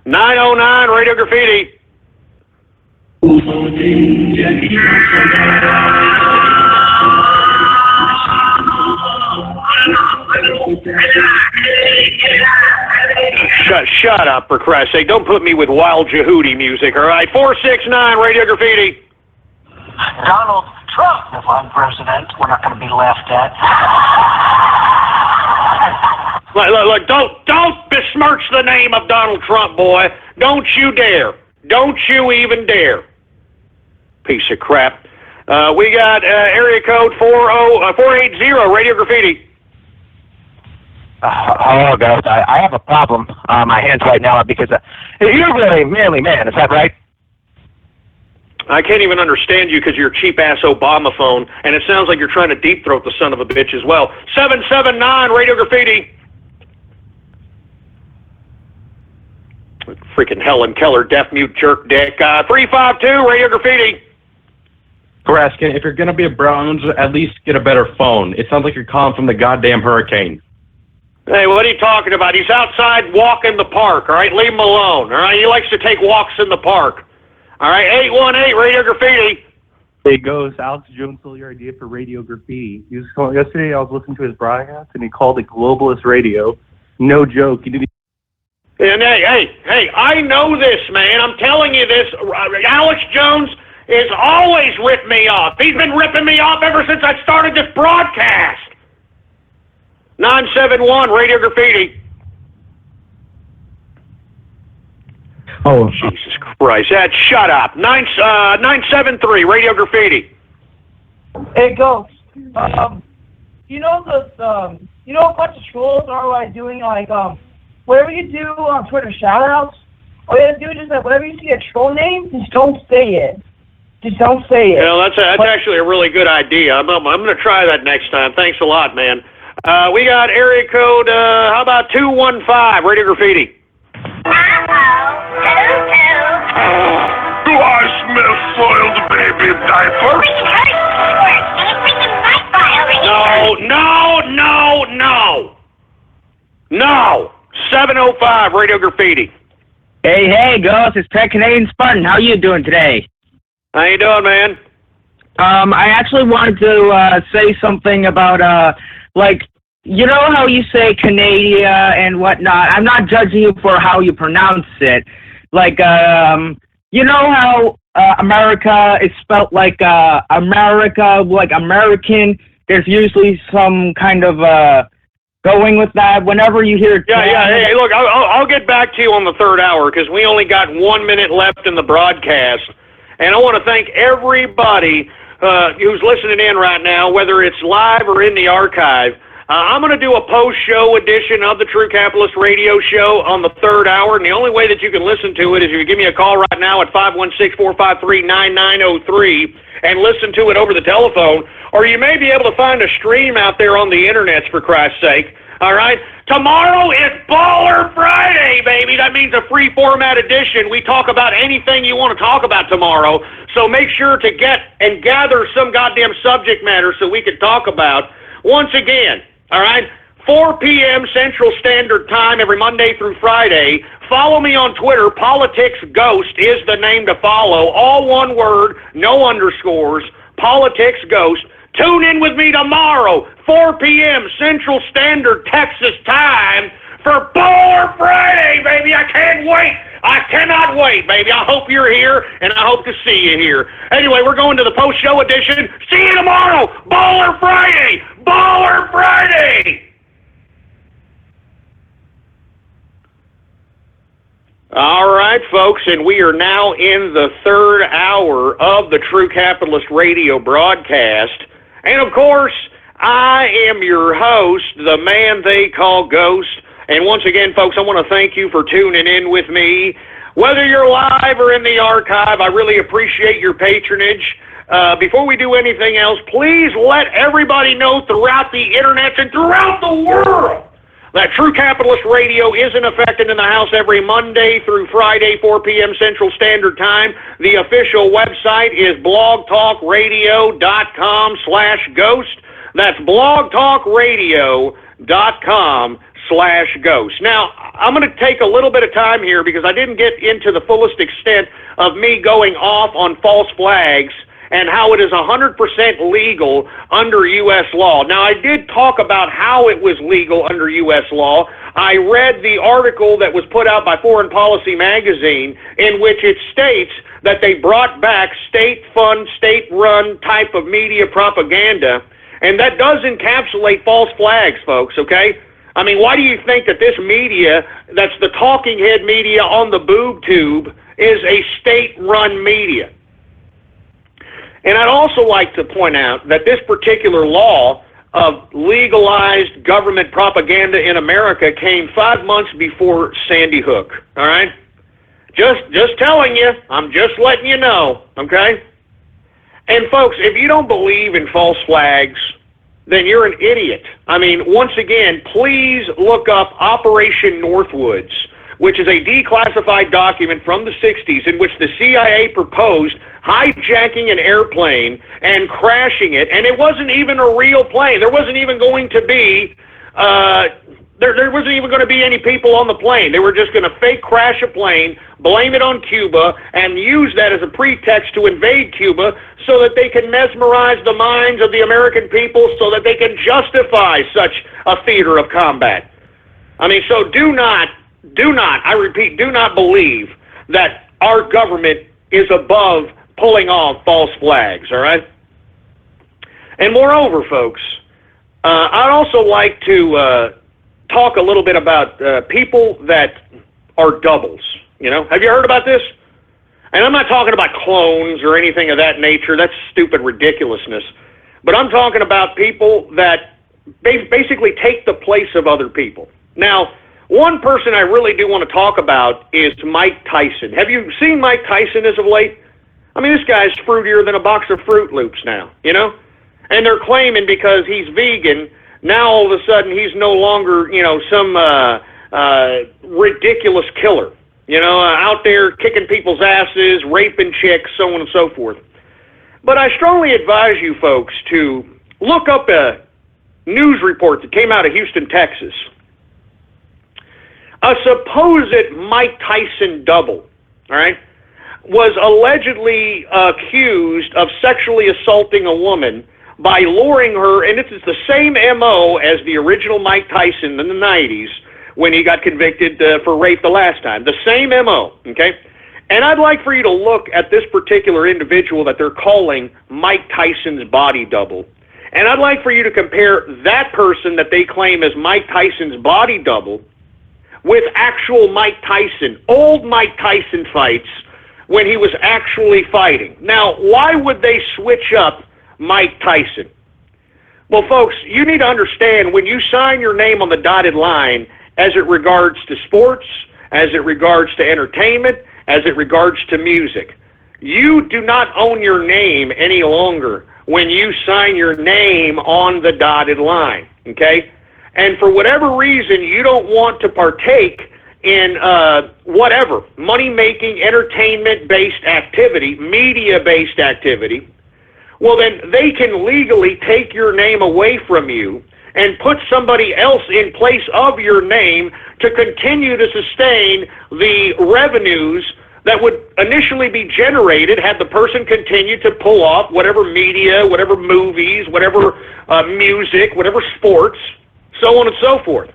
909 Radio Graffiti. Shut up, for Christ's sake. Don't put me with wild Jehudi music, all right? 469 Radio Graffiti. Donald Trump, if I'm president, we're not going to be laughed at. Look, don't besmirch the name of Donald Trump, boy. Don't you dare. Don't you even dare. Piece of crap. We got area code 480 Radio Graffiti. Hello, Ghost. I have a problem on my hands right now because you're a really manly man. Is that right? I can't even understand you because you're a cheap-ass Obama phone, and it sounds like you're trying to deep-throat the son of a bitch as well. 779 Radio Graffiti. Freaking Helen Keller, deaf mute jerk dick. 352 Radio Graffiti. Karaszkin, if you're going to be a Browns, at least get a better phone. It sounds like you're calling from the goddamn hurricane. Hey, what are you talking about? He's outside walking the park, all right? Leave him alone, all right? He likes to take walks in the park. All right, 818 Radio Graffiti. Hey, Ghost, Alex Jones stole your idea for Radio Graffiti. He was calling, yesterday I was listening to his broadcast, and he called it Globalist Radio. No joke. He didn't. And hey, I know this, man. I'm telling you this. Alex Jones has always ripped me off. He's been ripping me off ever since I started this broadcast. 971 Radio Graffiti. Oh, Jesus Christ! Shut up. 973 Radio Graffiti. Hey, Ghost. You know a bunch of trolls are like doing like whatever you do on Twitter shoutouts. All you have to do is just like whenever you see a troll name, just don't say it. Just don't say it. Well, that's actually a really good idea. I'm going to try that next time. Thanks a lot, man. We got area code, how about 215, Radio Graffiti? Do I smell soiled baby diapers? No. 705, Radio Graffiti. Hey, Ghost, it's Pet Canadian Spartan. How you doing today? How you doing, man? I actually wanted to say something about, you know how you say Canada and whatnot? I'm not judging you for how you pronounce it. You know how America is spelled like America, like American? There's usually some kind of going with that whenever you hear... Yeah. Hey, look, I'll get back to you on the third hour because we only got 1 minute left in the broadcast. And I want to thank everybody who's listening in right now, whether it's live or in the archive. I'm going to do a post-show edition of the True Capitalist Radio Show on the third hour, and the only way that you can listen to it is if you give me a call right now at 516-453-9903 and listen to it over the telephone, or you may be able to find a stream out there on the internet, for Christ's sake. All right? Tomorrow is Baller Friday, baby. That means a free format edition. We talk about anything you want to talk about tomorrow, so make sure to get and gather some goddamn subject matter so we can talk about. Once again, all right, 4 p.m. Central Standard Time every Monday through Friday. Follow me on Twitter. Politics Ghost is the name to follow. All one word, no underscores. Politics Ghost. Tune in with me tomorrow, 4 p.m. Central Standard Texas Time for Baller Friday, baby. I can't wait. I cannot wait, baby. I hope you're here, and I hope to see you here. Anyway, we're going to the post-show edition. See you tomorrow. Baller Friday. Baller Friday. All right, folks, and we are now in the third hour of the True Capitalist Radio broadcast. And, of course, I am your host, the man they call Ghost. And once again, folks, I want to thank you for tuning in with me. Whether you're live or in the archive, I really appreciate your patronage. Before we do anything else, please let everybody know throughout the internet and throughout the world that True Capitalist Radio is in effect and in the house every Monday through Friday, 4 p.m. Central Standard Time. The official website is blogtalkradio.com/ghost. That's blogtalkradio.com/ghost. Now, I'm going to take a little bit of time here because I didn't get into the fullest extent of me going off on false flags and how it is 100% legal under U.S. law. Now, I did talk about how it was legal under U.S. law. I read the article that was put out by Foreign Policy magazine in which it states that they brought back state-fund, state-run type of media propaganda, and that does encapsulate false flags, folks, okay? I mean, why do you think that this media, that's the talking head media on the boob tube, is a state-run media? And I'd also like to point out that this particular law of legalized government propaganda in America came 5 months before Sandy Hook, all right? Just telling you, I'm just letting you know, okay? And folks, if you don't believe in false flags, then you're an idiot. I mean, once again, please look up Operation Northwoods, which is a declassified document from the 60s in which the CIA proposed hijacking an airplane and crashing it, and it wasn't even a real plane. There wasn't even going to be there wasn't even going to be any people on the plane. They were just going to fake crash a plane, blame it on Cuba, and use that as a pretext to invade Cuba so that they can mesmerize the minds of the American people so that they can justify such a theater of combat. I mean, so do not, I repeat, do not believe that our government is above pulling off false flags, all right? And moreover, folks, I'd also like to talk a little bit about people that are doubles, you know? Have you heard about this? And I'm not talking about clones or anything of that nature. That's stupid ridiculousness. But I'm talking about people that basically take the place of other people. Now, one person I really do want to talk about is Mike Tyson. Have you seen Mike Tyson as of late? I mean, this guy's fruitier than a box of Fruit Loops now, you know? And they're claiming because he's vegan, now all of a sudden he's no longer, you know, some ridiculous killer, you know, out there kicking people's asses, raping chicks, so on and so forth. But I strongly advise you folks to look up a news report that came out of Houston, Texas. A supposed Mike Tyson double, all right, was allegedly accused of sexually assaulting a woman by luring her, and it's the same M.O. as the original Mike Tyson in the 90s when he got convicted for rape the last time. The same M.O., okay? And I'd like for you to look at this particular individual that they're calling Mike Tyson's body double. And I'd like for you to compare that person that they claim as Mike Tyson's body double with actual Mike Tyson, old Mike Tyson fights when he was actually fighting. Now, why would they switch up Mike Tyson? Well, folks, you need to understand when you sign your name on the dotted line as it regards to sports, as it regards to entertainment, as it regards to music, you do not own your name any longer when you sign your name on the dotted line, okay? And for whatever reason, you don't want to partake in whatever, money-making, entertainment-based activity, media-based activity, well, then they can legally take your name away from you and put somebody else in place of your name to continue to sustain the revenues that would initially be generated had the person continued to pull off whatever media, whatever movies, whatever music, whatever sports, so on and so forth.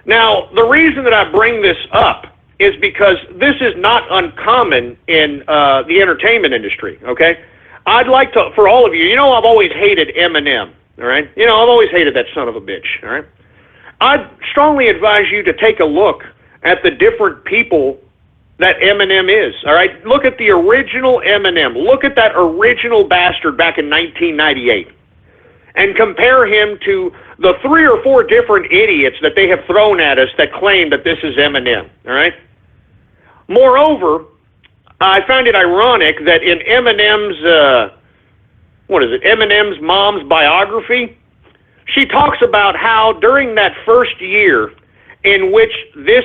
Now, the reason that I bring this up is because this is not uncommon in the entertainment industry, okay? I'd like to, for all of you, you know I've always hated Eminem, all right? You know, I've always hated that son of a bitch, all right? I'd strongly advise you to take a look at the different people that Eminem is, all right? Look at the original Eminem. Look at that original bastard back in 1998 and compare him to the 3 or 4 different idiots that they have thrown at us that claim that this is Eminem, all right? Moreover, I find it ironic that in Eminem's, Eminem's mom's biography, she talks about how during that first year in which this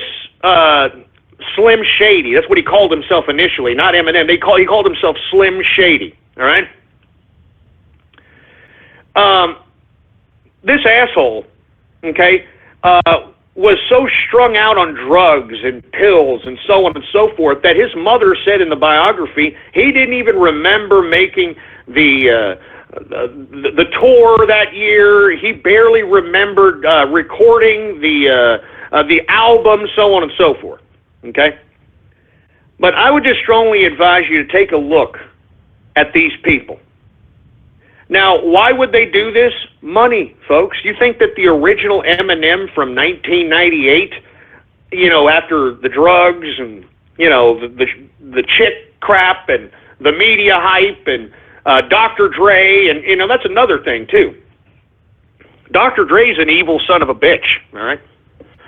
Slim Shady, that's what he called himself initially, not Eminem, he called himself Slim Shady, all right? This asshole, okay, was so strung out on drugs and pills and so on and so forth that his mother said in the biography he didn't even remember making the tour that year. He barely remembered recording the album, so on and so forth. Okay? But I would just strongly advise you to take a look at these people. Now, why would they do this? Money, folks. You think that the original Eminem from 1998, you know, after the drugs and, you know, the chick crap and the media hype and Dr. Dre, and, you know, that's another thing, too. Dr. Dre's an evil son of a bitch, all right?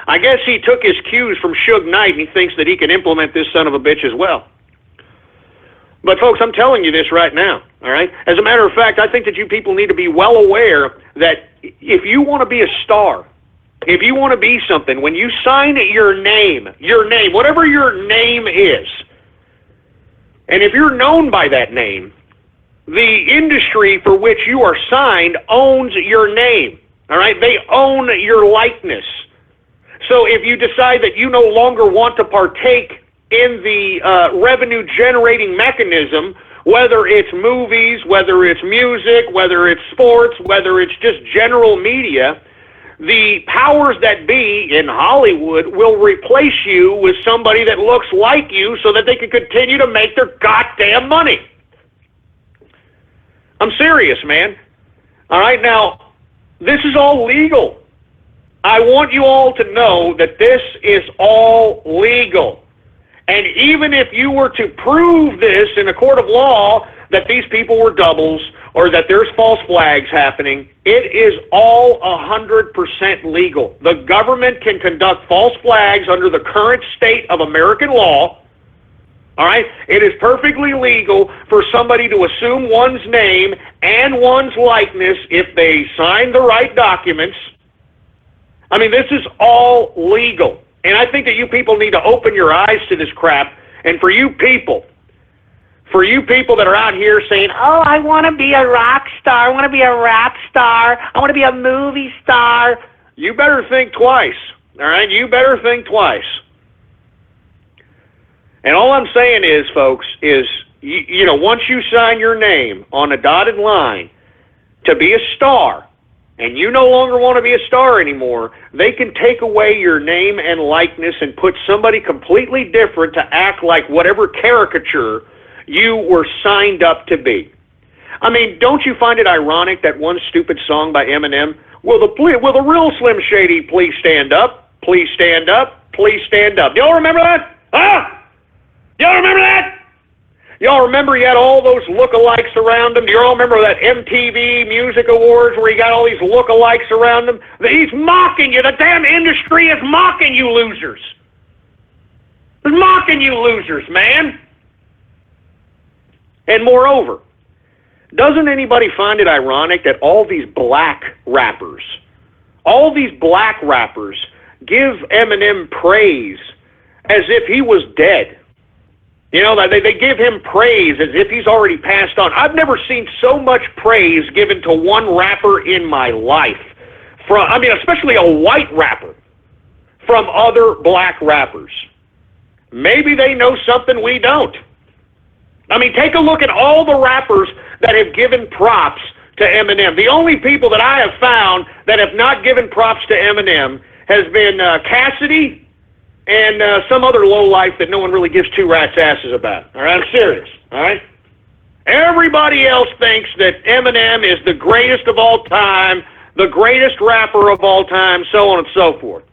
I guess he took his cues from Suge Knight, and he thinks that he can implement this son of a bitch as well. But, folks, I'm telling you this right now, all right? As a matter of fact, I think that you people need to be well aware that if you want to be a star, if you want to be something, when you sign your name, whatever your name is, and if you're known by that name, the industry for which you are signed owns your name, all right? They own your likeness. So if you decide that you no longer want to partake in the revenue-generating mechanism, whether it's movies, whether it's music, whether it's sports, whether it's just general media, the powers that be in Hollywood will replace you with somebody that looks like you so that they can continue to make their goddamn money. I'm serious, man. All right, now, this is all legal. I want you all to know that this is all legal. And even if you were to prove this in a court of law, that these people were doubles or that there's false flags happening, it is all 100% legal. The government can conduct false flags under the current state of American law. All right? It is perfectly legal for somebody to assume one's name and one's likeness if they sign the right documents. I mean, this is all legal. And I think that you people need to open your eyes to this crap. And for you people that are out here saying, oh, I want to be a rock star, I want to be a rap star, I want to be a movie star. You better think twice, all right? You better think twice. And all I'm saying is, folks, is, you know, once you sign your name on a dotted line to be a star, and you no longer want to be a star anymore, they can take away your name and likeness and put somebody completely different to act like whatever caricature you were signed up to be. I mean, don't you find it ironic that one stupid song by Eminem, will the real Slim Shady please stand up? Please stand up? Please stand up. Do y'all remember that? Huh? Y'all remember that? Y'all remember he had all those lookalikes around him? Do you all remember that MTV Music Awards where he got all these lookalikes around him? He's mocking you. The damn industry is mocking you losers. It's mocking you losers, man. And moreover, doesn't anybody find it ironic that all these black rappers give Eminem praise as if he was dead? You know, they give him praise as if he's already passed on. I've never seen so much praise given to one rapper in my life. Especially a white rapper from other black rappers. Maybe they know something we don't. I mean, take a look at all the rappers that have given props to Eminem. The only people that I have found that have not given props to Eminem has been Cassidy and some other lowlife that no one really gives two rats' asses about. All right, I'm serious. All right? Everybody else thinks that Eminem is the greatest of all time, the greatest rapper of all time, so on and so forth.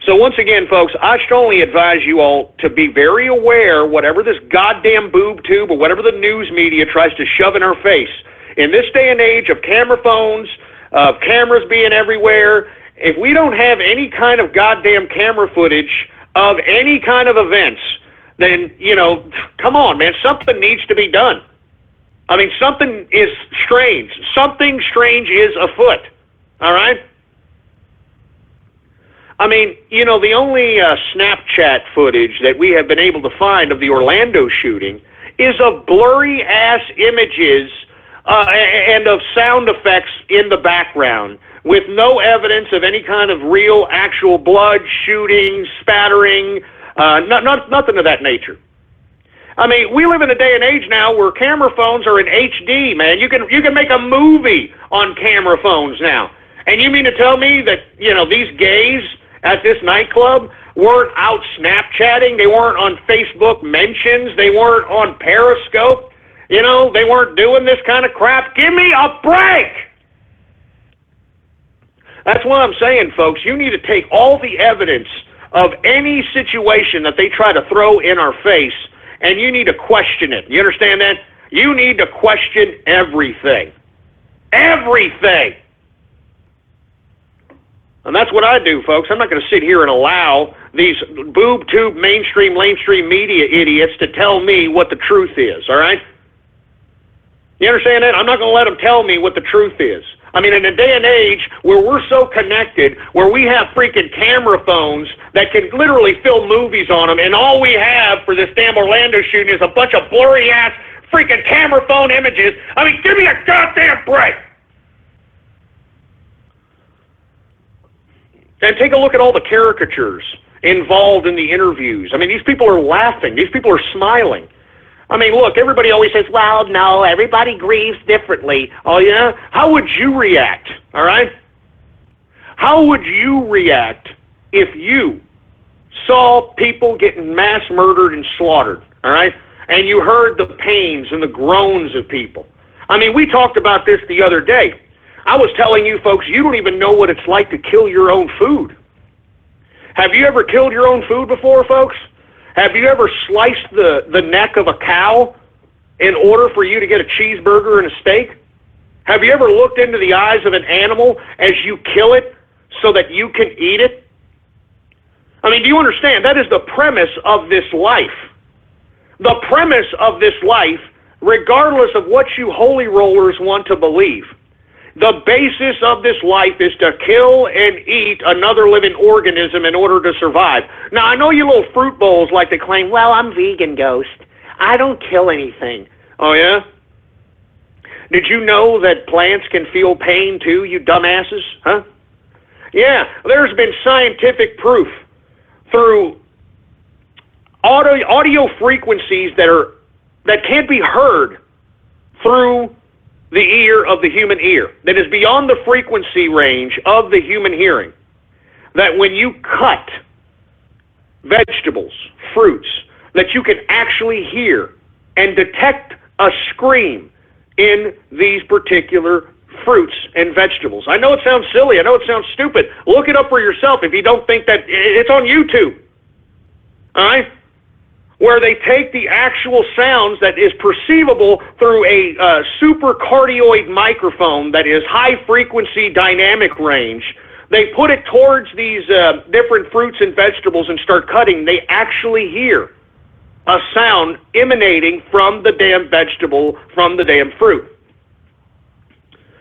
So once again, folks, I strongly advise you all to be very aware, whatever this goddamn boob tube or whatever the news media tries to shove in our face. In this day and age of camera phones, of cameras being everywhere, if we don't have any kind of goddamn camera footage of any kind of events, then, you know, come on, man, something needs to be done. I mean, something is strange. Something strange is afoot, all right? I mean, you know, the only Snapchat footage that we have been able to find of the Orlando shooting is of blurry-ass images and of sound effects in the background with no evidence of any kind of real, actual blood, shooting, spattering, nothing of that nature. I mean, we live in a day and age now where camera phones are in HD, man. You can make a movie on camera phones now. And you mean to tell me that, you know, these gays at this nightclub weren't out Snapchatting, they weren't on Facebook mentions, they weren't on Periscope, you know, they weren't doing this kind of crap? Give me a break! That's what I'm saying, folks. You need to take all the evidence of any situation that they try to throw in our face, and you need to question it. You understand that? You need to question everything. Everything! And that's what I do, folks. I'm not going to sit here and allow these boob tube mainstream media idiots to tell me what the truth is, all right? You understand that? I'm not going to let them tell me what the truth is. I mean, in a day and age where we're so connected, where we have freaking camera phones that can literally film movies on them, and all we have for this damn Orlando shooting is a bunch of blurry-ass freaking camera phone images. I mean, give me a goddamn break! And take a look at all the caricatures involved in the interviews. I mean, these people are laughing. These people are smiling. I mean, look, everybody always says, well, no, everybody grieves differently. Oh, yeah? How would you react, all right? How would you react if you saw people getting mass murdered and slaughtered, all right? And you heard the pains and the groans of people. I mean, we talked about this the other day. I was telling you folks, you don't even know what it's like to kill your own food. Have you ever killed your own food before, folks? Have you ever sliced the neck of a cow in order for you to get a cheeseburger and a steak? Have you ever looked into the eyes of an animal as you kill it so that you can eat it? I mean, do you understand? That is the premise of this life. The premise of this life, regardless of what you holy rollers want to believe. The basis of this life is to kill and eat another living organism in order to survive. Now, I know you little fruit bowls like to claim, well, I'm vegan, Ghost. I don't kill anything. Oh, yeah? Did you know that plants can feel pain too, you dumbasses? Huh? Yeah, there's been scientific proof through audio frequencies that can't be heard through the ear of the human ear, that is beyond the frequency range of the human hearing, that when you cut vegetables, fruits, that you can actually hear and detect a scream in these particular fruits and vegetables. I know it sounds silly. I know it sounds stupid. Look it up for yourself if you don't think that. It's on YouTube. All right? where they take the actual sounds that is perceivable through a supercardioid microphone that is high-frequency dynamic range. They put it towards these different fruits and vegetables and start cutting. They actually hear a sound emanating from the damn vegetable, from the damn fruit.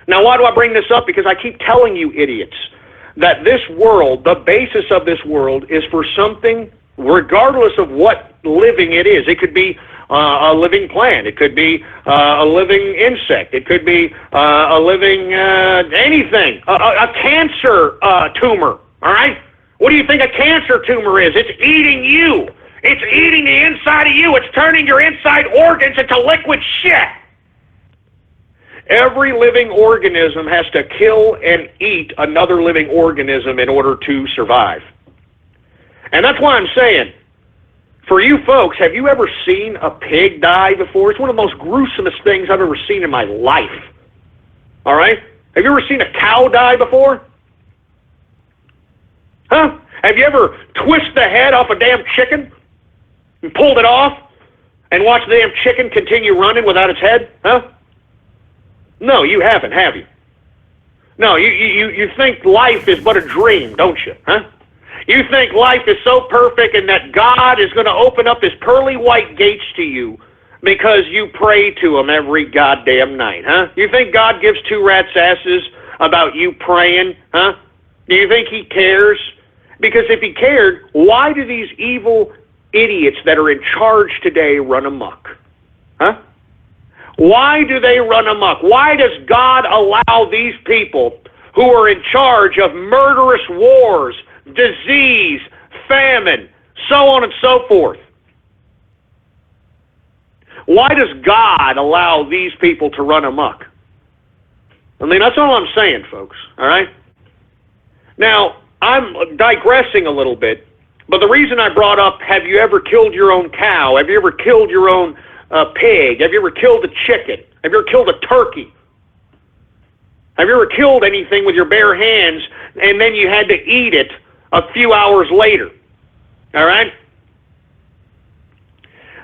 Now, why do I bring this up? Because I keep telling you idiots that this world, the basis of this world, is for something, regardless of what living it is. It could be a living plant. It could be a living insect. It could be a living anything. A cancer tumor, all right? What do you think a cancer tumor is? It's eating you. It's eating the inside of you. It's turning your inside organs into liquid shit. Every living organism has to kill and eat another living organism in order to survive. And that's why I'm saying, for you folks, have you ever seen a pig die before? It's one of the most gruesomest things I've ever seen in my life. All right? Have you ever seen a cow die before? Huh? Have you ever twisted the head off a damn chicken and pulled it off and watched the damn chicken continue running without its head? Huh? No, you haven't, have you? No, you think life is but a dream, don't you? Huh? You think life is so perfect and that God is going to open up his pearly white gates to you because you pray to him every goddamn night, huh? You think God gives two rats' asses about you praying, huh? Do you think he cares? Because if he cared, why do these evil idiots that are in charge today run amok? Huh? Why do they run amok? Why does God allow these people who are in charge of murderous wars, disease, famine, so on and so forth? Why does God allow these people to run amok? I mean, that's all I'm saying, folks, all right? Now, I'm digressing a little bit, but the reason I brought up, have you ever killed your own cow? Have you ever killed your own pig? Have you ever killed a chicken? Have you ever killed a turkey? Have you ever killed anything with your bare hands and then you had to eat it a few hours later? All right?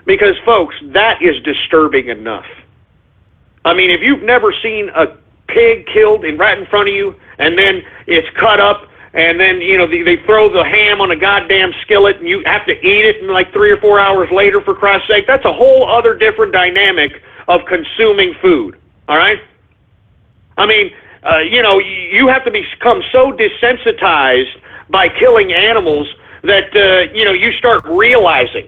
Because, folks, that is disturbing enough. I mean, if you've never seen a pig killed right in front of you and then it's cut up and then, you know, they throw the ham on a goddamn skillet and you have to eat it and like 3 or 4 hours later, for Christ's sake, that's a whole other different dynamic of consuming food, all right? I mean, you know, you have to become so desensitized by killing animals that, you know, you start realizing.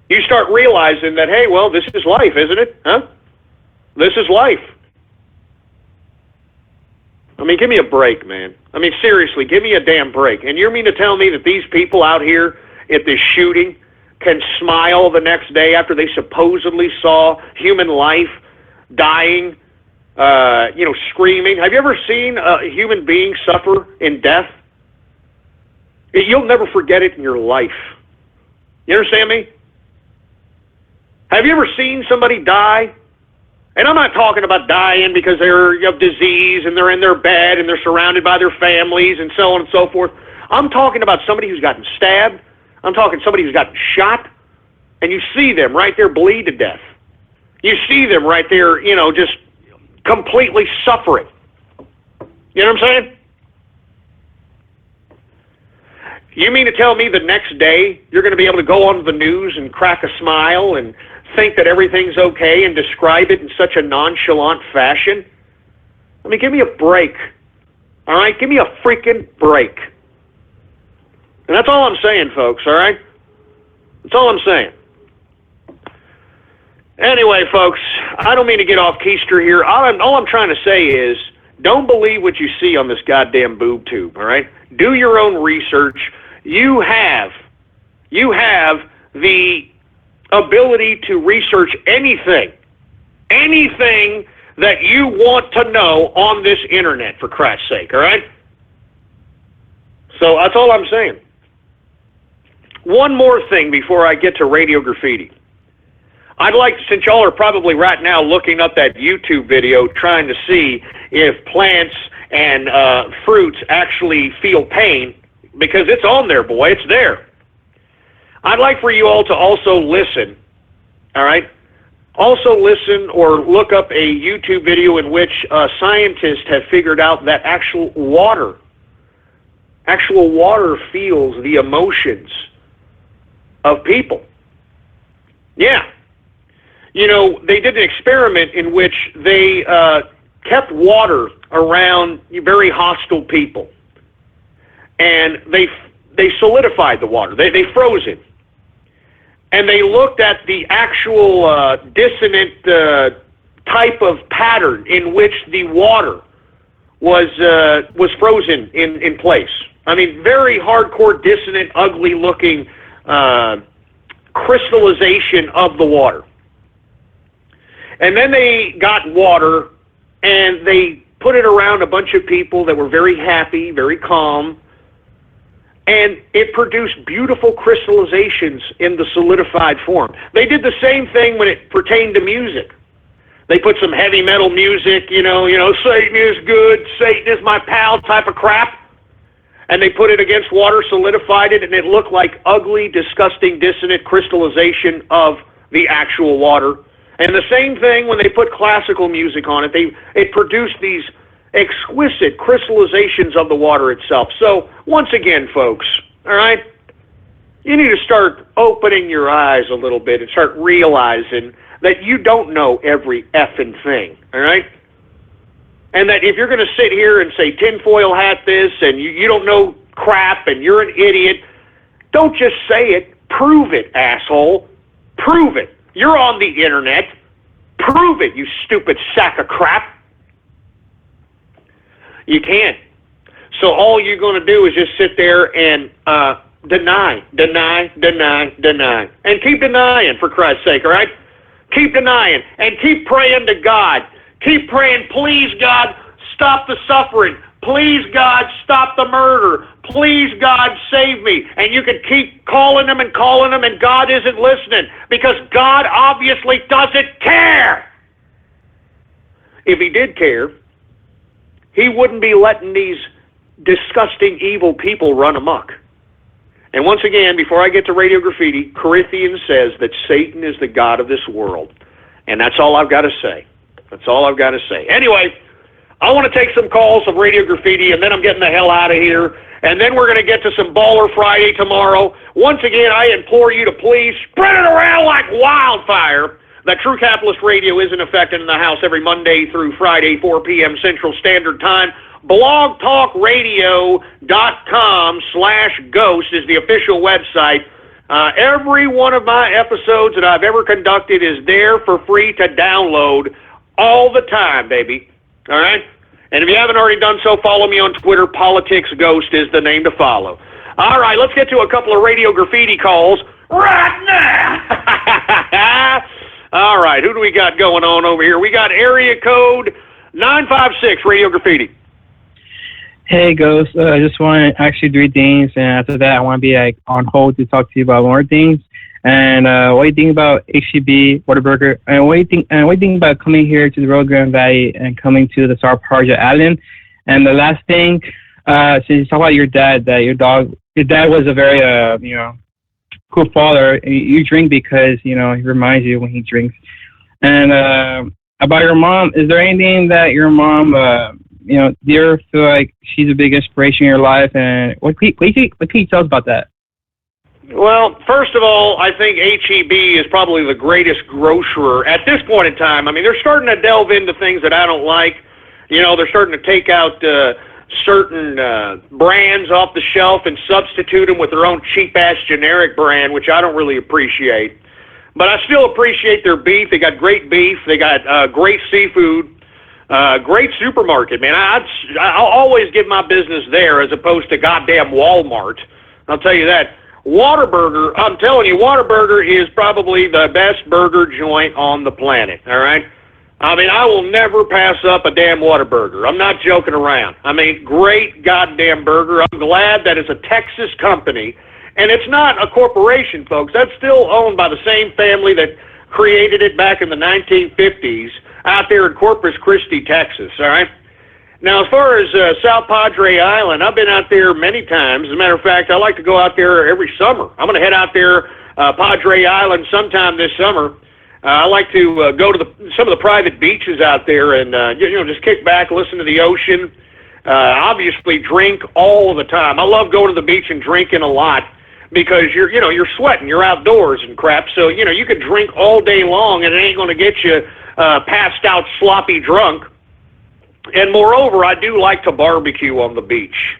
You start realizing that, hey, well, this is life, isn't it? Huh? This is life. I mean, give me a break, man. I mean, seriously, give me a damn break. And you mean to tell me that these people out here at this shooting can smile the next day after they supposedly saw human life dying, you know, screaming? Have you ever seen a human being suffer in death? You'll never forget it in your life. You understand me? Have you ever seen somebody die? And I'm not talking about dying because they're of disease and they're in their bed and they're surrounded by their families and so on and so forth. I'm talking about somebody who's gotten stabbed. I'm talking somebody who's gotten shot. And you see them right there bleed to death. You see them right there, you know, just completely suffering. You know what I'm saying? You mean to tell me the next day you're going to be able to go on the news and crack a smile and think that everything's okay and describe it in such a nonchalant fashion? I mean, give me a break. All right? Give me a freaking break. And that's all I'm saying, folks, all right? That's all I'm saying. Anyway, folks, I don't mean to get off keister here. All I'm trying to say is, don't believe what you see on this goddamn boob tube, all right? Do your own research. You have the ability to research anything that you want to know on this internet, for Christ's sake, all right? So that's all I'm saying. One more thing before I get to Radio Graffiti. I'd like, since y'all are probably right now looking up that YouTube video trying to see if plants and fruits actually feel pain, because it's on there, boy, it's there. I'd like for you all to also listen, all right? Also listen or look up a YouTube video in which scientists have figured out that actual water feels the emotions of people. Yeah. You know, they did an experiment in which they kept water around very hostile people. And they solidified the water. They froze it. And they looked at the actual dissonant type of pattern in which the water was frozen in place. I mean, very hardcore, dissonant, ugly-looking crystallization of the water. And then they got water, and they put it around a bunch of people that were very happy, very calm, and it produced beautiful crystallizations in the solidified form. They did the same thing when it pertained to music. They put some heavy metal music, you know, Satan is good, Satan is my pal type of crap, and they put it against water, solidified it, and it looked like ugly, disgusting, dissonant crystallization of the actual water. And the same thing when they put classical music on it. It produced these exquisite crystallizations of the water itself. So, once again, folks, all right, you need to start opening your eyes a little bit and start realizing that you don't know every effing thing, all right? And that if you're going to sit here and say tinfoil hat this and you don't know crap and you're an idiot, don't just say it. Prove it, asshole. Prove it. You're on the internet. Prove it, you stupid sack of crap. You can't. So all you're going to do is just sit there and deny. And keep denying, for Christ's sake, all right? Keep denying. And keep praying to God. Keep praying, please, God, stop the suffering. Please, God, stop the murder. Please, God, save me. And you can keep calling them, and God isn't listening because God obviously doesn't care. If he did care, he wouldn't be letting these disgusting, evil people run amok. And once again, before I get to Radio Graffiti, Corinthians says that Satan is the god of this world. And that's all I've got to say. That's all I've got to say. Anyway, I want to take some calls of Radio Graffiti, and then I'm getting the hell out of here. And then we're going to get to some Baller Friday tomorrow. Once again, I implore you to please spread it around like wildfire that True Capitalist Radio is in effect in the house every Monday through Friday, 4 p.m. Central Standard Time. blogtalkradio.com/ghost is the official website. Every one of my episodes that I've ever conducted is there for free to download all the time, baby. All right? And if you haven't already done so, follow me on Twitter. Politics Ghost is the name to follow. All right, let's get to a couple of Radio Graffiti calls right now. All right, who do we got going on over here? We got area code 956, Radio Graffiti. Hey, Ghost. I just want to ask you 3 things, and after that, I want to be on hold to talk to you about more things. And what do you think about HEB, Whataburger? And what do you think about coming here to the Rio Grande Valley and coming to the Star Parja Island? And the last thing, since you talk about your dad, that your dad was a very cool father. You drink because he reminds you when he drinks. And about your mom, is there anything that your mom do you ever feel like she's a big inspiration in your life? And what can you tell us about that? Well, first of all, I think HEB is probably the greatest grocerer at this point in time. I mean, they're starting to delve into things that I don't like. They're starting to take out certain brands off the shelf and substitute them with their own cheap-ass generic brand, which I don't really appreciate. But I still appreciate their beef. They got great beef. They got great seafood. Great supermarket, man. I'll always give my business there as opposed to goddamn Walmart. I'll tell you that. Whataburger, I'm telling you, Whataburger is probably the best burger joint on the planet, all right? I mean, I will never pass up a damn Whataburger. I'm not joking around. I mean, great goddamn burger. I'm glad that it's a Texas company, and it's not a corporation, folks. That's still owned by the same family that created it back in the 1950s out there in Corpus Christi, Texas, all right? Now, as far as South Padre Island, I've been out there many times. As a matter of fact, I like to go out there every summer. I'm going to head out there, Padre Island, sometime this summer. I like to go to some of the private beaches out there and, just kick back, listen to the ocean. Obviously, drink all the time. I love going to the beach and drinking a lot because you're sweating, you're outdoors and crap. So, you could drink all day long and it ain't going to get you passed out, sloppy drunk. And moreover, I do like to barbecue on the beach.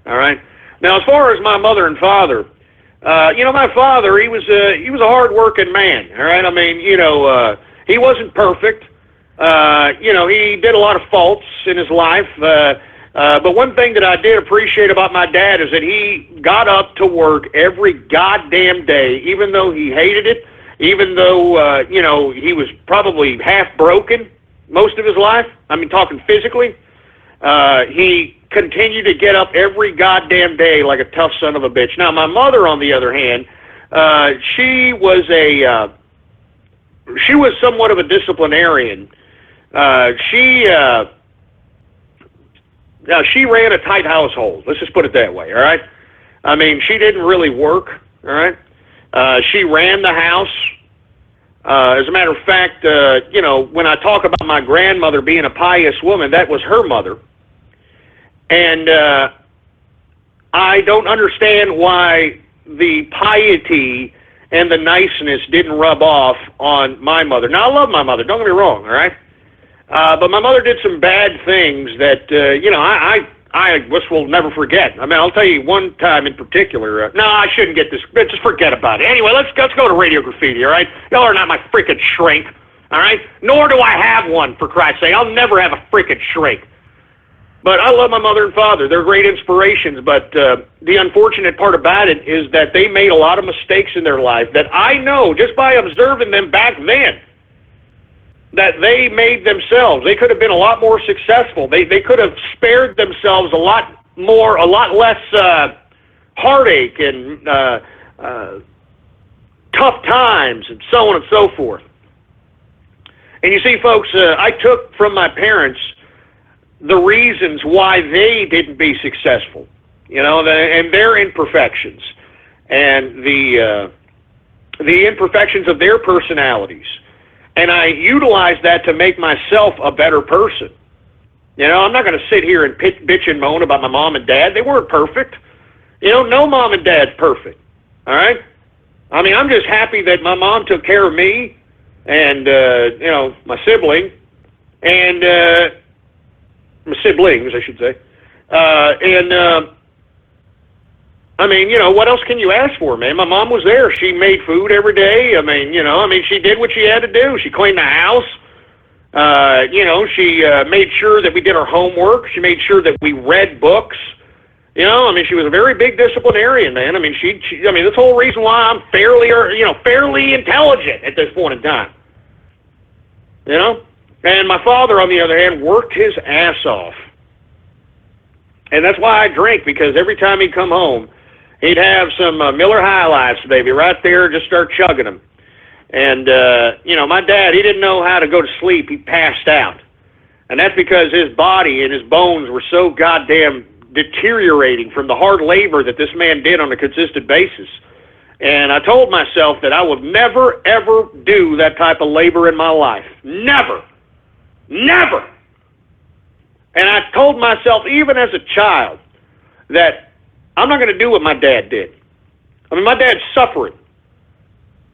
All right. Now, as far as my mother and father, my father, he was a hard-working man. All right. I mean, he wasn't perfect. He did a lot of faults in his life. But one thing that I did appreciate about my dad is that he got up to work every goddamn day, even though he hated it, even though, he was probably half broken most of his life. I mean, talking physically. He continued to get up every goddamn day like a tough son of a bitch. Now, my mother, on the other hand, she was somewhat of a disciplinarian. She ran a tight household. Let's just put it that way, all right? I mean, she didn't really work, all right? She ran the house. As a matter of fact, when I talk about my grandmother being a pious woman, that was her mother. And I don't understand why the piety and the niceness didn't rub off on my mother. Now, I love my mother, don't get me wrong, all right? But my mother did some bad things that, I just will never forget. I mean, I'll tell you one time in particular. No, I shouldn't get this. Just forget about it. Anyway, let's go to Radio Graffiti, all right? Y'all are not my freaking shrink, all right? Nor do I have one, for Christ's sake. I'll never have a freaking shrink. But I love my mother and father. They're great inspirations. But the unfortunate part about it is that they made a lot of mistakes in their life that I know, just by observing them back then, that they made themselves. They could have been a lot more successful. They could have spared themselves a lot less heartache and tough times and so on and so forth. And you see, folks, I took from my parents the reasons why they didn't be successful, and their imperfections and the imperfections of their personalities. And I utilize that to make myself a better person. I'm not going to sit here and bitch and moan about my mom and dad. They weren't perfect. No mom and dad's perfect. All right? I mean, I'm just happy that my mom took care of me and, my sibling and my siblings, I should say. I mean, what else can you ask for, man? My mom was there. She made food every day. I mean, she did what she had to do. She cleaned the house. She made sure that we did our homework. She made sure that we read books. She was a very big disciplinarian, man. I mean, that's the whole reason why I'm fairly intelligent at this point in time. And my father, on the other hand, worked his ass off. And that's why I drink, because every time he'd come home, he'd have some Miller High Lifes, baby, right there, just start chugging them. And, my dad, he didn't know how to go to sleep. He passed out. And that's because his body and his bones were so goddamn deteriorating from the hard labor that this man did on a consistent basis. And I told myself that I would never, ever do that type of labor in my life. Never. Never. And I told myself, even as a child, that I'm not going to do what my dad did. I mean, my dad's suffering.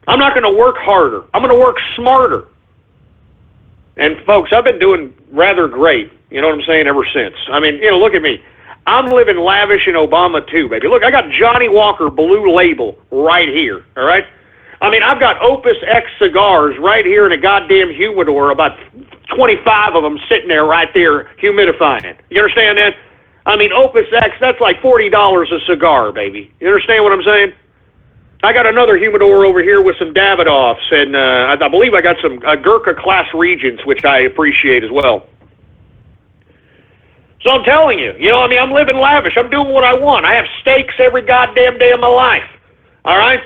I'm not going to work harder. I'm going to work smarter. And, folks, I've been doing rather great, you know what I'm saying, ever since. I mean, look at me. I'm living lavish in Obama, too, baby. Look, I got Johnny Walker Blue Label right here, all right? I mean, I've got Opus X cigars right here in a goddamn humidor, about 25 of them sitting there right there humidifying it. You understand that? I mean, Opus X, that's like $40 a cigar, baby. You understand what I'm saying? I got another humidor over here with some Davidoffs, and I believe I got some Gurkha Class Regents, which I appreciate as well. So I'm telling you, I'm living lavish. I'm doing what I want. I have steaks every goddamn day of my life. All right?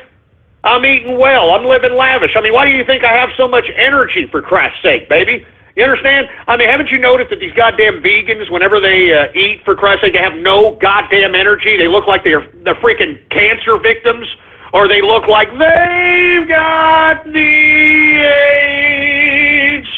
I'm eating well. I'm living lavish. I mean, why do you think I have so much energy, for Christ's sake, baby? You understand? I mean, haven't you noticed that these goddamn vegans, whenever they eat, for Christ's sake, they have no goddamn energy? They look like they're freaking cancer victims, or they look like they've got the AIDS.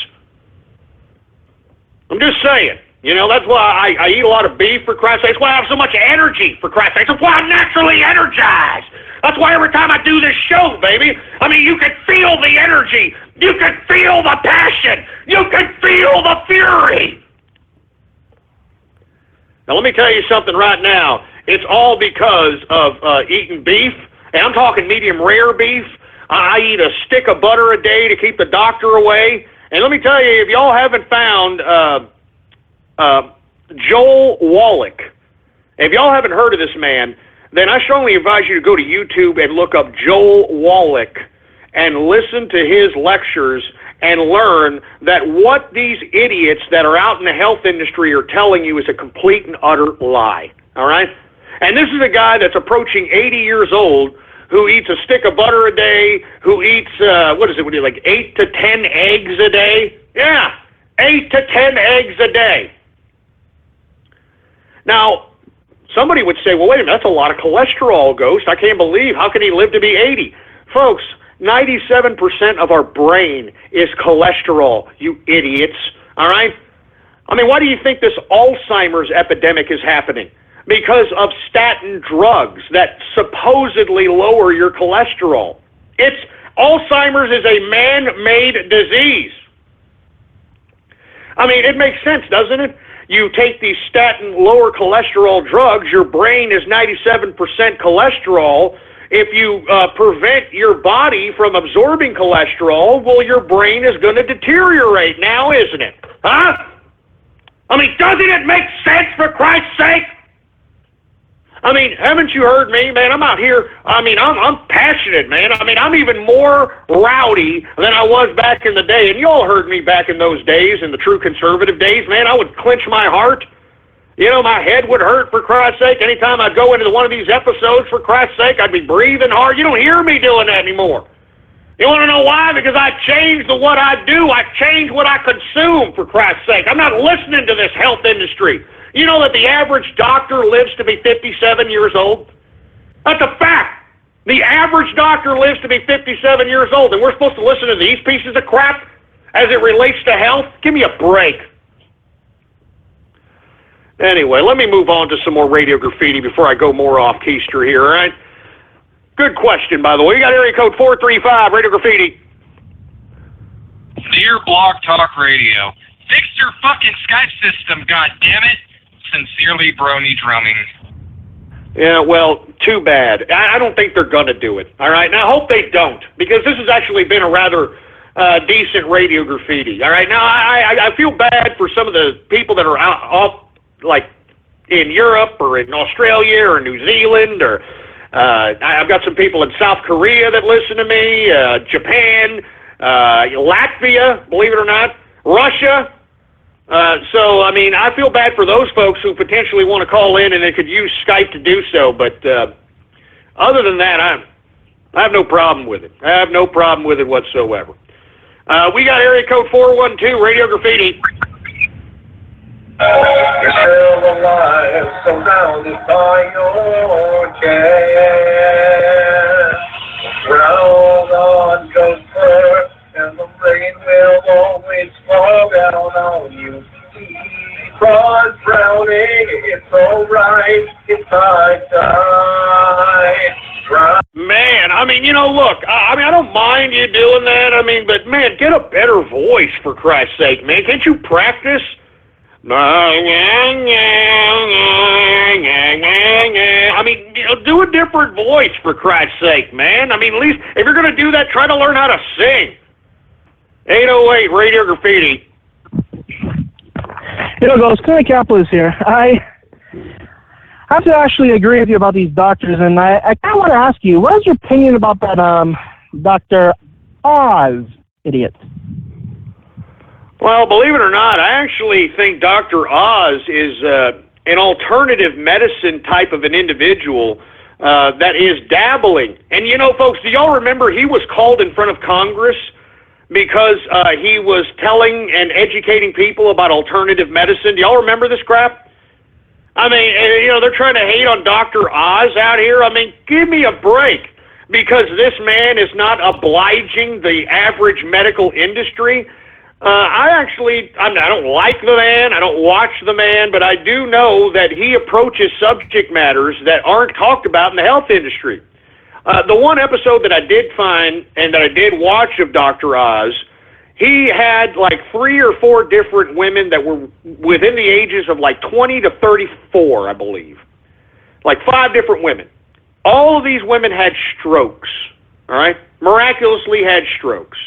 I'm just saying. You know, that's why I eat a lot of beef, for Christ's sake. That's why I have so much energy, for Christ's sake. That's why I'm naturally energized. That's why every time I do this show, baby, I mean, you can feel the energy. You can feel the passion. You can feel the fury. Now, let me tell you something right now. It's all because of eating beef, and I'm talking medium rare beef. I eat a stick of butter a day to keep the doctor away. And let me tell you, if y'all haven't found Joel Wallach, if y'all haven't heard of this man, then I strongly advise you to go to YouTube and look up Joel Wallach and listen to his lectures and learn that what these idiots that are out in the health industry are telling you is a complete and utter lie, all right? And this is a guy that's approaching 80 years old who eats a stick of butter a day, who eats, like 8 to 10 eggs a day? Yeah, 8 to 10 eggs a day. Now, somebody would say, well, wait a minute, that's a lot of cholesterol, Ghost. I can't believe, how can he live to be 80? Folks, 97% of our brain is cholesterol, you idiots, all right? I mean, why do you think this Alzheimer's epidemic is happening? Because of statin drugs that supposedly lower your cholesterol. Alzheimer's is a man-made disease. I mean, it makes sense, doesn't it? You take these statin lower cholesterol drugs, your brain is 97% cholesterol. If you prevent your body from absorbing cholesterol, well, your brain is going to deteriorate now, isn't it? Huh? I mean, doesn't it make sense, for Christ's sake? I mean, haven't you heard me, man? I'm out here, I mean, I'm passionate, man. I mean, I'm even more rowdy than I was back in the day. And you all heard me back in those days, in the true conservative days, man. I would clench my heart. You know, my head would hurt, for Christ's sake. Anytime I'd go into one of these episodes, for Christ's sake, I'd be breathing hard. You don't hear me doing that anymore. You want to know why? Because I changed what I do. I changed what I consume, for Christ's sake. I'm not listening to this health industry. You know that the average doctor lives to be 57 years old? That's a fact. The average doctor lives to be 57 years old, and we're supposed to listen to these pieces of crap as it relates to health? Give me a break. Anyway, let me move on to some more Radio Graffiti before I go more off keister here, all right? Good question, by the way. You got area code 435, Radio Graffiti. Dear Blog Talk Radio, fix your fucking Skype system, goddammit. Sincerely, Brony Drumming. Yeah, well, too bad. I don't think they're going to do it, all right? Now, I hope they don't, because this has actually been a rather decent Radio Graffiti, all right? Now, I feel bad for some of the people that are off, like, in Europe or in Australia or New Zealand, or I've got some people in South Korea that listen to me, Japan, Latvia, believe it or not, Russia. So, I mean, I feel bad for those folks who potentially want to call in and they could use Skype to do so, but other than that, I have no problem with it. I have no problem with it whatsoever. We got area code 412, Radio Graffiti. You're still alive, surrounded by your chest. Round on goes her, and the rain will always fall down on you. Keep drowning, it's alright, it's high tide. Man, I mean, you know, look, I mean, I don't mind you doing that, I mean, but man, get a better voice, for Christ's sake, man. Can't you practice? I mean, you know, do a different voice, for Christ's sake, man. I mean, at least, if you're going to do that, try to learn how to sing. 808 Radio Graffiti. You know, Ghost, Capitalist here. I have to actually agree with you about these doctors, and I kind of want to ask you, what is your opinion about that Dr. Oz idiot? Well, believe it or not, I actually think Dr. Oz is an alternative medicine type of an individual that is dabbling. And, you know, folks, do y'all remember he was called in front of Congress because he was telling and educating people about alternative medicine. Do y'all remember this crap? I mean, you know, they're trying to hate on Dr. Oz out here. I mean, give me a break, because this man is not obliging the average medical industry. I don't like the man, I don't watch the man, but I do know that he approaches subject matters that aren't talked about in the health industry. The one episode that I did find and that I did watch of Dr. Oz, he had like 3 or 4 different women that were within the ages of like 20 to 34, I believe. Like 5 different women. All of these women had strokes, all right? Miraculously had strokes.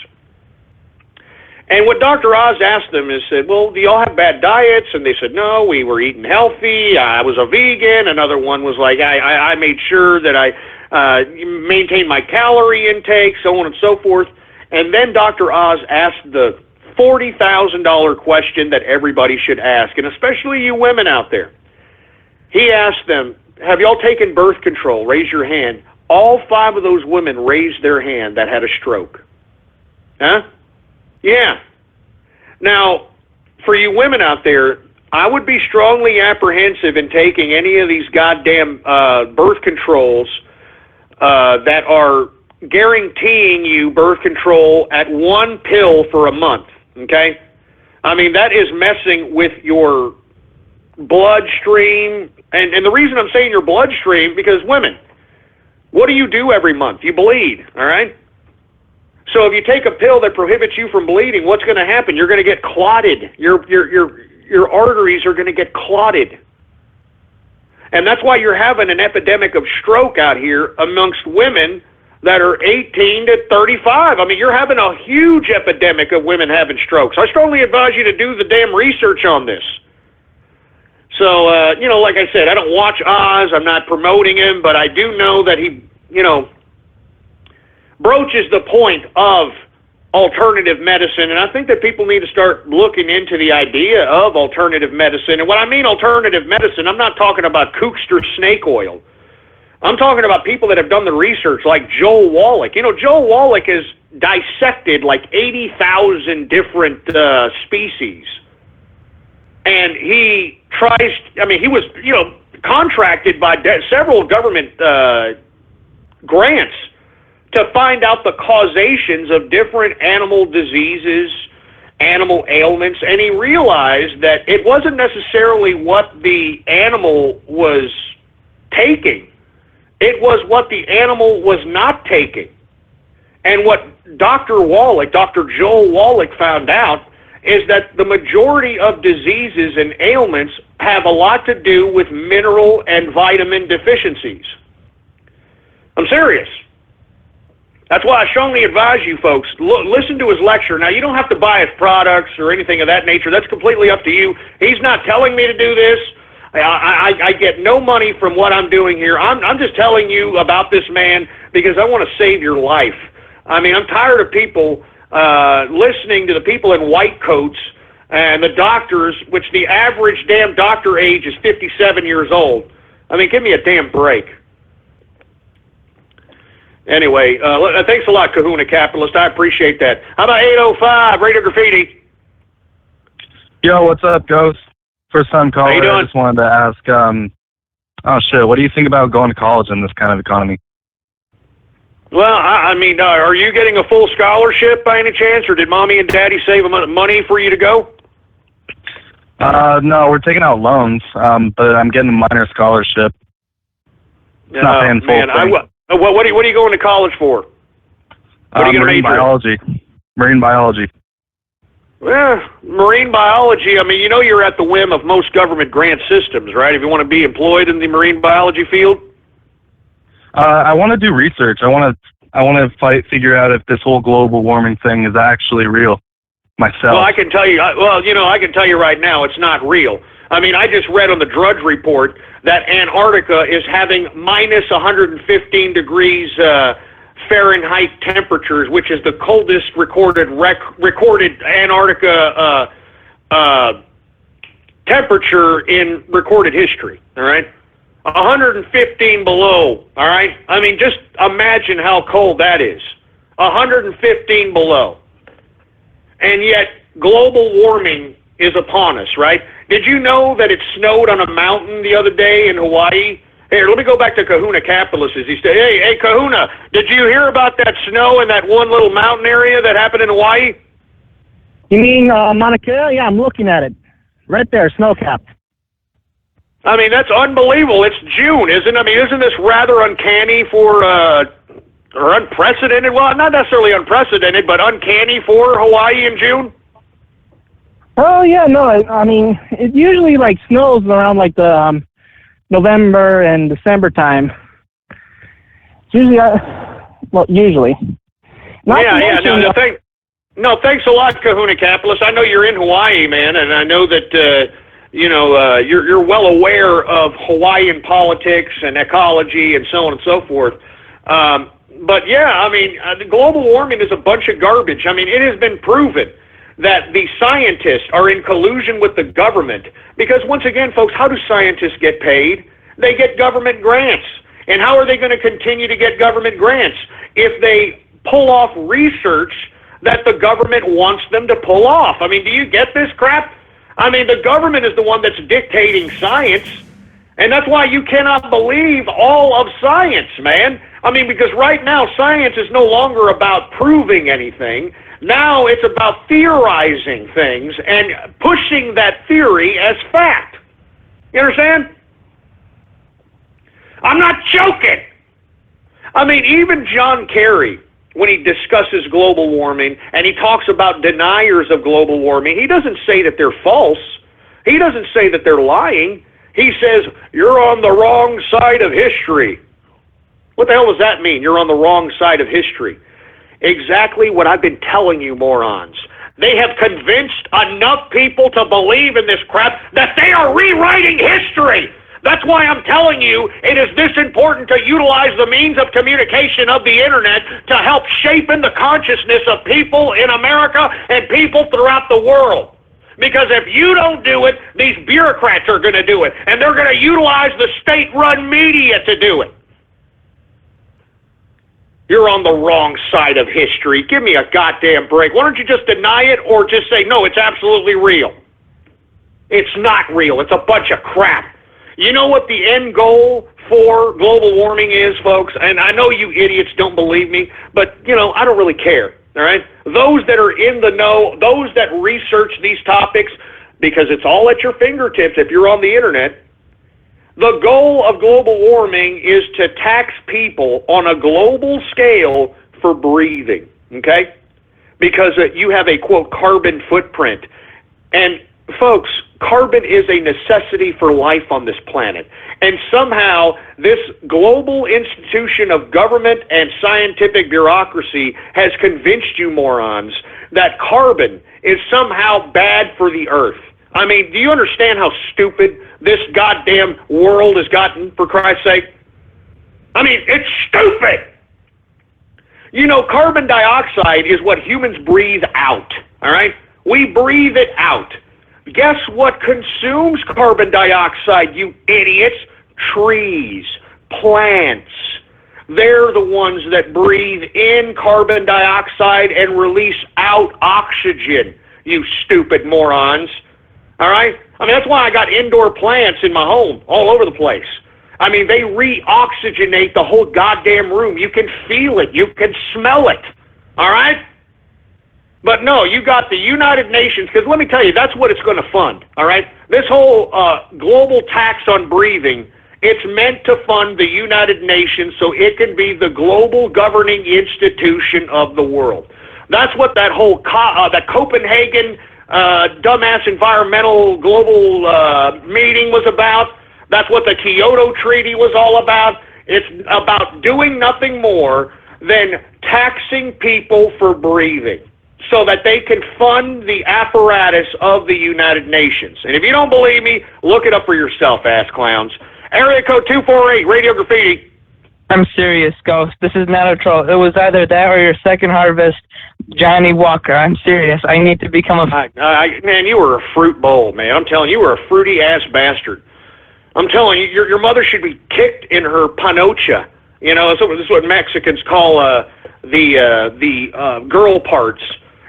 And what Dr. Oz asked them is, said, well, do y'all have bad diets? And they said, no, we were eating healthy. I was a vegan. Another one was like, I made sure that I maintained my calorie intake, so on and so forth. And then Dr. Oz asked the $40,000 question that everybody should ask, and especially you women out there. He asked them, have y'all taken birth control? Raise your hand. All 5 of those women raised their hand that had a stroke. Huh? Yeah. Now, for you women out there, I would be strongly apprehensive in taking any of these goddamn birth controls that are guaranteeing you birth control at 1 pill for a month, okay? I mean, that is messing with your bloodstream. And the reason I'm saying your bloodstream, because women, what do you do every month? You bleed, all right? So if you take a pill that prohibits you from bleeding, what's going to happen? You're going to get clotted. Your arteries are going to get clotted. And that's why you're having an epidemic of stroke out here amongst women that are 18 to 35. I mean, you're having a huge epidemic of women having strokes. I strongly advise you to do the damn research on this. So, you know, like I said, I don't watch Oz. I'm not promoting him, but I do know that he, you know, broaches the point of alternative medicine, and I think that people need to start looking into the idea of alternative medicine. And when I mean alternative medicine, I'm not talking about kookster snake oil. I'm talking about people that have done the research, like Joel Wallach. You know, Joel Wallach has dissected like 80,000 different species. And he tries, I mean, he was, you know, contracted by several government grants to find out the causations of different animal diseases, animal ailments, and he realized that it wasn't necessarily what the animal was taking, it was what the animal was not taking. And what Dr. Wallach, Dr. Joel Wallach found out is that the majority of diseases and ailments have a lot to do with mineral and vitamin deficiencies. I'm serious. That's why I strongly advise you folks, listen to his lecture. Now, you don't have to buy his products or anything of that nature. That's completely up to you. He's not telling me to do this. I get no money from what I'm doing here. I'm just telling you about this man because I want to save your life. I mean, I'm tired of people listening to the people in white coats and the doctors, which the average damn doctor age is 57 years old. I mean, give me a damn break. Anyway, thanks a lot, Kahuna Capitalist. I appreciate that. How about 805, Radio Graffiti? Yo, what's up, Ghost? First time caller. How you doing? I just wanted to ask, what do you think about going to college in this kind of economy? Well, I mean, are you getting a full scholarship by any chance, or did Mommy and Daddy save money for you to go? No, we're taking out loans, but I'm getting a minor scholarship. It's not paying full thing. What are you going to college for? What are you going to marine major biology. Marine biology. Well, marine biology, I mean, you know you're at the whim of most government grant systems, right? If you want to be employed in the marine biology field? I want to do research. I want to figure out if this whole global warming thing is actually real myself. Well, I can tell you, I can tell you right now it's not real. I mean, I just read on the Drudge Report that Antarctica is having minus 115 degrees Fahrenheit temperatures, which is the coldest recorded Antarctica temperature in recorded history, all right? 115 below, all right? I mean, just imagine how cold that is. 115 below. and yet global warming is upon us, right? Did you know that it snowed on a mountain the other day in Hawaii? Here, let me go back to Kahuna Capitalist. He said, hey, Kahuna, did you hear about that snow in that one little mountain area that happened in Hawaii? You mean Mauna Kea? Yeah, I'm looking at it. Right there, snow-capped. I mean, that's unbelievable. It's June, isn't it? I mean, isn't this rather uncanny for, or unprecedented? Well, not necessarily unprecedented, but uncanny for Hawaii in June? Oh, yeah, no, I mean, it usually, like, snows around, like, the November and December time. It's usually, well, usually. No, thanks a lot, Kahuna Capitalist. I know you're in Hawaii, man, and I know that, you're well aware of Hawaiian politics and ecology and so on and so forth. But yeah, I mean, global warming is a bunch of garbage. I mean, it has been proven that the scientists are in collusion with the government because, once again, folks, how do scientists get paid? They get government grants. And how are they going to continue to get government grants if they pull off research that the government wants them to pull off? I mean, do you get this crap? I mean, the government is the one that's dictating science, and that's why you cannot believe all of science, man. I mean, because right now science is no longer about proving anything. Now it's about theorizing things and pushing that theory as fact. You understand? I'm not joking. I mean, even John Kerry, when he discusses global warming and he talks about deniers of global warming, he doesn't say that they're false. He doesn't say that they're lying. He says, you're on the wrong side of history. What the hell does that mean, you're on the wrong side of history? Exactly what I've been telling you, morons. They have convinced enough people to believe in this crap that they are rewriting history. That's why I'm telling you it is this important to utilize the means of communication of the internet to help shape in the consciousness of people in America and people throughout the world. Because if you don't do it, these bureaucrats are going to do it. And they're going to utilize the state-run media to do it. You're on the wrong side of history. Give me a goddamn break. Why don't you just deny it or just say, no, it's absolutely real? It's not real. It's a bunch of crap. You know what the end goal for global warming is, folks? And I know you idiots don't believe me, but, I don't really care, all right? Those that are in the know, those that research these topics, because it's all at your fingertips if you're on the internet, the goal of global warming is to tax people on a global scale for breathing, okay? Because you have a, quote, carbon footprint. And, folks, carbon is a necessity for life on this planet. And somehow this global institution of government and scientific bureaucracy has convinced you morons that carbon is somehow bad for the earth. I mean, do you understand how stupid this goddamn world has gotten, for Christ's sake? I mean, it's stupid. Carbon dioxide is what humans breathe out, all right? We breathe it out. Guess what consumes carbon dioxide, you idiots? Trees, plants. They're the ones that breathe in carbon dioxide and release out oxygen, you stupid morons. All right? I mean, that's why I got indoor plants in my home all over the place. I mean, they re-oxygenate the whole goddamn room. You can feel it. You can smell it. All right? But no, you got the United Nations, because let me tell you, that's what it's going to fund, all right? This whole global tax on breathing, it's meant to fund the United Nations so it can be the global governing institution of the world. That's what that whole that Copenhagen dumbass environmental global meeting was about. That's what the Kyoto Treaty was all about. It's about doing nothing more than taxing people for breathing, so that they can fund the apparatus of the United Nations. And if you don't believe me, look it up for yourself, ass clowns. Area code 248, Radio Graffiti. I'm serious, Ghost. This is not a troll. It was either that or your second harvest, Johnny Walker. I'm serious. I need to become a... man, you were a fruit bowl, man. I'm telling you, you were a fruity-ass bastard. I'm telling you, your mother should be kicked in her panocha. This is what Mexicans call the girl parts.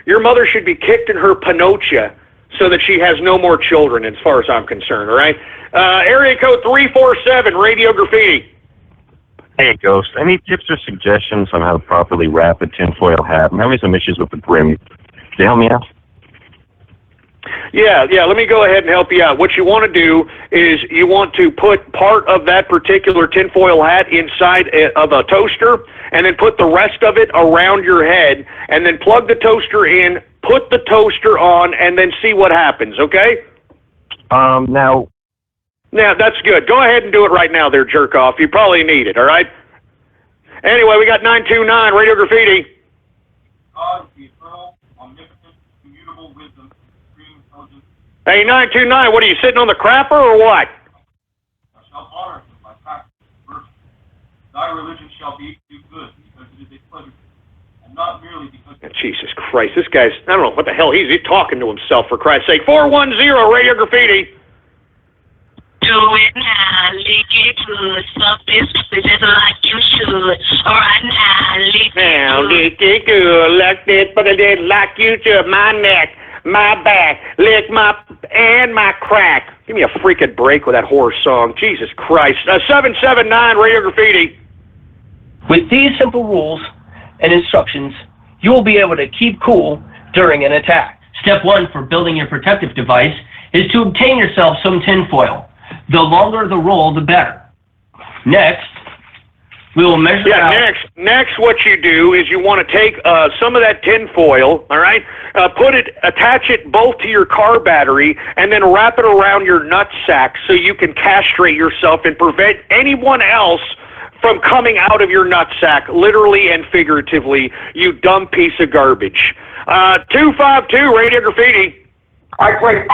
Your mother should be kicked in her panocha so that she has no more children, as far as I'm concerned, all right? Area code 347, Radio Graffiti. Hey, Ghost. Any tips or suggestions on how to properly wrap a tinfoil hat? I'm having some issues with the brim. Can you help me out? Yeah, let me go ahead and help you out. What you want to do is you want to put part of that particular tinfoil hat inside of a toaster, and then put the rest of it around your head, and then plug the toaster in, put the toaster on, and then see what happens, okay? Now, that's good. Go ahead and do it right now there, jerk off. You probably need it, all right? Anyway, we got 929, Radio Graffiti. Hey, 929, what are you, sitting on the crapper or what? Thy religion shall be to do good, because it is a pleasure, and not merely because... Jesus Christ, this guy's, I don't know what the hell he's talking to himself, for Christ's sake. 410, Radio Graffiti. Do it now, lick it good, suck this just like you should. Alright now, lick it now, lick it good, like this, but I did like you should. My neck, my back, lick my, and my crack. Give me a freaking break with that horror song. Jesus Christ. 779, Radio Graffiti. With these simple rules and instructions, you will be able to keep cool during an attack. Step 1 for building your protective device is to obtain yourself some tinfoil. The longer the roll, the better. Next, we will measure out... Next what you do is you want to take some of that tinfoil, all right, attach it both to your car battery, and then wrap it around your nutsack so you can castrate yourself and prevent anyone else from coming out of your nutsack, literally and figuratively, you dumb piece of garbage. 252, Radio Graffiti. I play...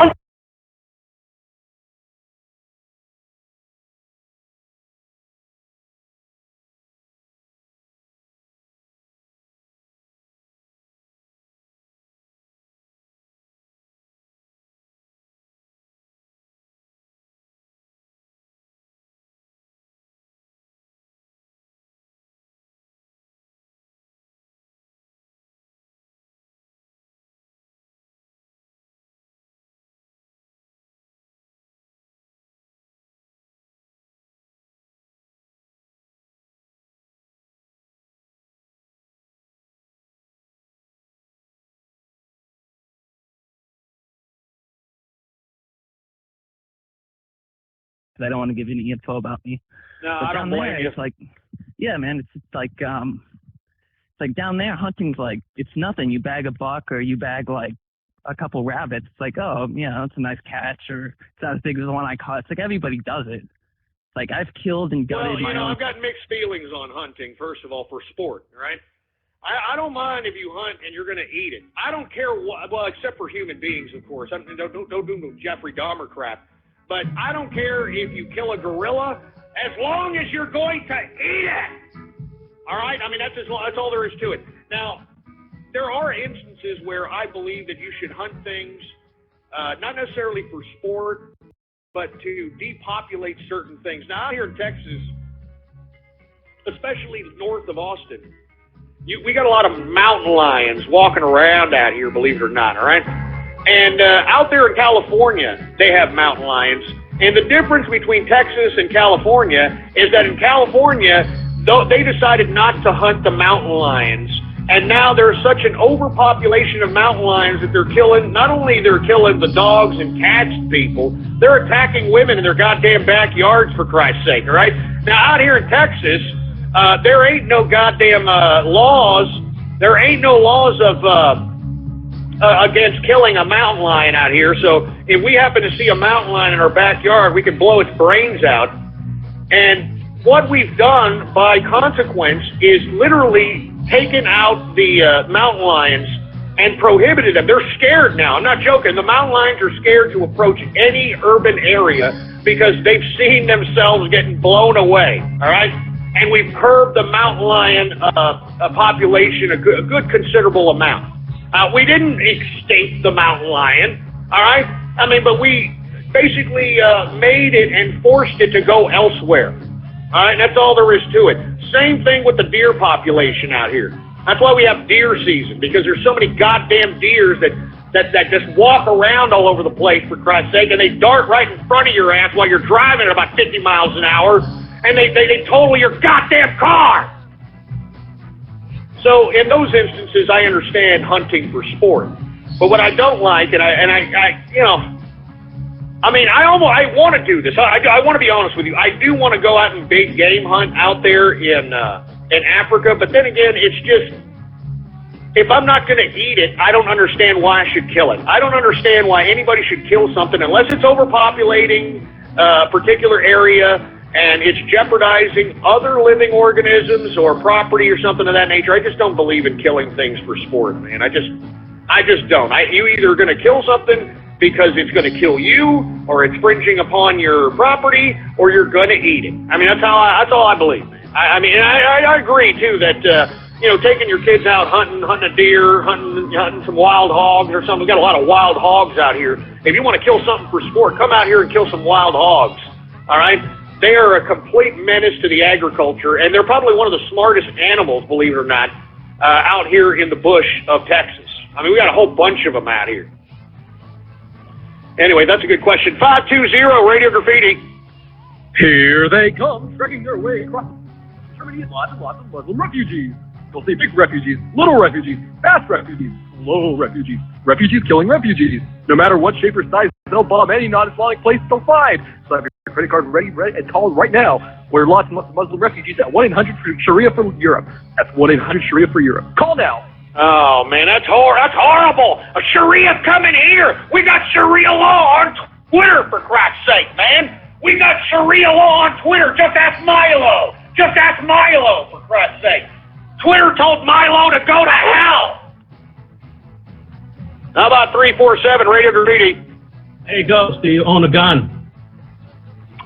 I don't want to give any info about me. No, but I don't blame you. It's like, yeah, man, it's like down there, hunting's like, it's nothing. You bag a buck or you bag like a couple rabbits. It's like, oh, yeah, it's a nice catch, or it's not as big as the one I caught. It's like everybody does it. Like I've killed and gutted my own. I've got mixed feelings on hunting, first of all, for sport, right? I don't mind if you hunt and you're going to eat it. I don't care what, well, except for human beings, of course. Don't do no Jeffrey Dahmer crap. But I don't care if you kill a gorilla, as long as you're going to eat it. All right? I mean, that's all there is to it. Now, there are instances where I believe that you should hunt things, not necessarily for sport, but to depopulate certain things. Now, out here in Texas, especially north of Austin, we got a lot of mountain lions walking around out here, believe it or not, all right? And out there in California, they have mountain lions. And the difference between Texas and California is that in California, they decided not to hunt the mountain lions. And now there's such an overpopulation of mountain lions that they're killing, not only they're killing the dogs and cats and people, they're attacking women in their goddamn backyards, for Christ's sake, all right? Now, out here in Texas, there ain't no goddamn laws. There ain't no laws of... against killing a mountain lion out here. So if we happen to see a mountain lion in our backyard, we can blow its brains out. And what we've done by consequence is literally taken out the mountain lions and prohibited them. They're scared now. I'm not joking. The mountain lions are scared to approach any urban area because they've seen themselves getting blown away. All right? And we've curbed the mountain lion population a good considerable amount. We didn't extinct the mountain lion, all right? I mean, but we basically made it and forced it to go elsewhere, all right? And that's all there is to it. Same thing with the deer population out here. That's why we have deer season, because there's so many goddamn deers that just walk around all over the place, for Christ's sake, and they dart right in front of your ass while you're driving at about 50 miles an hour, and they total your goddamn car. So in those instances, I understand hunting for sport. But what I don't like, I you know, I mean, I want to do this. I want to be honest with you. I do want to go out and big game hunt out there in Africa, but then again, it's just, if I'm not going to eat it, I don't understand why I should kill it. I don't understand why anybody should kill something unless it's overpopulating a particular area and it's jeopardizing other living organisms or property or something of that nature. I just don't believe in killing things for sport, man. I just don't. You either are going to kill something because it's going to kill you, or it's infringing upon your property, or you're going to eat it. I mean, that's all I believe, man. I mean, I agree too that you know, taking your kids out hunting a deer, hunting some wild hogs or something. We've got a lot of wild hogs out here. If you want to kill something for sport, come out here and kill some wild hogs. All right. They are a complete menace to the agriculture, and they're probably one of the smartest animals, believe it or not, out here in the bush of Texas. I mean, we got a whole bunch of them out here. Anyway, that's a good question. 520 Radio Graffiti. Here they come, trekking their way across Germany, and lots of Muslim refugees. You'll see big refugees, little refugees, fast refugees, slow refugees, refugees killing refugees. No matter what shape or size, they'll bomb any non-Islamic place they'll find. So have your credit card ready and call right now. We're lots of Muslim refugees at 1-800-SHARIA for Europe. That's 1-800-SHARIA for Europe. Call now. Oh, man, that's horrible. A Sharia coming here. We got Sharia law on Twitter, for Christ's sake, man. We got Sharia law on Twitter. Just ask Milo. For Christ's sake. Twitter told Milo to go to hell. How about 347 Radio Graffiti? Hey, Ghost, do you own a gun?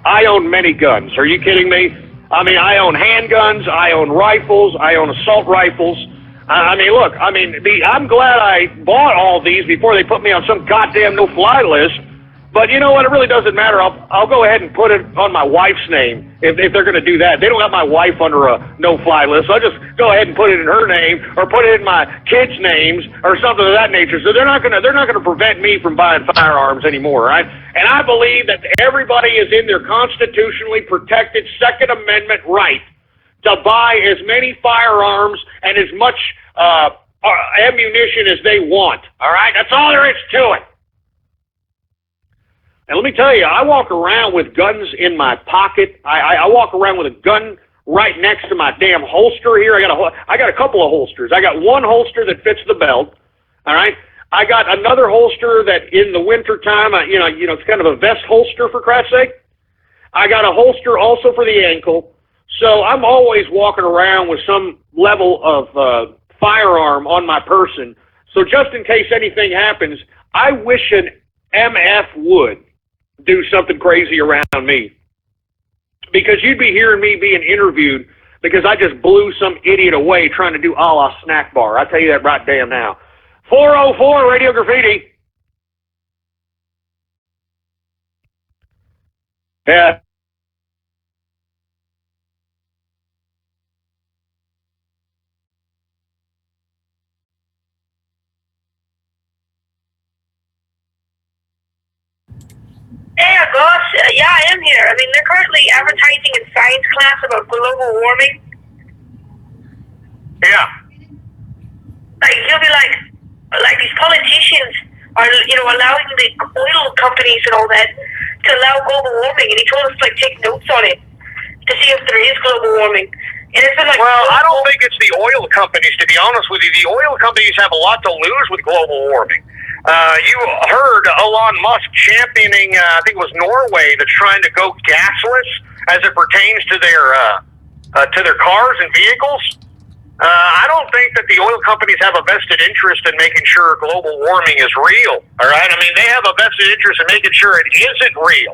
I own many guns. Are you kidding me? I mean, I own handguns. I own rifles. I own assault rifles. I mean, look, I'm glad I bought all these before they put me on some goddamn no-fly list. But you know what? It really doesn't matter. I'll go ahead and put it on my wife's name if they're going to do that. They don't have my wife under a no-fly list, so I'll just go ahead and put it in her name or put it in my kids' names or something of that nature. So they're not going to prevent me from buying firearms anymore, right? And I believe that everybody is in their constitutionally protected Second Amendment right to buy as many firearms and as much ammunition as they want. All right, that's all there is to it. And let me tell you, I walk around with guns in my pocket. I walk around with a gun right next to my damn holster here. I got a couple of holsters. I got one holster that fits the belt. All right. I got another holster that in the winter time, you know, it's kind of a vest holster, for Christ's sake. I got a holster also for the ankle. So I'm always walking around with some level of firearm on my person. So just in case anything happens, I wish an MF would do something crazy around me. Because you'd be hearing me being interviewed because I just blew some idiot away trying to do a la snack bar. I tell you that right damn now. 404 Radio Graffiti. Yeah. Hey, boss. Yeah, I am here. I mean, they're currently advertising in science class about global warming. Yeah. Like, he'll be like these politicians are, you know, allowing the oil companies and all that to allow global warming, and he told us to, like, take notes on it to see if there is global warming. And it's been like, well, I don't think it's the oil companies, to be honest with you. The oil companies have a lot to lose with global warming. You heard Elon Musk championing, I think it was Norway, that's trying to go gasless as it pertains to their cars and vehicles. I don't think that the oil companies have a vested interest in making sure global warming is real. All right, I mean, they have a vested interest in making sure it isn't real.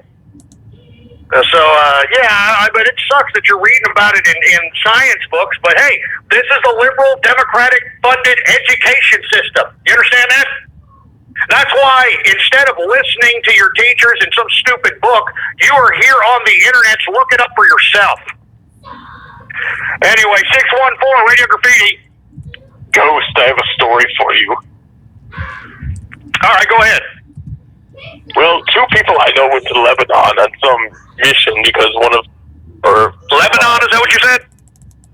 Yeah, but it sucks that you're reading about it in science books. But hey, this is a liberal, Democratic-funded education system. You understand that? That's why instead of listening to your teachers in some stupid book, you are here on the internet to look it up for yourself. Anyway, 614 Radio Graffiti. Ghost, I have a story for you. All right, go ahead. Well, two people I know went to Lebanon on some mission because Lebanon, is that what you said?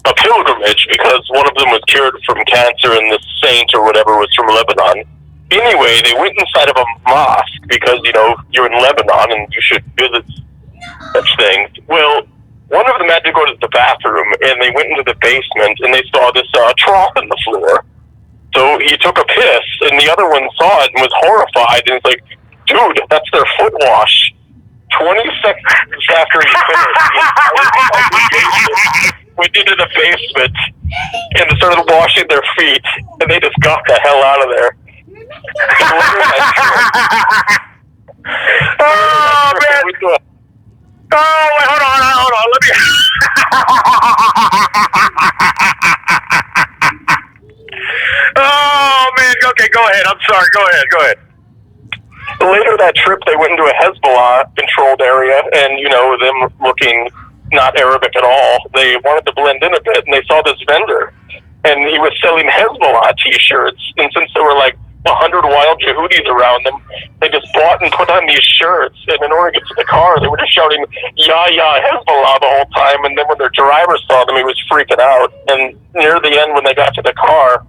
A pilgrimage, because one of them was cured from cancer and the saint or whatever was from Lebanon. Anyway, they went inside of a mosque because, you're in Lebanon and you should visit such things. Well, one of them had to go to the bathroom, and they went into the basement, and they saw this trough in the floor. So he took a piss, and the other one saw it and was horrified, and he's like, dude, that's their foot wash. 20 seconds after he finished, went into the basement and started washing their feet, and they just got the hell out of there. Oh, man. Oh, wait, hold on. Let me... Oh, man. Okay, go ahead. I'm sorry. Go ahead. Later that trip, they went into a Hezbollah-controlled area, and, them looking not Arabic at all, they wanted to blend in a bit, and they saw this vendor, and he was selling Hezbollah T-shirts, and since there were, 100 wild Yehudis around them, they just bought and put on these shirts, and in order to get to the car, they were just shouting, "Ya, ya, Hezbollah," the whole time, and then when their driver saw them, he was freaking out, and near the end, when they got to the car,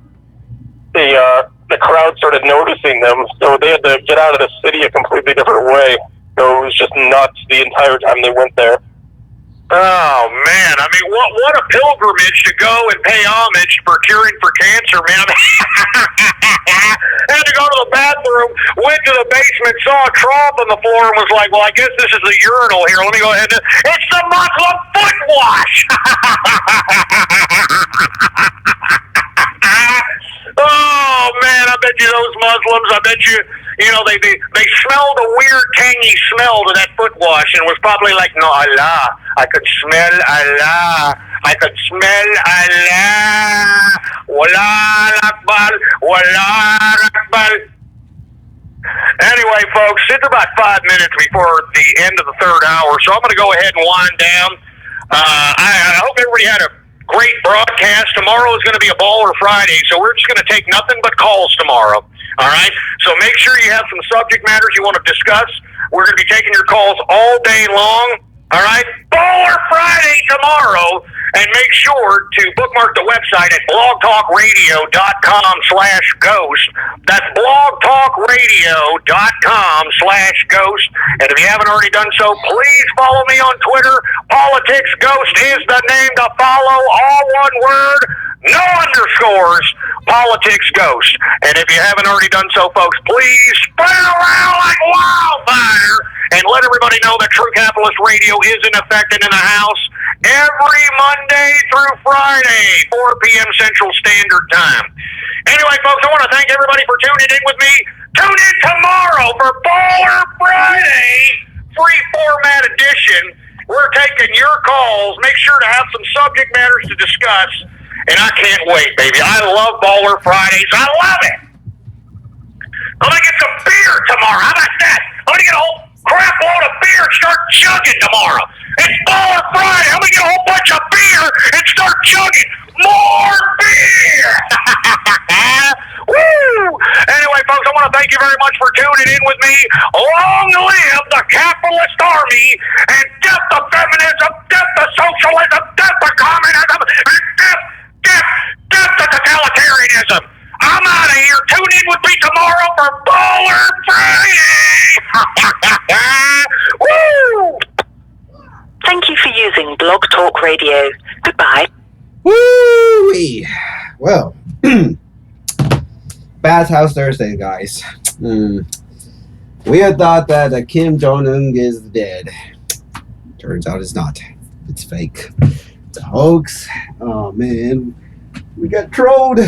the crowd started noticing them, so they had to get out of the city a completely different way. So it was just nuts the entire time they went there. Oh, man. I mean, what a pilgrimage to go and pay homage for curing for cancer, man. Had to go to the bathroom, went to the basement, saw a trough on the floor, and was like, well, I guess this is a urinal here. Let me go ahead and... It's the Muslim foot wash! Oh, man, I bet you those Muslims, they smelled a weird, tangy smell to that foot wash, and was probably like, no, Allah, I could smell Allah. I could smell Allah. Wallah Akbar, Wallah Akbar. Anyway, folks, it's about 5 minutes before the end of the third hour, so I'm going to go ahead and wind down. I hope everybody had a great broadcast. Tomorrow is going to be a Baller Friday, so we're just going to take nothing but calls tomorrow. All right? So make sure you have some subject matters you want to discuss. We're going to be taking your calls all day long. All right? Baller Friday tomorrow. And make sure to bookmark the website at blogtalkradio.com/ghost. That's blogtalkradio.com/ghost. And if you haven't already done so, please follow me on Twitter. Politics Ghost is the name to follow. All one word, no underscores. Politics Ghost. And if you haven't already done so, folks, please spread it around like wildfire and let everybody know that True Capitalist Radio is in effect and in the house every Monday through Friday, 4 p.m. Central Standard Time. Anyway, folks, I want to thank everybody for tuning in with me. Tune in tomorrow for Baller Friday, free format edition. We're taking your calls. Make sure to have some subject matters to discuss. And I can't wait, baby. I love Baller Fridays. I love it. I'm going to get some beer tomorrow. How about that? I'm going to get a whole crap load of beer and start chugging tomorrow. It's Baller Friday. I'm going to get a whole bunch of beer and start chugging more beer. Woo! Anyway, folks, I want to thank you very much for tuning in with me. Long live the capitalist army, and death to feminism, death to socialism, death to communism, and death to totalitarianism. I'm out of here. Tune in with me tomorrow for Baller Friday. Woo! Thank you for using Blog Talk Radio. Goodbye. Woo-wee! Well, Bathhouse Thursday, guys. We had thought that Kim Jong-un is dead. Turns out it's not. It's fake. It's a hoax. Oh, man. We got trolled.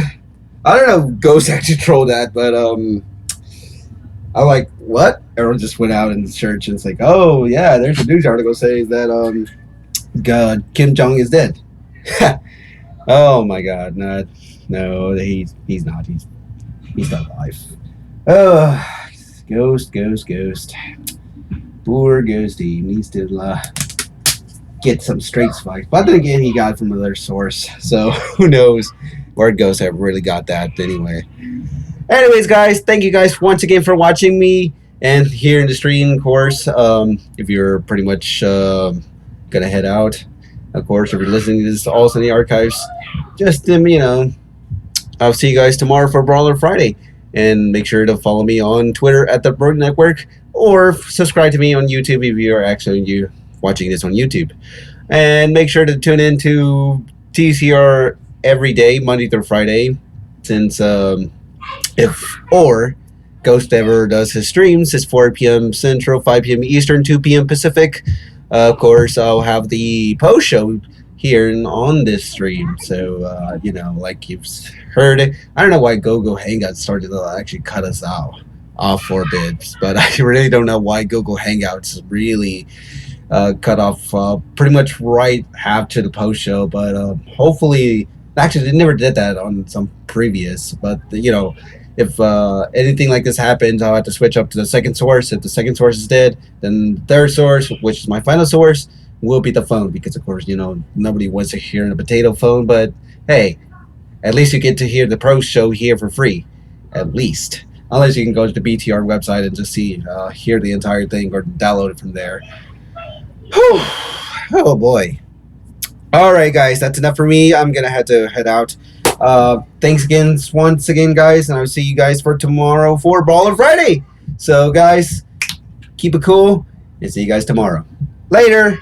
I don't know if Ghost actually trolled that, but I'm like, what? Everyone just went out in the church and it's like, oh, yeah, there's a news article saying that Kim Jong is dead. Oh, my God. No, he's not. He's not alive. Oh, Ghost. Poor Ghosty needs to get some straight spikes. But then again, he got it from another source. So, who knows? Word Ghost, I really got that anyway. Anyways, guys, thank you guys once again for watching me and here in the stream, of course. If you're pretty much gonna head out, of course, if you're listening to this also in the archives, just you know, I'll see you guys tomorrow for Brawler Friday. And make sure to follow me on Twitter at the Broad Network, or subscribe to me on YouTube if you are actually watching this on YouTube. And make sure to tune in to TCR every day, Monday through Friday, since if Ghost ever does his streams, it's 4 p.m. Central, 5 p.m. Eastern, 2 p.m. Pacific. Of course, I'll have the post show here on this stream. So, you know, like you've heard it. I don't know why GoGo Hangouts started to actually cut us off for a bit, but I really don't know why GoGo Hangouts really cut off pretty much right after the post show. But hopefully, actually, they never did that on some previous. But, you know, if anything like this happens, I'll have to switch up to the second source. If the second source is dead, then the third source, which is my final source, will be the phone, because of course, you know, nobody wants to hear the potato phone. But hey, at least you get to hear the pro show here for free, at least, unless you can go to the BTR website and just hear the entire thing or download it from there. Whew. Oh boy. All right, guys, that's enough for me. I'm gonna have to head out. Thanks again once again, guys, and I'll see you guys for tomorrow for Brawler Friday. So guys, keep it cool and see you guys tomorrow. Later.